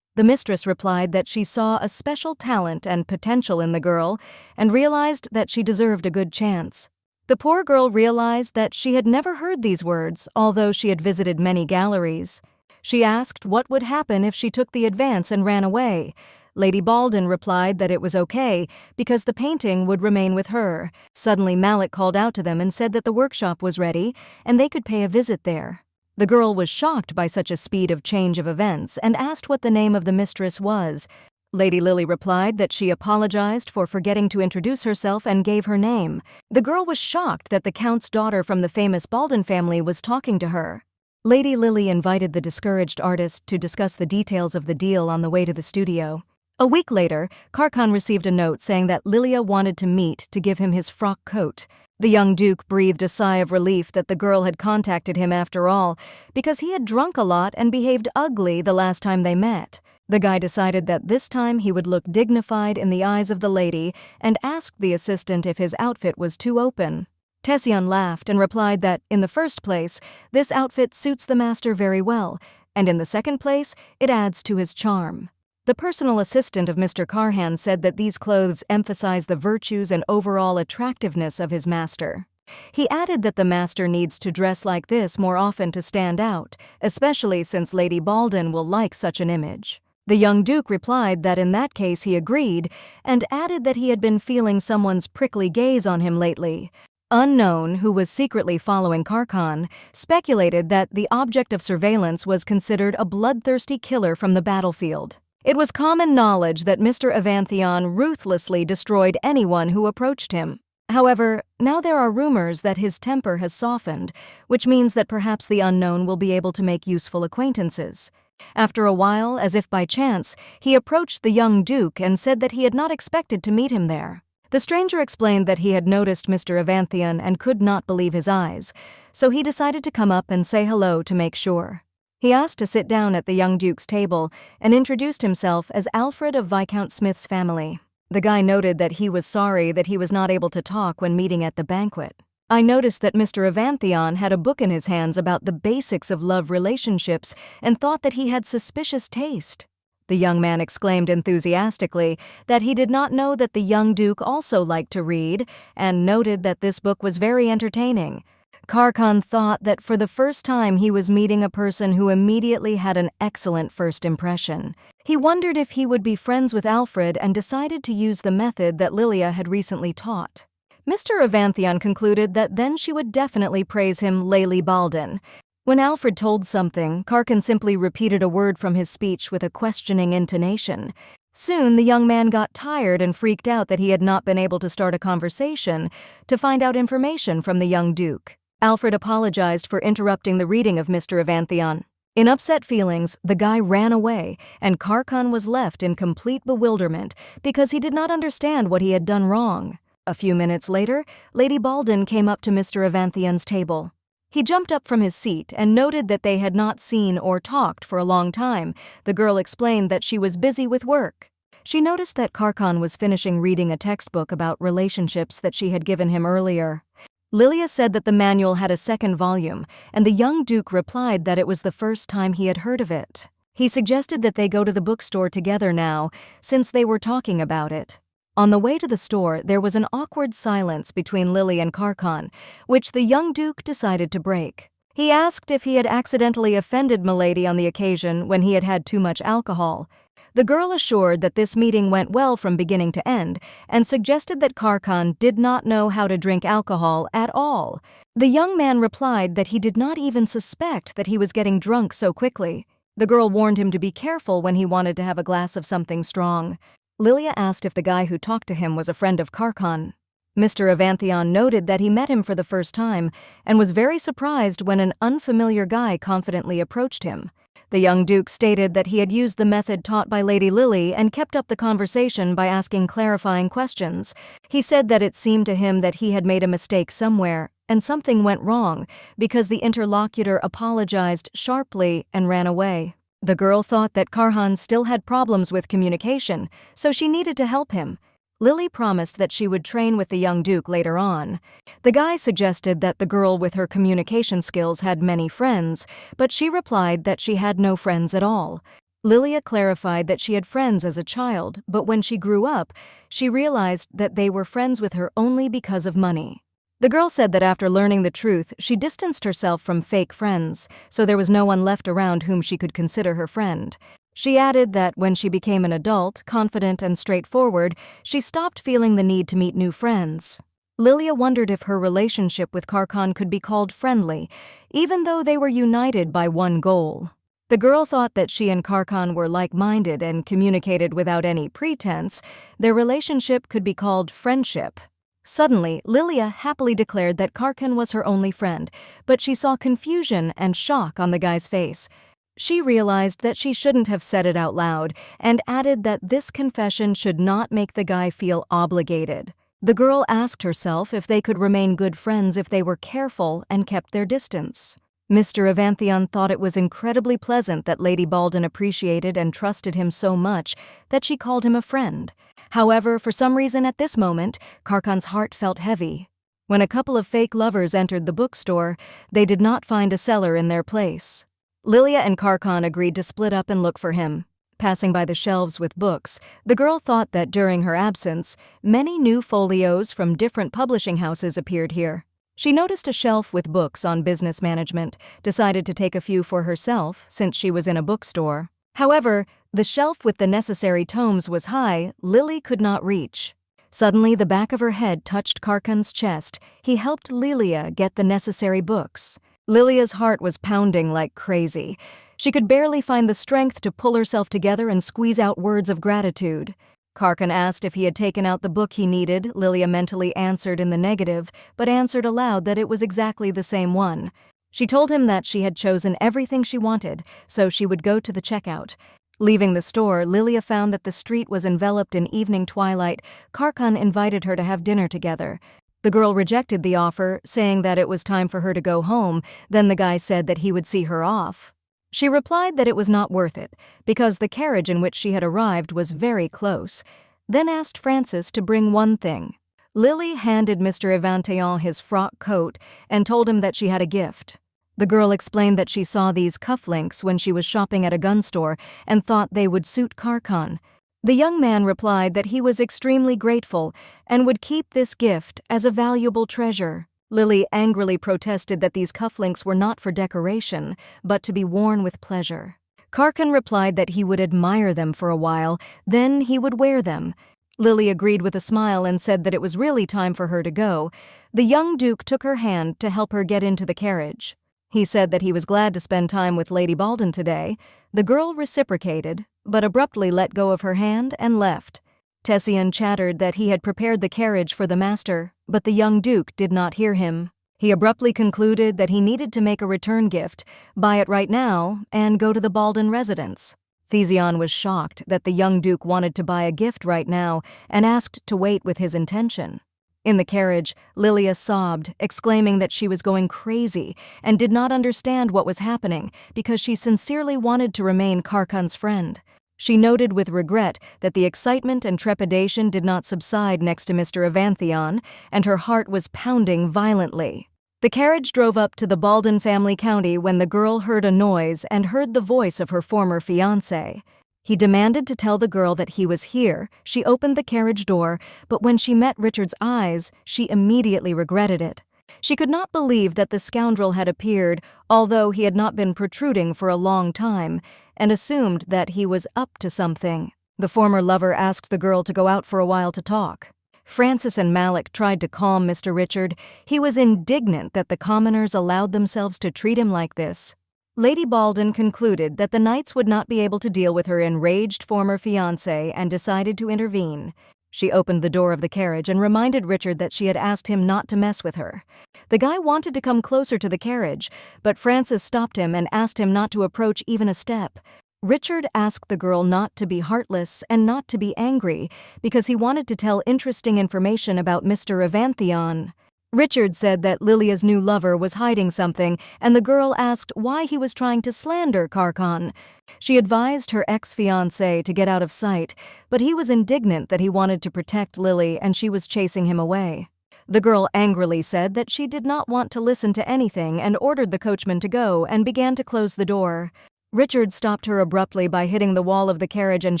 The mistress replied that she saw a special talent and potential in the girl and realized that she deserved a good chance. The poor girl realized that she had never heard these words, although she had visited many galleries. She asked what would happen if she took the advance and ran away. Lady Baldwin replied that it was okay because the painting would remain with her. Suddenly Malik called out to them and said that the workshop was ready and they could pay a visit there. The girl was shocked by such a speed of change of events and asked what the name of the mistress was. Lady Lily replied that she apologized for forgetting to introduce herself and gave her name. The girl was shocked that the Count's daughter from the famous Baldwin family was talking to her. Lady Lily invited the discouraged artist to discuss the details of the deal on the way to the studio. A week later, Karkan received a note saying that Lilia wanted to meet to give him his frock coat. The young duke breathed a sigh of relief that the girl had contacted him after all, because he had drunk a lot and behaved ugly the last time they met. The guy decided that this time he would look dignified in the eyes of the lady and asked the assistant if his outfit was too open. Tessian laughed and replied that, in the first place, this outfit suits the master very well, and in the second place, it adds to his charm. The personal assistant of Mr. Karhan said that these clothes emphasize the virtues and overall attractiveness of his master. He added that the master needs to dress like this more often to stand out, especially since Lady Baldwin will like such an image. The young duke replied that in that case he agreed, and added that he had been feeling someone's prickly gaze on him lately. Unknown, who was secretly following Karkan, speculated that the object of surveillance was considered a bloodthirsty killer from the battlefield. It was common knowledge that Mr. Avanthion ruthlessly destroyed anyone who approached him. However, now there are rumors that his temper has softened, which means that perhaps the unknown will be able to make useful acquaintances. After a while, as if by chance, he approached the young Duke and said that he had not expected to meet him there. The stranger explained that he had noticed Mr. Evanthion and could not believe his eyes, so he decided to come up and say hello to make sure. He asked to sit down at the young Duke's table and introduced himself as Alfred of Viscount Smith's family. The guy noted that he was sorry that he was not able to talk when meeting at the banquet. I noticed that Mr. Evanthion had a book in his hands about the basics of love relationships and thought that he had suspicious taste. The young man exclaimed enthusiastically that he did not know that the young Duke also liked to read and noted that this book was very entertaining. Karkan thought that for the first time he was meeting a person who immediately had an excellent first impression. He wondered if he would be friends with Alfred and decided to use the method that Lilia had recently taught. Mr. Evanthion concluded that then she would definitely praise him Lady Balden. When Alfred told something, Karkan simply repeated a word from his speech with a questioning intonation. Soon, the young man got tired and freaked out that he had not been able to start a conversation to find out information from the young Duke. Alfred apologized for interrupting the reading of Mr. Evanthion. In upset feelings, the guy ran away, and Karkan was left in complete bewilderment because he did not understand what he had done wrong. A few minutes later, Lady Balden came up to Mr. Evanthion's table. He jumped up from his seat and noted that they had not seen or talked for a long time. The girl explained that she was busy with work. She noticed that Karkan was finishing reading a textbook about relationships that she had given him earlier. Lilia said that the manual had a second volume, and the young Duke replied that it was the first time he had heard of it. He suggested that they go to the bookstore together now, since they were talking about it. On the way to the store, there was an awkward silence between Lily and Karkan, which the young Duke decided to break. He asked if he had accidentally offended Milady on the occasion when he had had too much alcohol. The girl assured that this meeting went well from beginning to end and suggested that Karkan did not know how to drink alcohol at all. The young man replied that he did not even suspect that he was getting drunk so quickly. The girl warned him to be careful when he wanted to have a glass of something strong. Lilia asked if the guy who talked to him was a friend of Karkan. Mr. Evanthion noted that he met him for the first time and was very surprised when an unfamiliar guy confidently approached him. The young Duke stated that he had used the method taught by Lady Lily and kept up the conversation by asking clarifying questions. He said that it seemed to him that he had made a mistake somewhere and something went wrong because the interlocutor apologized sharply and ran away. The girl thought that Karhan still had problems with communication, so she needed to help him. Lily promised that she would train with the young Duke later on. The guy suggested that the girl with her communication skills had many friends, but she replied that she had no friends at all. Lilia clarified that she had friends as a child, but when she grew up, she realized that they were friends with her only because of money. The girl said that after learning the truth, she distanced herself from fake friends, so there was no one left around whom she could consider her friend. She added that when she became an adult, confident and straightforward, she stopped feeling the need to meet new friends. Lilia wondered if her relationship with Karkan could be called friendly, even though they were united by one goal. The girl thought that she and Karkan were like-minded and communicated without any pretense. Their relationship could be called friendship. Suddenly, Lilia happily declared that Karkan was her only friend, but she saw confusion and shock on the guy's face. She realized that she shouldn't have said it out loud and added that this confession should not make the guy feel obligated. The girl asked herself if they could remain good friends if they were careful and kept their distance. Mr. Evanthion thought it was incredibly pleasant that Lady Balden appreciated and trusted him so much that she called him a friend. However, for some reason at this moment, Karkan's heart felt heavy. When a couple of fake lovers entered the bookstore, they did not find a seller in their place. Lilia and Karkan agreed to split up and look for him. Passing by the shelves with books, the girl thought that during her absence, many new folios from different publishing houses appeared here. She noticed a shelf with books on business management, decided to take a few for herself since she was in a bookstore. However, the shelf with the necessary tomes was high, Lily could not reach. Suddenly, the back of her head touched Karkan's chest. He helped Lilia get the necessary books. Lilia's heart was pounding like crazy. She could barely find the strength to pull herself together and squeeze out words of gratitude. Karkan asked if he had taken out the book he needed. Lilia mentally answered in the negative, but answered aloud that it was exactly the same one. She told him that she had chosen everything she wanted, so she would go to the checkout. Leaving the store, Lilia found that the street was enveloped in evening twilight. Karkan invited her to have dinner together. The girl rejected the offer, saying that it was time for her to go home. Then the guy said that he would see her off. She replied that it was not worth it, because the carriage in which she had arrived was very close, then asked Francis to bring one thing. Lily handed Mr. Evantayon his frock coat and told him that she had a gift. The girl explained that she saw these cufflinks when she was shopping at a gun store and thought they would suit Karkan. The young man replied that he was extremely grateful and would keep this gift as a valuable treasure. Lily angrily protested that these cufflinks were not for decoration, but to be worn with pleasure. Karkan replied that he would admire them for a while, then he would wear them. Lily agreed with a smile and said that it was really time for her to go. The young duke took her hand to help her get into the carriage. He said that he was glad to spend time with Lady Baldwin today. The girl reciprocated, but abruptly let go of her hand and left. Tessian chattered that he had prepared the carriage for the master, but the young duke did not hear him. He abruptly concluded that he needed to make a return gift, buy it right now, and go to the Baldwin residence. Thesion was shocked that the young duke wanted to buy a gift right now and asked to wait with his intention. In the carriage, Lilia sobbed, exclaiming that she was going crazy and did not understand what was happening because she sincerely wanted to remain Karkan's friend. She noted with regret that the excitement and trepidation did not subside next to Mr. Evantayon, and her heart was pounding violently. The carriage drove up to the Baldwin family county when the girl heard a noise and heard the voice of her former fiancé. He demanded to tell the girl that he was here. She opened the carriage door, but when she met Richard's eyes, she immediately regretted it. She could not believe that the scoundrel had appeared, although he had not been protruding for a long time, and assumed that he was up to something. The former lover asked the girl to go out for a while to talk. Francis and Malik tried to calm Mr. Richard. He was indignant that the commoners allowed themselves to treat him like this. Lady Baldwin concluded that the knights would not be able to deal with her enraged former fiancé and decided to intervene. She opened the door of the carriage and reminded Richard that she had asked him not to mess with her. The guy wanted to come closer to the carriage, but Francis stopped him and asked him not to approach even a step. Richard asked the girl not to be heartless and not to be angry because he wanted to tell interesting information about Mr. Evantayon. Richard said that Lilia's new lover was hiding something, and the girl asked why he was trying to slander Karkan. She advised her ex-fiancé to get out of sight, but he was indignant that he wanted to protect Lily and she was chasing him away. The girl angrily said that she did not want to listen to anything and ordered the coachman to go and began to close the door. Richard stopped her abruptly by hitting the wall of the carriage and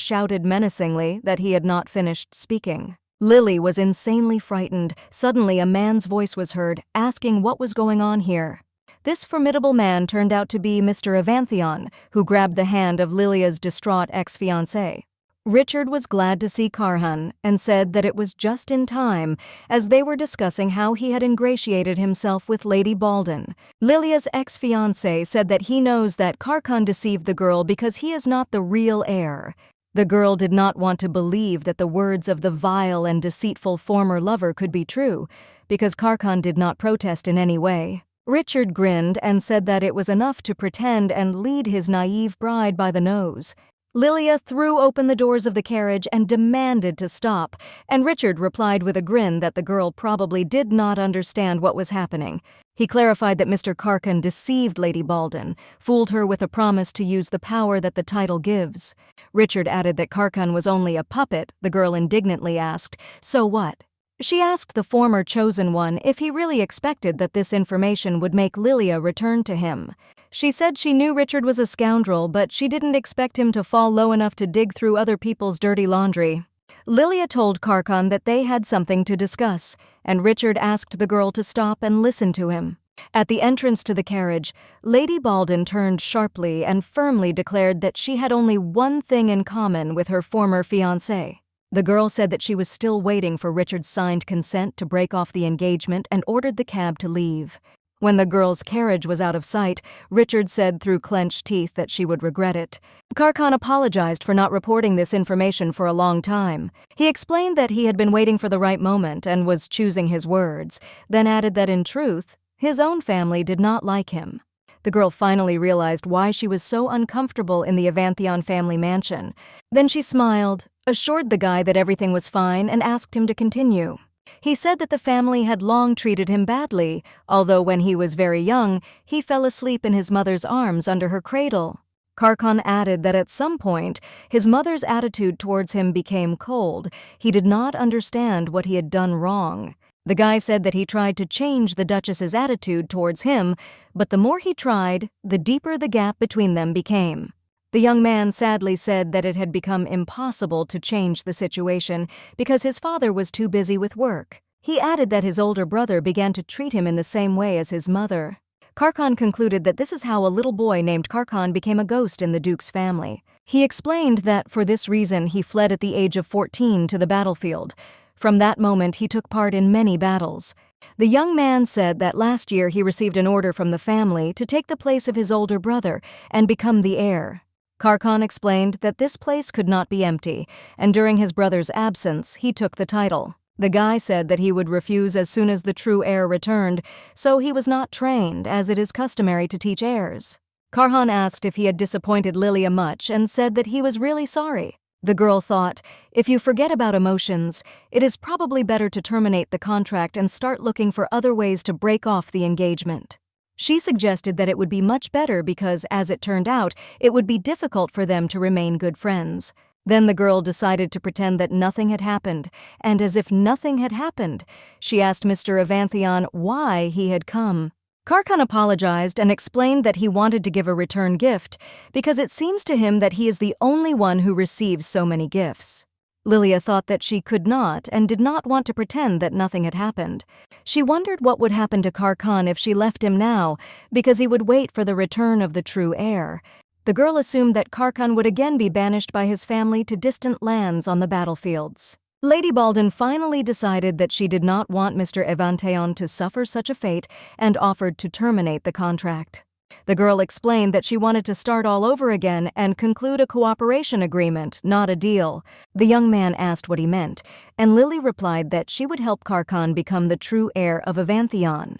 shouted menacingly that he had not finished speaking. Lily was insanely frightened. Suddenly, a man's voice was heard, asking what was going on here. This formidable man turned out to be Mr. Evantayon, who grabbed the hand of Lilia's distraught ex-fiancé. Richard was glad to see Karhan and said that it was just in time, as they were discussing how he had ingratiated himself with Lady Baldwin. Lilia's ex-fiancé said that he knows that Karkan deceived the girl because he is not the real heir. The girl did not want to believe that the words of the vile and deceitful former lover could be true, because Karkan did not protest in any way. Richard grinned and said that it was enough to pretend and lead his naive bride by the nose. Lilia threw open the doors of the carriage and demanded to stop, and Richard replied with a grin that the girl probably did not understand what was happening. He clarified that Mr. Karkan deceived Lady Baldwin, fooled her with a promise to use the power that the title gives. Richard added that Karkan was only a puppet. The girl indignantly asked, "So what?" She asked the former chosen one if he really expected that this information would make Lilia return to him. She said she knew Richard was a scoundrel, but she didn't expect him to fall low enough to dig through other people's dirty laundry. Lilia told Karkan that they had something to discuss, and Richard asked the girl to stop and listen to him. At the entrance to the carriage, Lady Baldwin turned sharply and firmly declared that she had only one thing in common with her former fiancé. The girl said that she was still waiting for Richard's signed consent to break off the engagement and ordered the cab to leave. When the girl's carriage was out of sight, Richard said through clenched teeth that she would regret it. Karkan apologized for not reporting this information for a long time. He explained that he had been waiting for the right moment and was choosing his words, then added that in truth, His own family did not like him. The girl finally realized why she was so uncomfortable in the Avanthion family mansion. Then she smiled, assured the guy that everything was fine, and asked him to continue. He said that the family had long treated him badly, although when he was very young, he fell asleep in his mother's arms under her cradle. Karkan added that at some point, his mother's attitude towards him became cold. He did not understand what he had done wrong. The guy said that he tried to change the Duchess's attitude towards him, but the more he tried, the deeper the gap between them became. The young man sadly said that it had become impossible to change the situation because his father was too busy with work. He added that his older brother began to treat him in the same way as his mother. Karkan concluded that this is how a little boy named Karkan became a ghost in the Duke's family. He explained that for this reason he fled at the age of 14 to the battlefield. From that moment he took part in many battles. The young man said that last year he received an order from the family to take the place of his older brother and become the heir. Karkan explained that this place could not be empty, and during his brother's absence, he took the title. The guy said that he would refuse as soon as the true heir returned, so he was not trained, as it is customary to teach heirs. Karhan asked if he had disappointed Lilia much and said that he was really sorry. The girl thought, if you forget about emotions, it is probably better to terminate the contract and start looking for other ways to break off the engagement. She suggested that it would be much better because, as it turned out, it would be difficult for them to remain good friends. Then the girl decided to pretend that nothing had happened, and as if nothing had happened, she asked Mr. Avanthion why he had come. Karkan apologized and explained that he wanted to give a return gift because it seems to him that he is the only one who receives so many gifts. Lilia thought that she could not and did not want to pretend that nothing had happened. She wondered what would happen to Karkan if she left him now, because he would wait for the return of the true heir. The girl assumed that Karkan would again be banished by his family to distant lands on the battlefields. Lady Baldin finally decided that she did not want Mr. Avanthion to suffer such a fate and offered to terminate the contract. The girl explained that she wanted to start all over again and conclude a cooperation agreement, not a deal. The young man asked what he meant, and Lily replied that she would help Karkan become the true heir of Avanthion.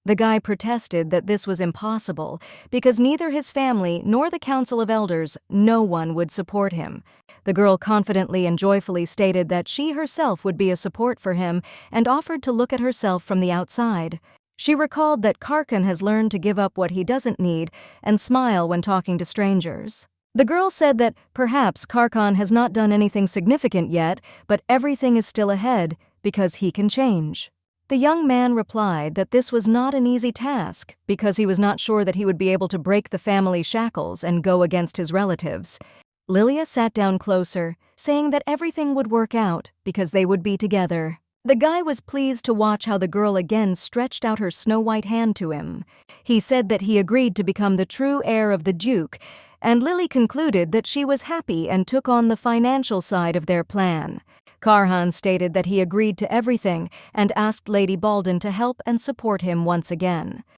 The guy protested that this was impossible because neither his family nor the Council of Elders, no one would support him. The girl confidently and joyfully stated that she herself would be a support for him and offered to look at herself from the outside. She recalled that Karkan has learned to give up what he doesn't need and smile when talking to strangers. The girl said that perhaps Karkan has not done anything significant yet, but everything is still ahead because he can change. The young man replied that this was not an easy task because he was not sure that he would be able to break the family shackles and go against his relatives. Lilia sat down closer, saying that everything would work out because they would be together. The guy was pleased to watch how the girl again stretched out her snow-white hand to him. He said that he agreed to become the true heir of the Duke, and Lily concluded that she was happy and took on the financial side of their plan. Karhan stated that he agreed to everything and asked Lady Baldin to help and support him once again.